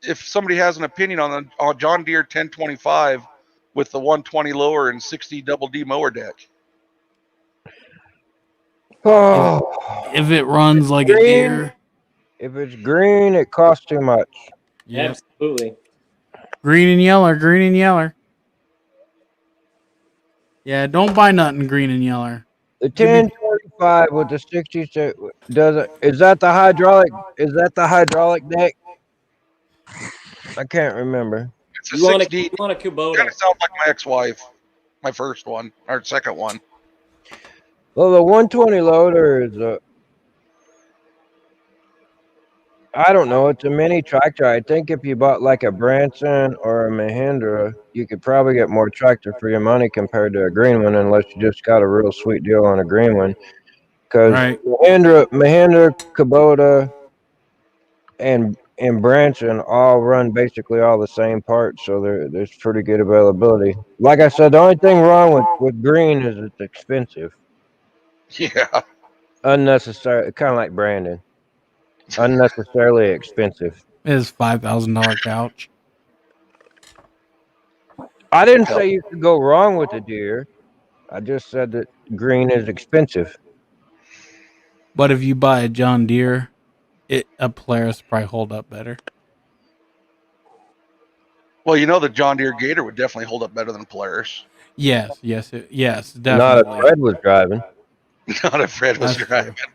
if somebody has an opinion on a John Deere 1025 with the 120 lower and 60 double D mower deck. Oh, if it runs like a deer. If it's green, it costs too much. Yeah. Absolutely. Green and yellow. Yeah, don't buy nothing green and yellow. The 1025 125 with the 60. Does it? Is that the hydraulic? Is that the hydraulic deck? I can't remember. It's a You want a 6D. you want a Kind Kubota? of sounds like my ex-wife, my first one or second one. Well, the 120 loader is a. I don't know. It's a mini tractor. I think if you bought like a Branson or a Mahindra, you could probably get more tractor for your money compared to a green one, unless you just got a real sweet deal on a green one. Because Right. Mahindra, Kubota, and Branson all run basically all the same parts, so there's pretty good availability. Like I said, the only thing wrong with green is it's expensive, Yeah. unnecessary. Kind of like Brandon, unnecessarily expensive. It is $5,000 couch. I didn't Hell. say you could go wrong with a deer. I just said that green is expensive. But if you buy a John Deere, a Polaris probably hold up better. Well, the John Deere Gator would definitely hold up better than Polaris. Yes, yes, Not if definitely. Fred was driving. Not if Fred was That's driving. true.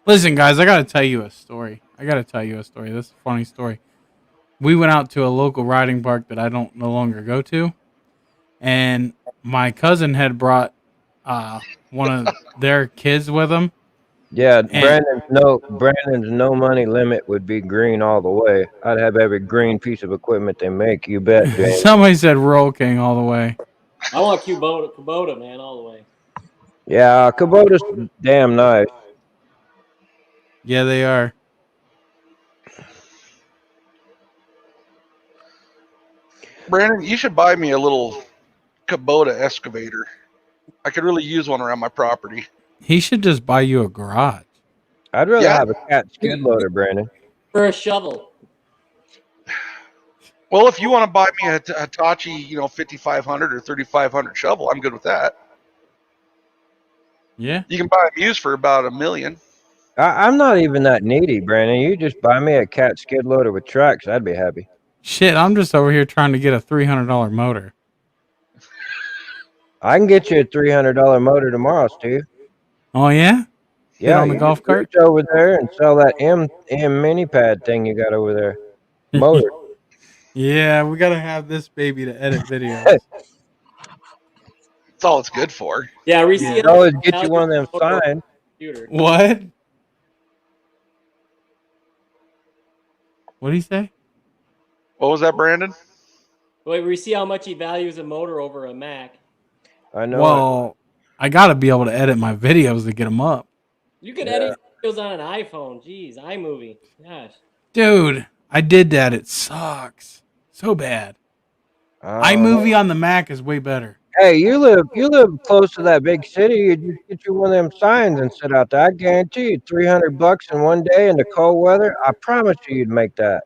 Listen, guys, I got to tell you a story. This is a funny story. We went out to a local riding park that I don't no longer go to, and my cousin had brought one of their kids with him. Yeah, And Brandon's no money limit would be green all the way. I'd have every green piece of equipment they make. You bet, James. somebody said Roll King all the way. I want Kubota, man, all the way. Yeah, Kubota's damn nice. Yeah, they are. Brandon, you should buy me a little Kubota excavator. I could really use one around my property. He should just buy you a garage. I'd rather Yeah. have a cat skid loader, Brandon. For a shovel. Well, if you want to buy me a Hitachi, 5500 or 3500 shovel, I'm good with that. Yeah. You can buy them used for about $1 million. I'm not even that needy, Brandon. You just buy me a cat skid loader with tracks. I'd be happy. Shit, I'm just over here trying to get a $300 motor. I can get you a $300 motor tomorrow, Steve. Oh yeah? Yeah, on the you golf just cart? reach over there and sell that M mini pad thing you got over there. Motor. Yeah, we gotta have this baby to edit videos. That's all it's good for. Yeah, You receive can always get you one of them signs. computer. What? What did he say? What was that, Brandon? Wait, we see how much he values a motor over a Mac. I know. Well, I gotta be able to edit my videos to get them up. You could edit videos on an iPhone. Jeez, iMovie. Gosh. Dude, I did that. It sucks. So bad. iMovie on the Mac is way better. Hey, you live close to that big city. You just get you one of them signs and sit out there. I guarantee you, $300 in one day in the cold weather. I promise you'd make that.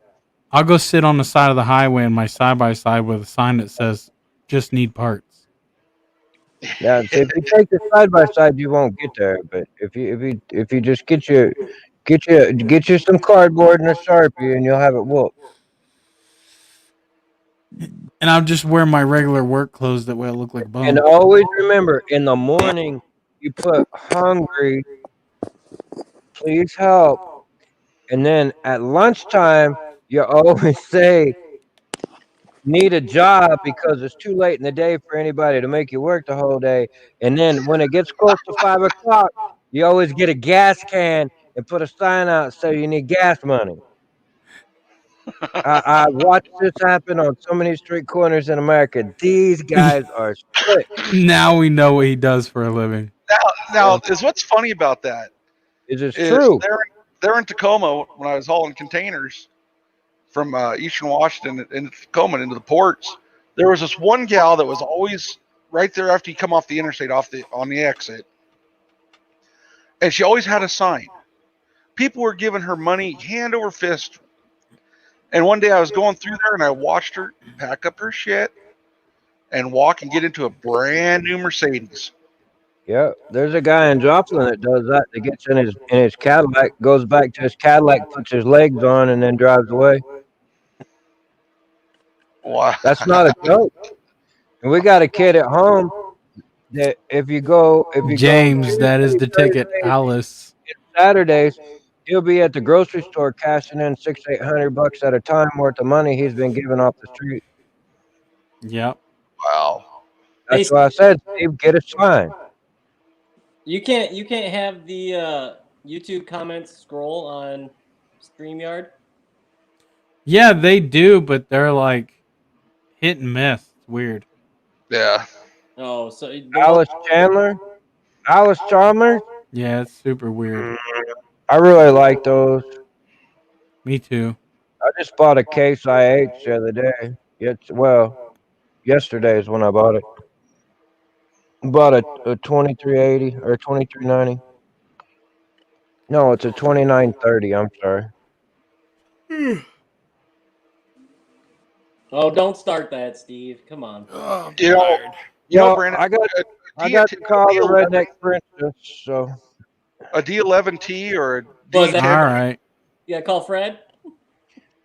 I'll go sit on the side of the highway in my side by side with a sign that says "Just need parts." Now, see, if you take the side by side, you won't get there. But if you just get you some cardboard and a Sharpie, and you'll have it whooped. And I'll just wear my regular work clothes. That way I look like a bum. And always remember, in the morning, you put hungry, please help. And then at lunchtime, you always say, need a job because it's too late in the day for anybody to make you work the whole day. And then when it gets close to 5 o'clock, you always get a gas can and put a sign out so you need gas money. I watched this happen on so many street corners in America. These guys are slick. Now we know what he does for a living. Now, is what's funny about that It is is true. they're in Tacoma when I was hauling containers from Eastern Washington into Tacoma and into the ports. There was this one gal that was always right there after you come off the interstate, on the exit, and she always had a sign. People were giving her money hand over fist. And one day I was going through there and I watched her pack up her shit and walk and get into a brand new Mercedes. Yeah, there's a guy in Joplin that does that. That gets in his Cadillac, goes back to his Cadillac, puts his legs on, and then drives away. Wow. That's not a joke. And we got a kid at home that if you go James, that is Tuesday, the ticket. Thursdays, Alice. Saturdays, he'll be at the grocery store cashing in $600-800 at a time worth of money he's been giving off the street. Yep. Wow. Hey, That's why I said, Steve, get a sign. you can't have the YouTube comments scroll on StreamYard. Yeah, they do, but they're like hit and miss. It's weird. Yeah. Oh, so the Alice Chalmers. Yeah, it's super weird. I really like those. Me too. I just bought a case IH the other day. Yesterday is when I bought it. Bought a 2380 or 2390. No, it's a 2930. I'm sorry. Oh, don't start that, Steve. Come on. Oh, I'm You know, tired. Brandon, I got a to call the redneck princess. So a D11T or a Was that- D10. All right. You gotta call Fred.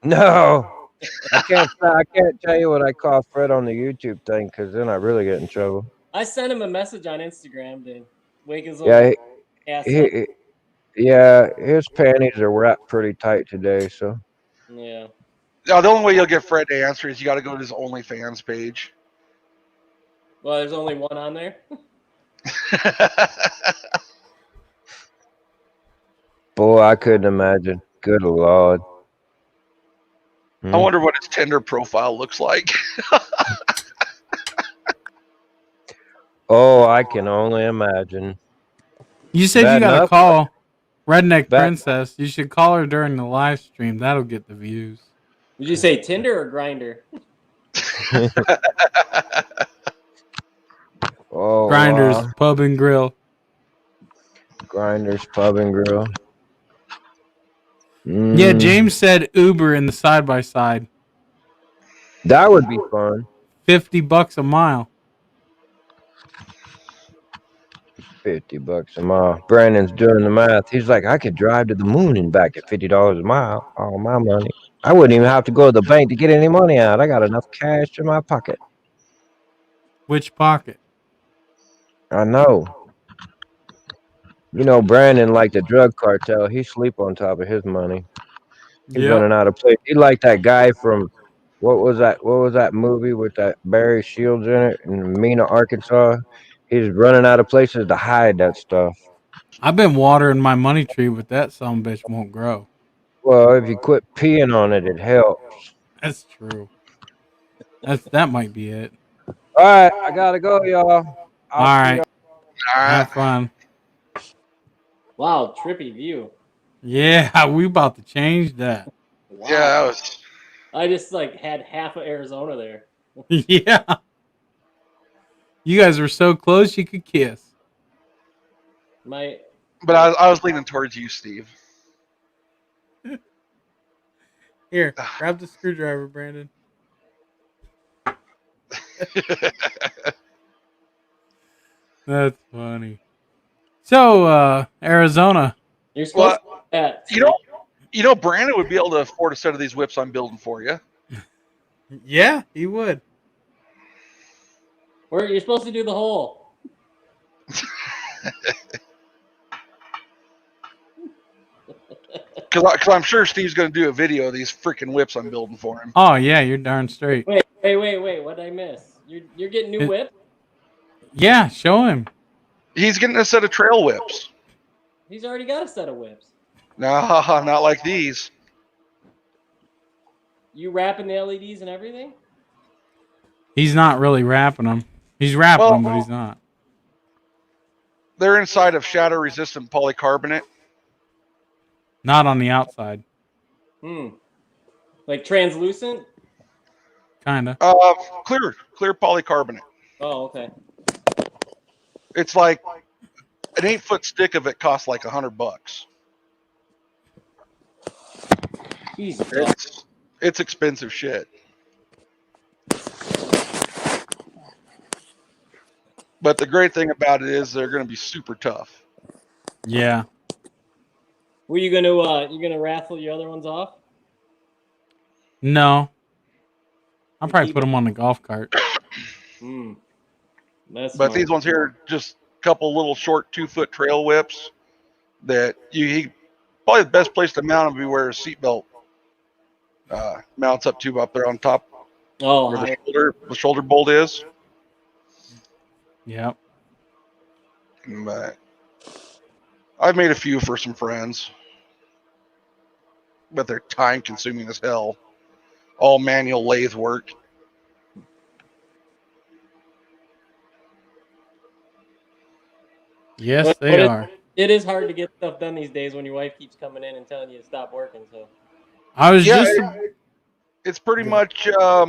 no, I can't tell you what I call Fred on the YouTube thing because then I really get in trouble. I sent him a message on Instagram to wake his little Yeah, ass up. his panties are wrapped pretty tight today. So Yeah. No, the only way you'll get Fred to answer is you got to go to his OnlyFans page. Well, there's only one on there. boy, I couldn't imagine. Good Lord. I wonder what his Tinder profile looks like. Oh, I can only imagine. You said Bad you got to enough? call Redneck Bad- Princess. You should call her during the live stream. That'll get the views. Did you say Tinder or Grinder? Oh, Grinders wow. Pub and Grill. Grinders Pub and Grill. Yeah, James said Uber in the side by side. That would be fun. $50 a mile. $50 a mile. Brandon's doing the math. He's like, I could drive to the moon and back at $50 a mile. All my money. I wouldn't even have to go to the bank to get any money out. I got enough cash in my pocket. Which pocket? I know. You know, Brandon, like the drug cartel, he sleep on top of his money. He's running out of place. He like that guy from what was that movie with that Barry Shields in it in Mena, Arkansas? He's running out of places to hide that stuff. I've been watering my money tree, but that sumbitch won't grow. Well, if you quit peeing on it, it helps. That's true. That might be it. All right, I gotta go, y'all. All right. All right. Have fun. Wow, trippy view. Yeah, we about to change that. Wow. Yeah, that was. I just like had half of Arizona there. Yeah. You guys were so close you could kiss. My But I was leaning towards you, Steve. Here, grab the screwdriver, Brandon. That's funny. So, Arizona. you're supposed Well, to you know, Brandon would be able to afford a set of these whips I'm building for you. Yeah, he would. where you're supposed to do the hole. Because I'm sure Steve's going to do a video of these freaking whips I'm building for him. Oh, yeah, you're darn straight. Wait, what did I miss? You're getting new whip? Yeah, show him. He's getting a set of trail whips. He's already got a set of whips. No, not like these. You wrapping the LEDs and everything? He's not really wrapping them. He's wrapping them, but he's not. They're inside of shatter-resistant polycarbonate. Not on the outside. Like translucent? Kinda. Clear polycarbonate. Oh, okay. It's like an 8-foot stick of it costs like $100. Jesus. It's expensive shit. But the great thing about it is they're going to be super tough. Yeah. Were you gonna raffle your other ones off? No. I'll probably put them on the golf cart. That's But smart. these ones here are just a couple little short 2-foot trail whips that probably the best place to mount them would be where a seatbelt mounts up to up there on top Oh, where higher. the shoulder bolt is. Yep. But I've made a few for some friends, but they're time consuming as hell. All manual lathe work. Yes, they are. It is hard to get stuff done these days when your wife keeps coming in and telling you to stop working. So I was Yeah, just it's pretty much have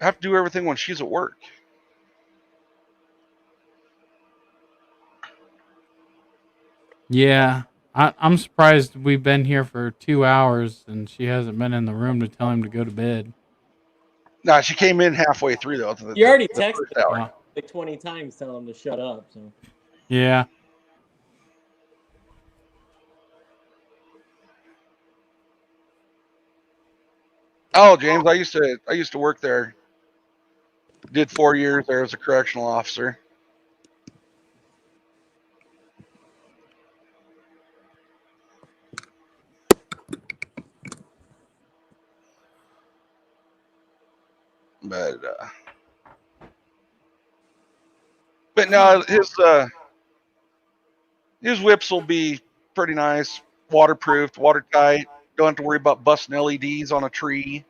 to do everything when she's at work. yeah. I'm surprised we've been here for 2 hours and she hasn't been in the room to tell him to go to bed. Nah, she came in halfway through though. you already The texted first hour. Oh, like 20 times telling him to shut up. So yeah. Oh, James, I used to work there. Did 4 years there as a correctional officer. But no, his whips will be pretty nice, waterproofed, watertight. Don't have to worry about busting LEDs on a tree.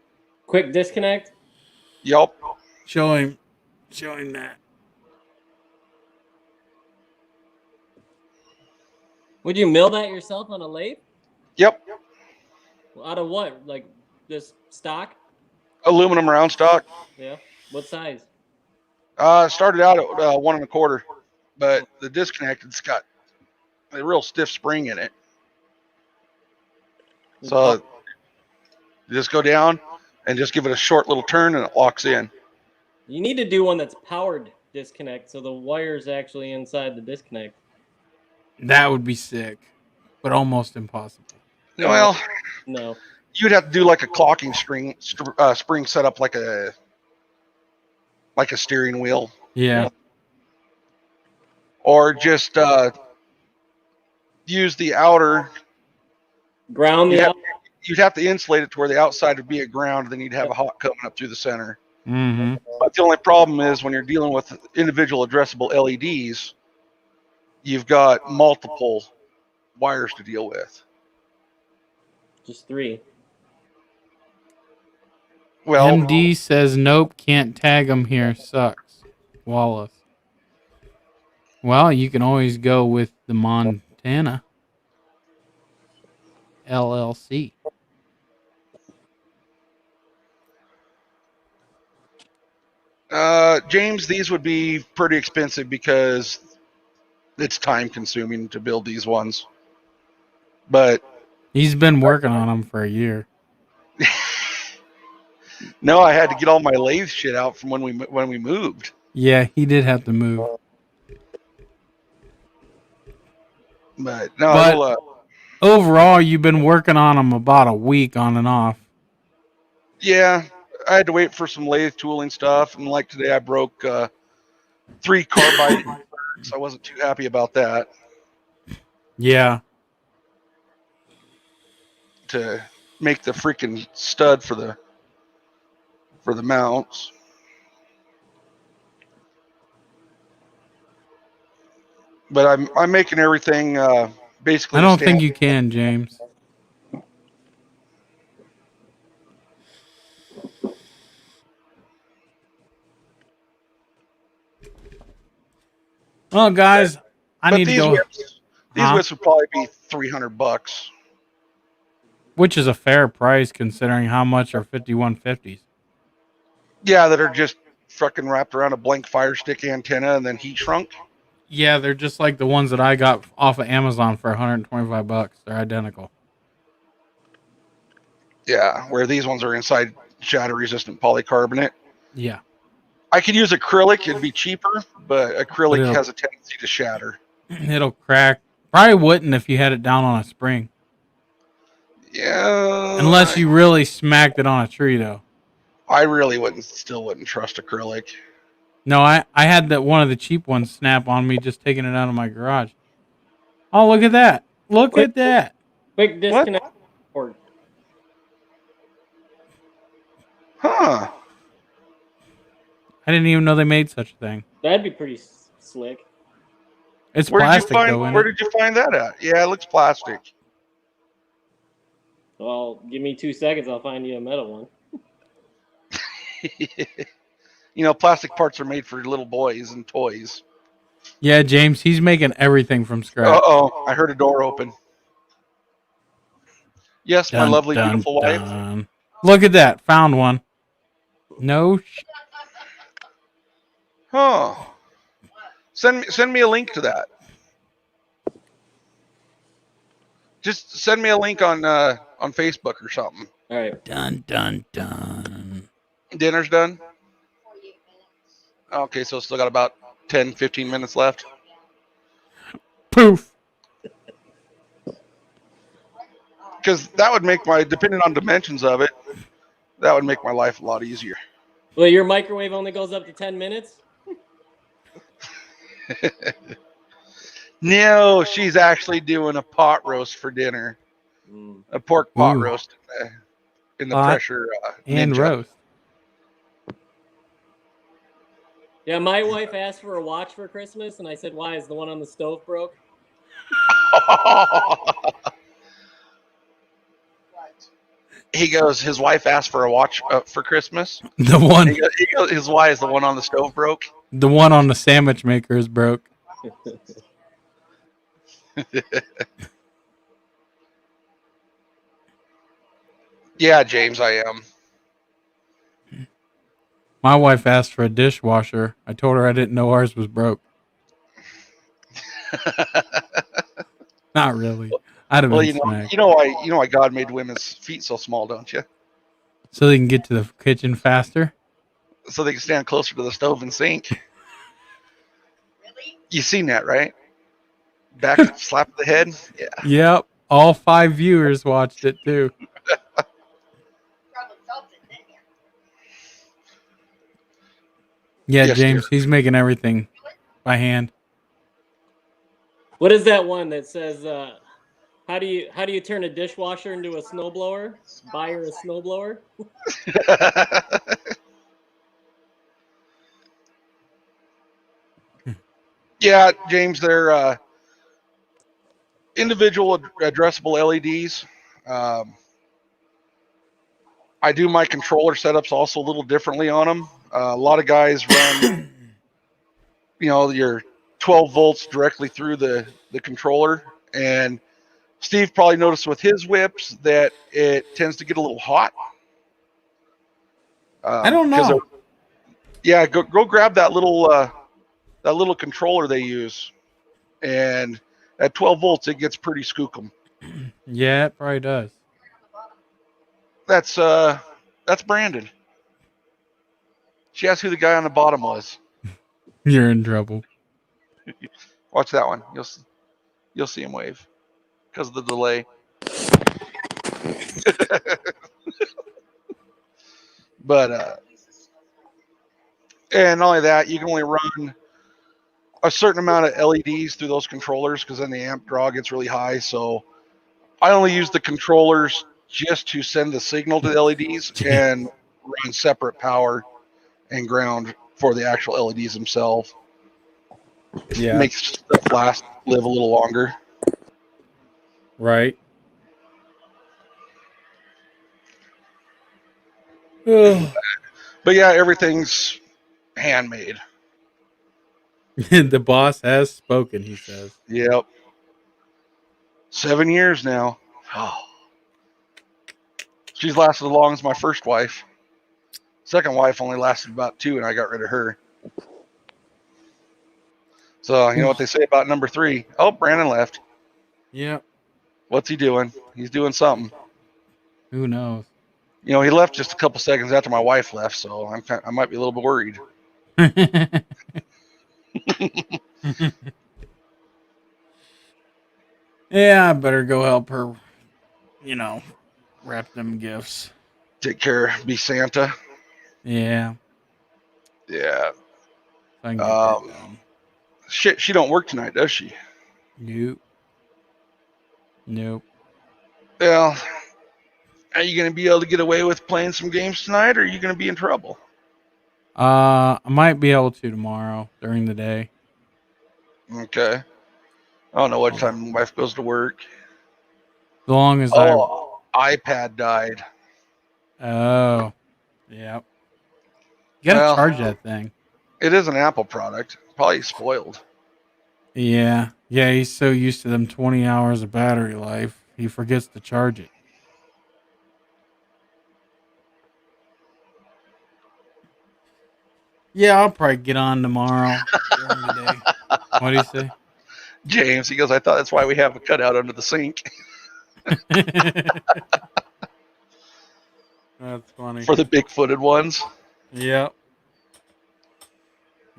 quick disconnect. Yup. Show him that. Would you mill that yourself on a lathe? Yep. Out of what? Like just stock? Aluminum round stock. Yeah. What size? Started out at 1 1/4, but the disconnect, it's got a real stiff spring in it. So you just go down and just give it a short little turn and it locks in. You need to do one that's powered disconnect, so the wire's actually inside the disconnect. That would be sick, but almost impossible. No, Well, no. you'd have to do like a clocking spring setup like a steering wheel, Yeah. or just use the outer. Ground the out. You'd have to insulate it to where the outside would be a ground, then you'd have a hot coming up through the center. Mm-hmm. But the only problem is when you're dealing with individual addressable LEDs, you've got multiple wires to deal with. Just 3. Well, MD says nope, can't tag him here. Sucks. Wallace. Well, you can always go with the Montana LLC. James, these would be pretty expensive because it's time consuming to build these ones. But He's been working on them for a year. no, I had to get all my lathe shit out from when we moved. Yeah, he did have to move. But no, But overall, you've been working on them about a week on and off. yeah, I had to wait for some lathe tooling stuff, and like today, I broke 3 carbide inserts. I wasn't too happy about that. Yeah. To make the freaking stud for the mounts. But I'm making everything basically. I don't think you can, James. Well, guys, I need to go. These whips would probably be $300, which is a fair price considering how much are 5150s. Yeah, that are just fucking wrapped around a blank fire stick antenna and then heat shrunk. Yeah, they're just like the ones that I got off of Amazon for $125. They're identical. Yeah, where these ones are inside shatter-resistant polycarbonate. Yeah. I could use acrylic; it'd be cheaper, but acrylic has a tendency to shatter. It'll crack. Probably wouldn't if you had it down on a spring. Yeah. Unless you really smacked it on a tree, though. I really still wouldn't trust acrylic. No, I had that one of the cheap ones snap on me just taking it out of my garage. Oh, look at that. Look Quick, at that. quick disconnect cord. Huh. I didn't even know they made such a thing. That'd be pretty slick. It's Where did you plastic though, find that at? Yeah, it looks plastic. Well, give me 2 seconds. I'll find you a metal one. You know, plastic parts are made for little boys and toys. Yeah, James, he's making everything from scratch. Uh-oh, I heard a door open. Yes, my Dun, lovely, dun, beautiful wife. dun. Look at that. Found one. No. Huh. Send me a link to that. Just send me a link on Facebook or something. All right. Dun, dun, dun. Dinner's done? Okay, so still got about 10, 15 minutes left. Poof. Because that would make depending on dimensions of it, that would make my life a lot easier. Well, your microwave only goes up to 10 minutes? No, she's actually doing a pot roast for dinner. A pork pot roast in the Pot pressure and Ninja. roast. Yeah, my wife asked for a watch for Christmas, and I said, why? Is the one on the stove broke? He goes, his wife asked for a watch for Christmas. The one. He goes, his why is the one on the stove broke? The one on the sandwich maker is broke. Yeah, James, I am. My wife asked for a dishwasher. I told her I didn't know ours was broke. Not really. I'd have been smacked. you know why God made women's feet so small, don't you? So they can get to the kitchen faster. So they can stand closer to the stove and sink. Really? You seen that, right? Back slap of the head. Yeah. Yep. All 5 viewers watched it too. Probably felt it, didn't you? Yeah, Yes, James, dear. he's making everything by hand. What is that one that says, how do you turn a dishwasher into a snowblower? Buy her a snowblower? Yeah, James, they're individual addressable LEDs. I do my controller setups also a little differently on them. A lot of guys run, your 12 volts directly through the controller. And Steve probably noticed with his whips that it tends to get a little hot. I don't know. Yeah, go grab that little controller they use, and at 12 volts it gets pretty skookum. Yeah, it probably does. That's Brandon. She asked who the guy on the bottom was. You're in trouble. Watch that one. You'll see him wave because of the delay. But and not only that, you can only run a certain amount of LEDs through those controllers because then the amp draw gets really high. So I only use the controllers just to send the signal to the LEDs and run separate power and ground for the actual LEDs themselves. Yeah. Makes stuff live a little longer. Right. Oh. But yeah, everything's handmade. The boss has spoken, he says. Yep. 7 years now. Oh. She's lasted as long as my first wife. Second wife only lasted about 2, and I got rid of her. So you know what they say about number 3? Oh, Brandon left. Yep. What's he doing? He's doing something. Who knows? He left just a couple seconds after my wife left, so I might be a little bit worried. Yeah, I better go help her, wrap them gifts. Take care, be Santa. Yeah. Yeah. So I can get that Um, done. shit, she don't work tonight, does she? Nope. Nope. Well, are you going to be able to get away with playing some games tonight, or are you going to be in trouble? I might be able to tomorrow during the day. Okay. I don't know what Yeah. time my wife goes to work. As long as Oh, iPad died. Oh, yeah. You gotta Well, charge that thing. it is an Apple product. Probably spoiled. Yeah. Yeah, he's so used to them 20 hours of battery life, he forgets to charge it. Yeah, I'll probably get on tomorrow during the day. What do you say? James, he goes, I thought that's why we have a cutout under the sink That's funny. for the big-footed ones. Yep.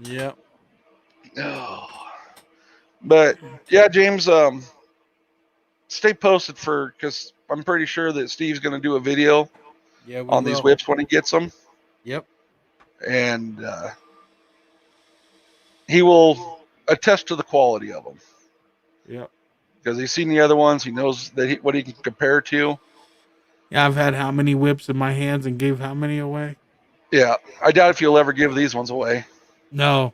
Yep. Oh. But yeah, James, stay posted because I'm pretty sure that Steve's going to do a video Yeah, we on these will. whips when he gets them, Yep. and he will attest to the quality of them Yep. because he's seen the other ones. He knows that what he can compare to. Yeah, I've had how many whips in my hands and gave how many away? Yeah, I doubt if you'll ever give these ones away. No.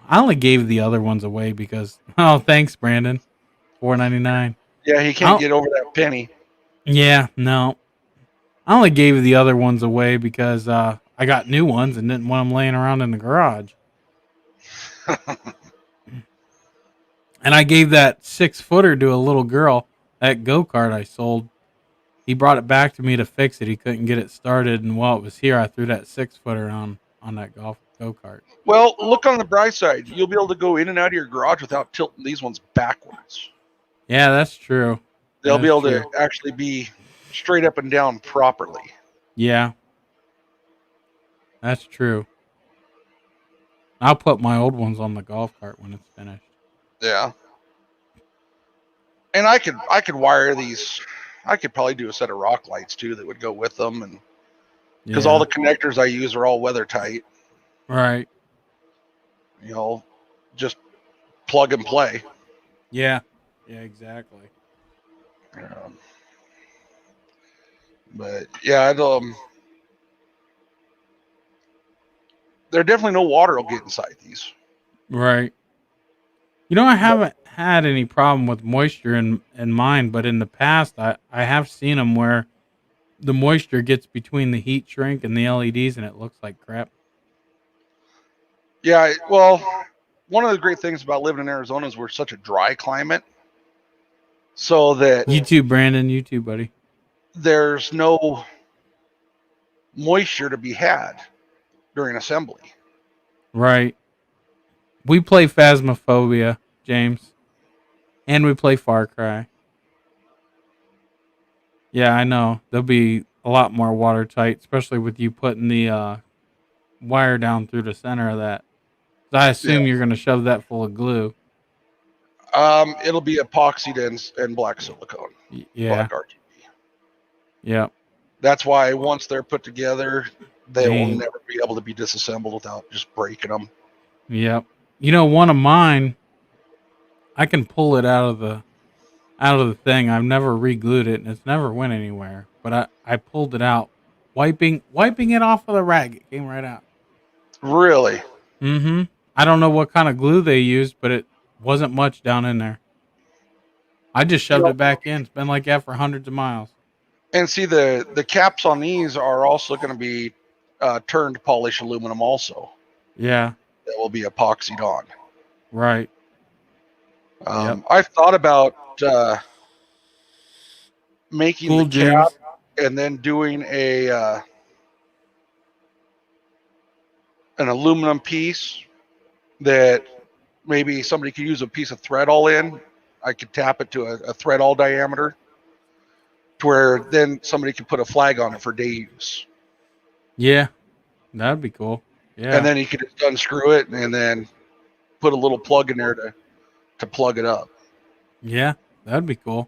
I only gave the other ones away because thanks, Brandon. $4.99. Yeah, he can't get over that penny. Yeah, no. I only gave the other ones away because I got new ones and didn't want them laying around in the garage. And I gave that 6-footer to a little girl. That go-kart I sold. He brought it back to me to fix it. He couldn't get it started, and while it was here, I threw that 6-footer on that go-kart. Well, look on the bright side. You'll be able to go in and out of your garage without tilting these ones backwards. Yeah, that's true. They'll be able to actually be straight up and down properly. Yeah, that's true. I'll put my old ones on the golf cart when it's finished. Yeah. And I could wire these. I could probably do a set of rock lights too that would go with them, and because all the connectors I use are all weather tight. Right. You know, just plug and play. Yeah. Yeah, exactly. But yeah, there definitely no water will get inside these. Right. You know, I haven't had any problem with moisture in mine, but in the past, I have seen them where the moisture gets between the heat shrink and the LEDs, and it looks like crap. Yeah, well, one of the great things about living in Arizona is we're such a dry climate, so that You too, Brandon. You too, buddy. there's no moisture to be had during assembly. Right. We play Phasmophobia, James, and we play Far Cry. Yeah, I know. There'll be a lot more watertight, especially with you putting the wire down through the center of that. I assume you're going to shove that full of glue. It'll be epoxied and black silicone. Yeah. Black RGB. Yeah. That's why once they're put together, they will Dang. never be able to be disassembled without just breaking them. Yep. You know, one of mine, I can pull it out of the thing. I've never re-glued it, and it's never went anywhere. But I pulled it out, wiping it off of the rag. It came right out. Really? Mm-hmm. I don't know what kind of glue they used, but it wasn't much down in there. I just shoved it back in. It's been like that for hundreds of miles. And see, the caps on these are also going to be turned polished aluminum also. Yeah. That will be epoxied on. Right. I've thought about making Cool, the James. cap and then doing an aluminum piece that maybe somebody could use a piece of thread all in. I could tap it to a thread all diameter to where then somebody could put a flag on it for day use. Yeah. That'd be cool. Yeah. And then you could just unscrew it and then put a little plug in there to plug it up. Yeah. That'd be cool.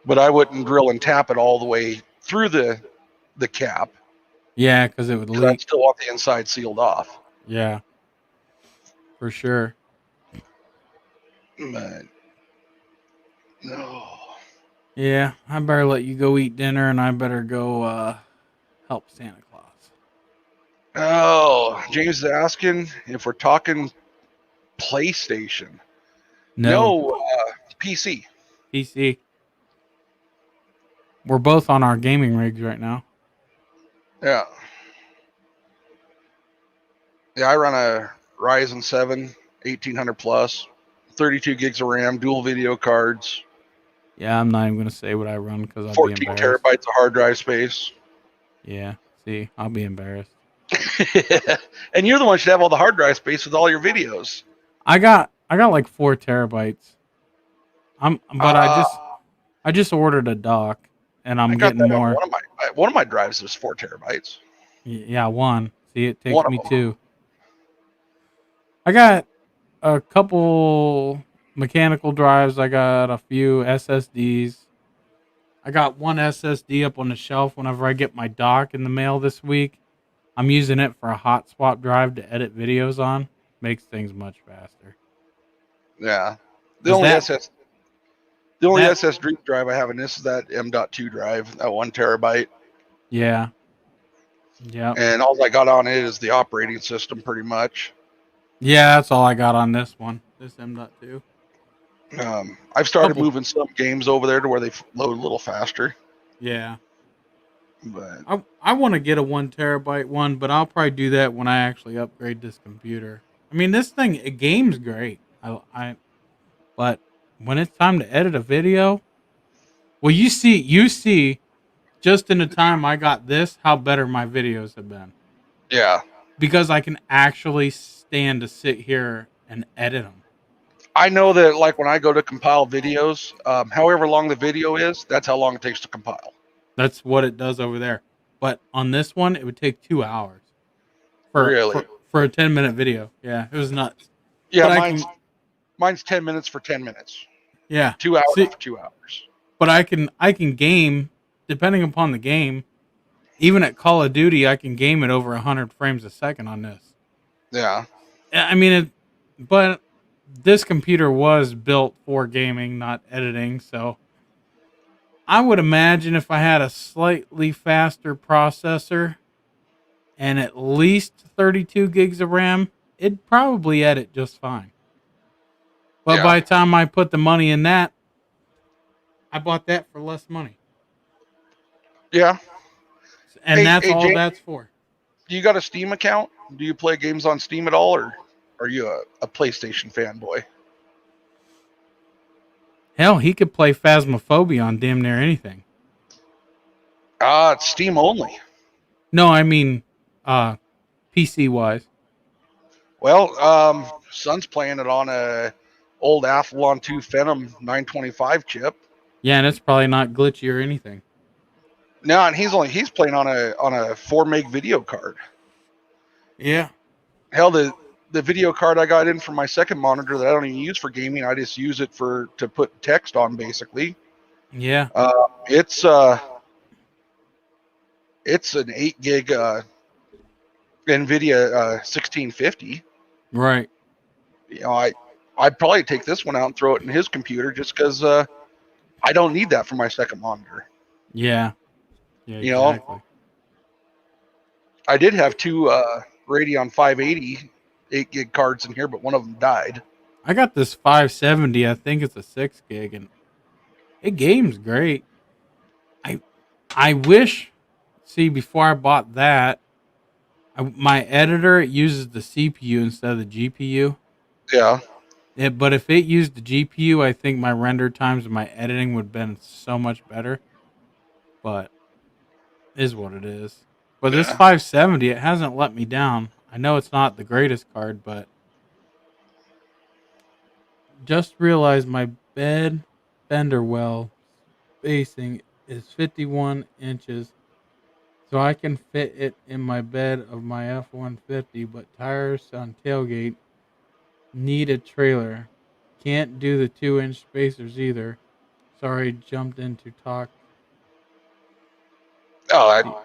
But I wouldn't drill and tap it all the way through the cap. Yeah, because it would leak. I still want the inside sealed off. Yeah, for sure. But no. Yeah, I better let you go eat dinner, and I better go help Santa Claus. Oh, James is asking if we're talking PlayStation. No, No, PC. PC. We're both on our gaming rigs right now. Yeah. Yeah, I run a Ryzen 7 1800 plus, 32 gigs of RAM, dual video cards, Yeah, I'm not even gonna say what I run because I'll be 14 embarrassed. terabytes of hard drive space. Yeah, see, I'll be embarrassed. And you're the one who should have all the hard drive space with all your videos. I got like 4 terabytes. But Uh, I just ordered a dock, and I I'm got getting that on more. one of my drives is 4 terabytes. Yeah, one. See, it takes One of me them. two. I got a couple mechanical drives. I got a few SSDs. I got one SSD up on the shelf whenever I get my dock in the mail this week. I'm using it for a hot swap drive to edit videos on. Makes things much faster. Yeah. The Cause only that SS the only that SSD drive I have in this is that M.2 drive, that 1 terabyte. yeah, yep. And all I got on it is the operating system pretty much. Yeah, that's all I got on this one. This M.2. I've started Couple. moving some games over there to where they load a little faster. Yeah. But I want to get a 1 terabyte one, but I'll probably do that when I actually upgrade this computer. I mean, this thing, it game's great. But when it's time to edit a video, well, you see, just in the time I got this, how better my videos have been yeah, because I can actually stand to sit here and edit them. I know that like when I go to compile videos, however long the video is, that's how long it takes to compile. That's what it does over there. But on this one, it would take 2 hours for Really? for a 10-minute video. Yeah, it was nuts. Yeah, But I mine's can, mine's 10 minutes for 10 minutes, yeah. 2 hours See, for 2 hours. but I can game depending upon the game. Even at Call of Duty, I can game it over 100 frames a second on this. Yeah, I mean, but this computer was built for gaming, not editing. So I would imagine if I had a slightly faster processor and at least 32 gigs of RAM, it'd probably edit just fine. But yeah, by the time I put the money in that, I bought that for less money. yeah. And Hey, that's hey, all James, that's for. do you got a Steam account? Do you play games on Steam at all, or are you a PlayStation fanboy? Hell, he could play Phasmophobia on damn near anything. It's Steam only. No, I mean, PC wise. Well, son's playing it on a old Athlon 2 Phenom 925 chip. Yeah, and it's probably not glitchy or anything. No, and he's playing on a 4 meg video card. Yeah. Hell, the video card I got in from my second monitor that I don't even use for gaming, I just use it to put text on basically. Yeah. It's an 8 gig NVIDIA 1650. Right. You know, I'd probably take this one out and throw it in his computer just because I don't need that for my second monitor. Yeah. Yeah, You know, exactly. I did have two Radeon 580 8 gig cards in here, but one of them died. I got this 570. I think it's a 6 gig, and it game's great. I I wish. See, before I bought that, my editor, it uses the CPU instead of the GPU. Yeah, But if it used the GPU, I think my render times and my editing would have been so much better. But is what it is. But this yeah, 570, it hasn't let me down. I know it's not the greatest card, but just realized my bed fender well spacing is 51 inches, so I can fit it in my bed of my F-150, but tires on tailgate need a trailer. Can't do the 2-inch spacers either. Sorry, jumped in to talk. oh,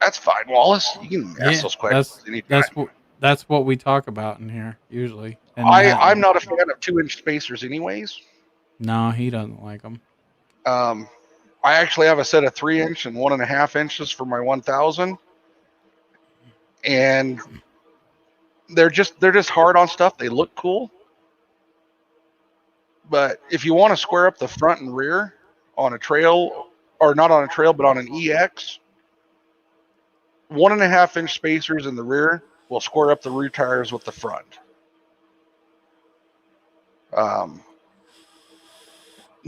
that's fine, Wallace. You can ask Yeah, those questions that's anytime. That's what we talk about in here usually. And I'm not a fan of 2-inch spacers, anyways. No, he doesn't like them. I actually have a set of 3-inch and 1.5 inches for my 1000, and they're just hard on stuff. They look cool, but if you want to square up the front and rear on a trail, or not on a trail, but on an EX, 1.5-inch spacers in the rear will square up the rear tires with the front.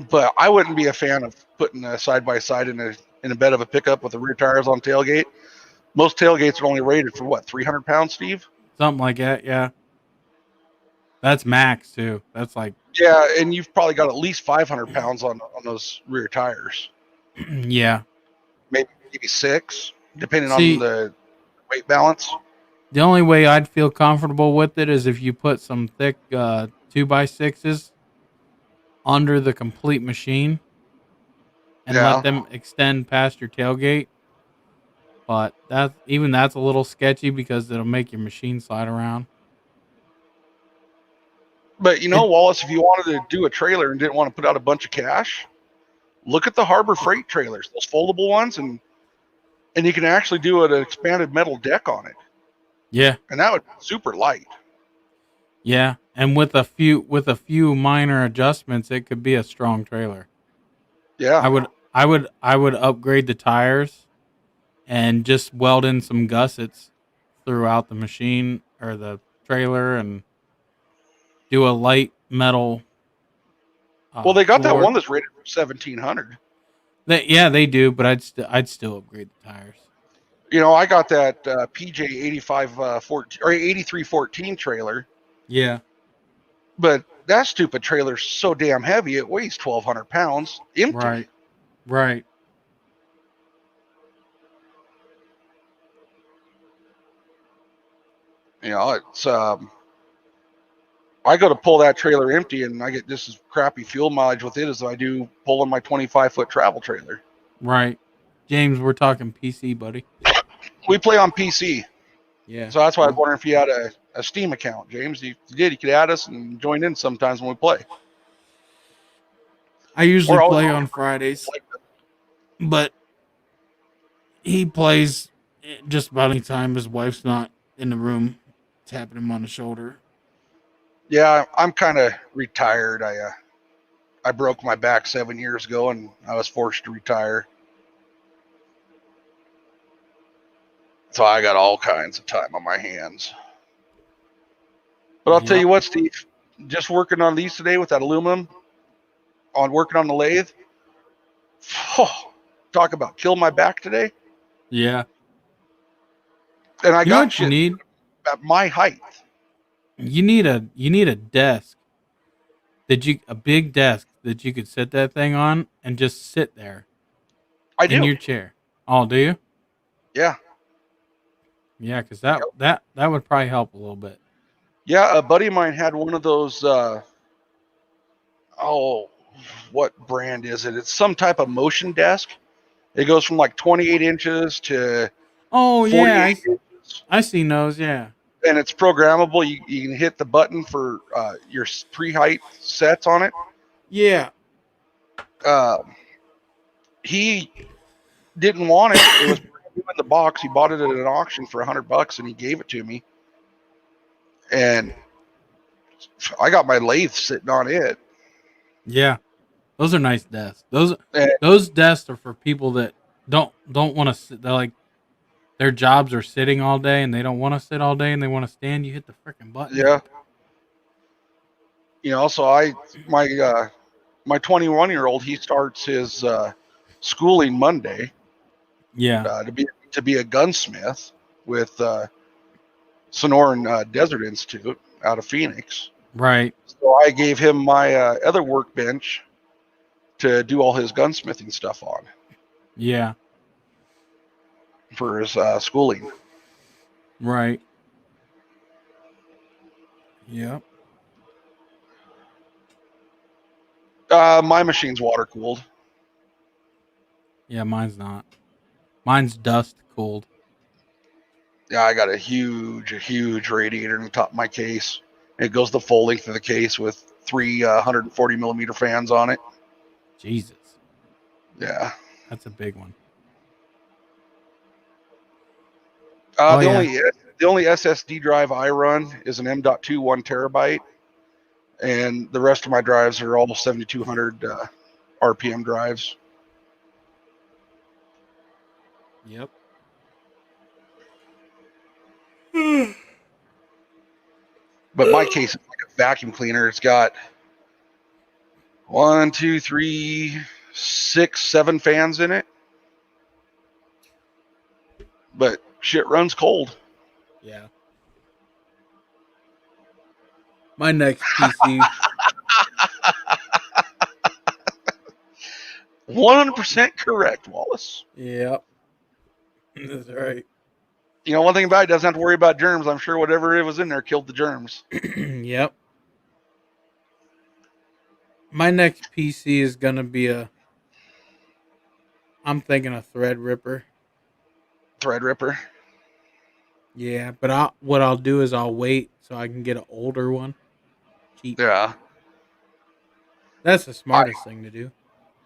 But I wouldn't be a fan of putting a side by side in a bed of a pickup with the rear tires on tailgate. Most tailgates are only rated for what, 300 pounds, Steve? Something like that, yeah. That's max too. That's like Yeah, and you've probably got at least 500 pounds on those rear tires. yeah. Maybe 6, depending on See, the weight balance. the only way I'd feel comfortable with it is if you put some thick 2x6s under the complete machine and let Yeah. them extend past your tailgate. But that's a little sketchy because it'll make your machine slide around. But Wallace, if you wanted to do a trailer and didn't want to put out a bunch of cash, look at the Harbor Freight trailers, those foldable ones, and you can actually do an expanded metal deck on it. Yeah. And that would be super light. Yeah, and with a few minor adjustments, it could be a strong trailer. Yeah. I would upgrade the tires and just weld in some gussets throughout the machine or the trailer and do a light metal. Well, they got floor. that one that's rated for 1700. They do, but I'd still upgrade the tires. I got that PJ 8514 or 8314 trailer. Yeah. But that stupid trailer's so damn heavy, it weighs 1,200 pounds empty. Right. It's I go to pull that trailer empty, and I get just as crappy fuel mileage with it as I do pulling my 25-foot travel trailer. Right. James, we're talking PC, buddy. We play on PC. Yeah. So that's why I was wondering if you had a Steam account, James. If you did, you could add us and join in sometimes when we play. I usually play on Fridays, but he plays just about any time his wife's not in the room, tapping him on the shoulder. Yeah, I'm kind of retired. I broke my back 7 years ago, and I was forced to retire. So I got all kinds of time on my hands. But I'll tell you what, Steve, just working on these today with that aluminum, working on the lathe, talk about kill my back today. Yeah. And I got what you need at my height. You need a desk a big desk that you could sit that thing on and just sit there. I do. In your chair. Oh, do you? Yeah. Yeah, because that would probably help a little bit. Yeah, a buddy of mine had one of those. What brand is it? It's some type of motion desk. It goes from like 28 inches to 48 inches. I seen those. Yeah. And it's programmable. You can hit the button for your pre-height sets on it. Yeah. He didn't want it. It was in the box. He bought it at an auction for $100, and he gave it to me. And I got my lathe sitting on it. Yeah, those are nice desks. Those desks are for people that don't want to sit. They're like their jobs are sitting all day, and they don't want to sit all day, and they want to stand. You hit the freaking button. Yeah. So my 21-year-old, he starts his schooling Monday. Yeah. To be a gunsmith with Sonoran Desert Institute out of Phoenix. Right. So I gave him my other workbench to do all his gunsmithing stuff on. Yeah. For his schooling. Right. Yep. My machine's water cooled. Yeah, mine's not. Mine's dust cooled. Yeah, I got a huge radiator in the top of my case. It goes the full length of the case with three 140 millimeter fans on it. Jesus, Yeah. that's a big one. Uh, Oh the yeah, only the only SSD drive I run is an M.2 1 terabyte, and the rest of my drives are all 7200 RPM drives. yep. But my case is like a vacuum cleaner. It's got one, two, three, six, seven fans in it. But shit runs cold. Yeah. My next PC. 100% correct, Wallace. Yep. That's right. You know, one thing about it, doesn't have to worry about germs. I'm sure whatever it was in there killed the germs. Yep. My next PC is gonna be a. I'm thinking a Threadripper. Threadripper. Yeah, but what I'll do is I'll wait so I can get an older one, cheap. Yeah. That's the I, smartest thing to do.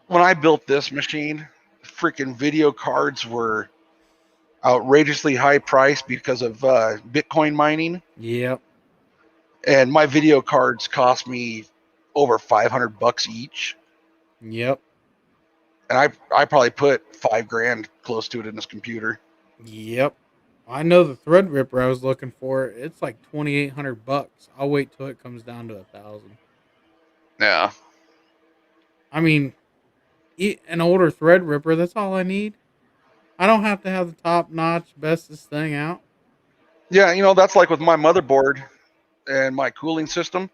when I built this machine, freaking video cards were outrageously high priced because of Bitcoin mining, Yep. and my video cards cost me over $500 each. Yep. And I probably put $5,000 close to it in this computer. Yep. I know the Threadripper I was looking for. It's like $2,800. I'll wait till it comes down to 1,000. Yeah. I mean, an older Threadripper. That's all I need. I don't have to have the top notch bestest thing out. Yeah, you know, that's like with my motherboard and my cooling system.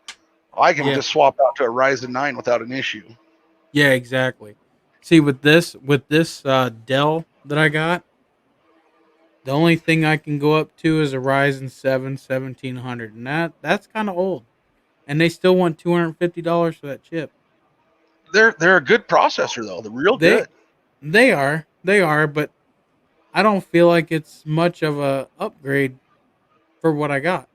I can Yeah. just swap out to a Ryzen 9 without an issue. Yeah. Exactly. See, with this Dell that I got, the only thing I can go up to is a Ryzen 7 1700, and that's kind of old. And they still want $250 for that chip. They're a good processor though. They're real They good. they are, but I don't feel like it's much of a upgrade for what I got.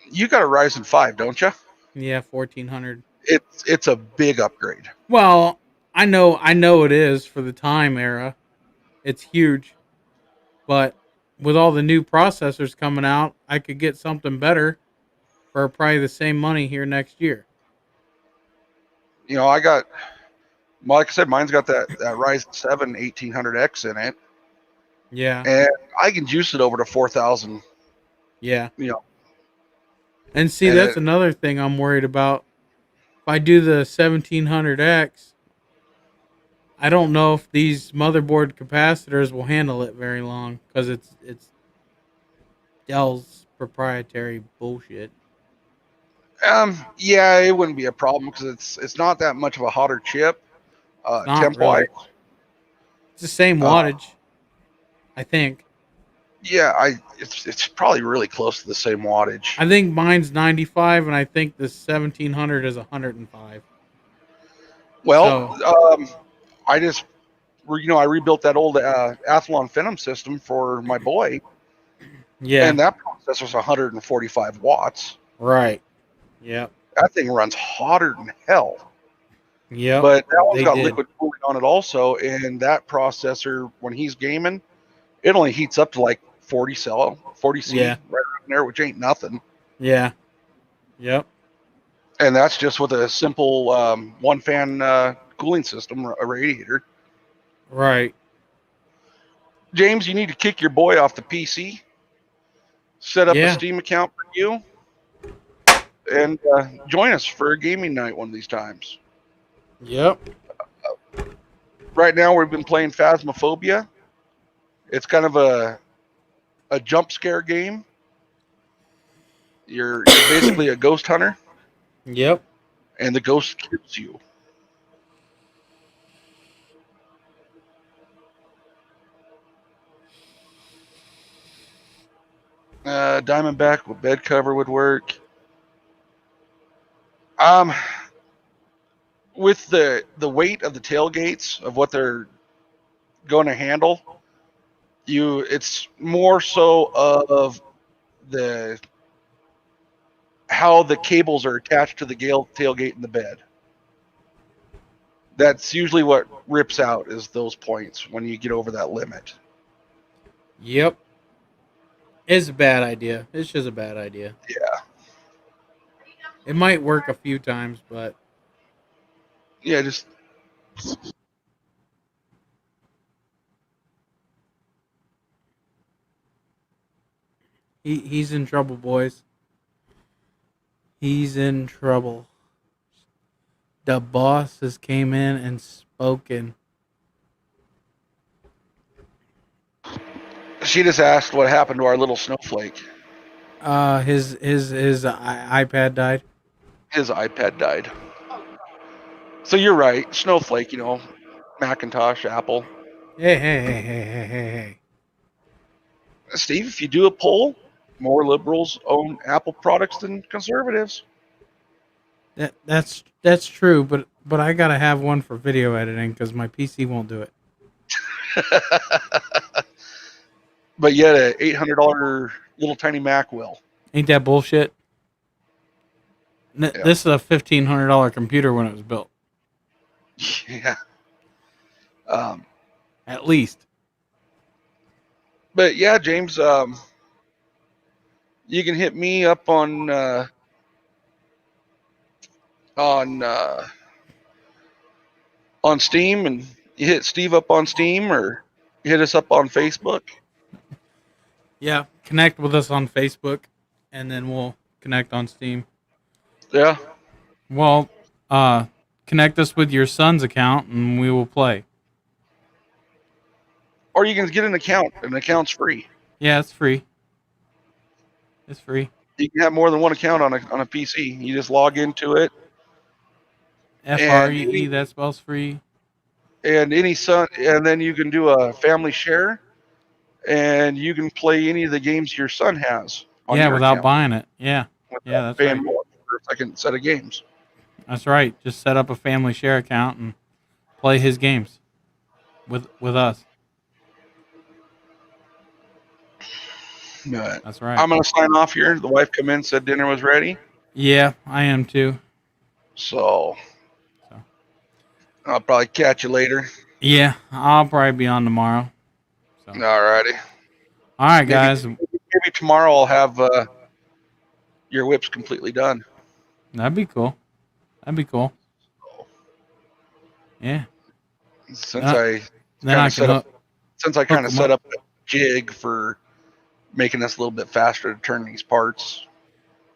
You got a Ryzen 5, don't you? Yeah, 1400. It's a big upgrade. Well, I know it is for the time era. It's huge, but with all the new processors coming out, I could get something better for probably the same money here next year. You know, I got, like I said, mine's got that Ryzen 7 1800X in it, Yeah, and I can juice it over to 4000. yeah. You know, And see, and that's another thing I'm worried about. If I do the 1700X, I don't know if these motherboard capacitors will handle it very long because it's Dell's proprietary bullshit. yeah, it wouldn't be a problem because it's not that much of a hotter chip, It's not temp wise. really. It's the same Uh, wattage, I think. yeah, it's probably really close to the same wattage. I think mine's 95, and I think the 1700 is 105. Well, So I just, I rebuilt that old Athlon Phenom system for my boy, yeah, and that processor's 145 watts. right. Yep, That thing runs hotter than hell. yep. But that one's They got did. liquid cooling on it also, and that processor, when he's gaming, it only heats up to like 40 C, Yeah, right around there, which ain't nothing. yeah, yep. And that's just with a simple one fan cooling system, a radiator. Right. James, you need to kick your boy off the PC, set up a Yeah, Steam account for you, and join us for a gaming night one of these times. yep. Right now, we've been playing Phasmophobia. It's kind of a jump scare game. You're basically a ghost hunter, Yep. and the ghost kills you. Diamondback with bed cover would work. Um, with the weight of the tailgates of what they're going to handle, It's more so of the how the cables are attached to the tailgate in the bed. That's usually what rips out is those points when you get over that limit. Yep. It's a bad idea. It's just a bad idea. Yeah. It might work a few times, but Yeah, just he's in trouble, boys. He's in trouble. The boss has came in and spoken. she just asked what happened to our little snowflake. His iPad died. His iPad died. So you're right. Snowflake, Macintosh, Apple. Hey. Steve, if you do a poll, more liberals own Apple products than conservatives. That's true, but I gotta have one for video editing because my PC won't do it. But yet, a $800 little tiny Mac will. Ain't that bullshit? Yeah. This is a $1,500 computer when it was built, Yeah. at least. But yeah, James, you can hit me up on Steam, and you hit Steve up on Steam, or you hit us up on Facebook. Yeah, connect with us on Facebook, and then we'll connect on Steam. Yeah. Well, connect us with your son's account, and we will play. Or you can get an account. An account's free. Yeah, it's free. It's free. You can have more than one account on a PC. You just log into it. FREE, that spells free. And then you can do a family share, and you can play any of the games your son has. On Yeah, your without account, buying it. Yeah, that's paying right. more for a second set of games. That's right. Just set up a family share account and play his games with us. But That's right. I'm gonna sign off here. The wife come in, said dinner was ready. Yeah, I am too. So I'll probably catch you later. Yeah, I'll probably be on tomorrow. So. Alrighty. All right, guys. Maybe tomorrow I'll have your whips completely done. That'd be cool. Yeah. Since I kind of set up a jig for making us a little bit faster to turn these parts.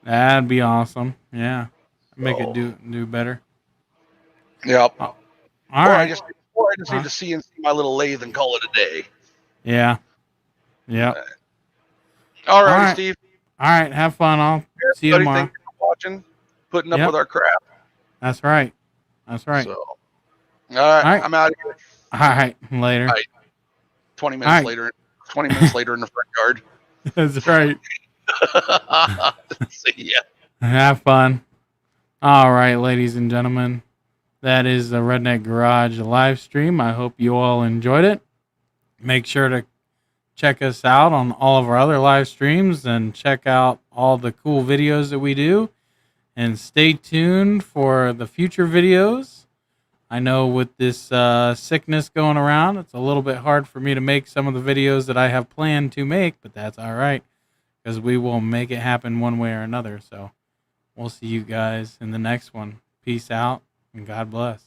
That'd be awesome. Yeah. Make it do better. Yep. All right. I just need to see my little lathe and call it a day. Yeah. Yeah. All right, Steve. All right. Have fun. I'll see you tomorrow. Thank you for watching, putting up with our crap. That's right. So, all right. I'm out of here. All right. Later. All right. 20 minutes later. 20 minutes later in the front yard. That's right. See ya. Have fun. All right, ladies and gentlemen. That is the Redneck Garage live stream. I hope you all enjoyed it. Make sure to check us out on all of our other live streams and check out all the cool videos that we do. And stay tuned for the future videos. I know with this sickness going around, it's a little bit hard for me to make some of the videos that I have planned to make, but that's all right because we will make it happen one way or another. So we'll see you guys in the next one. Peace out and God bless.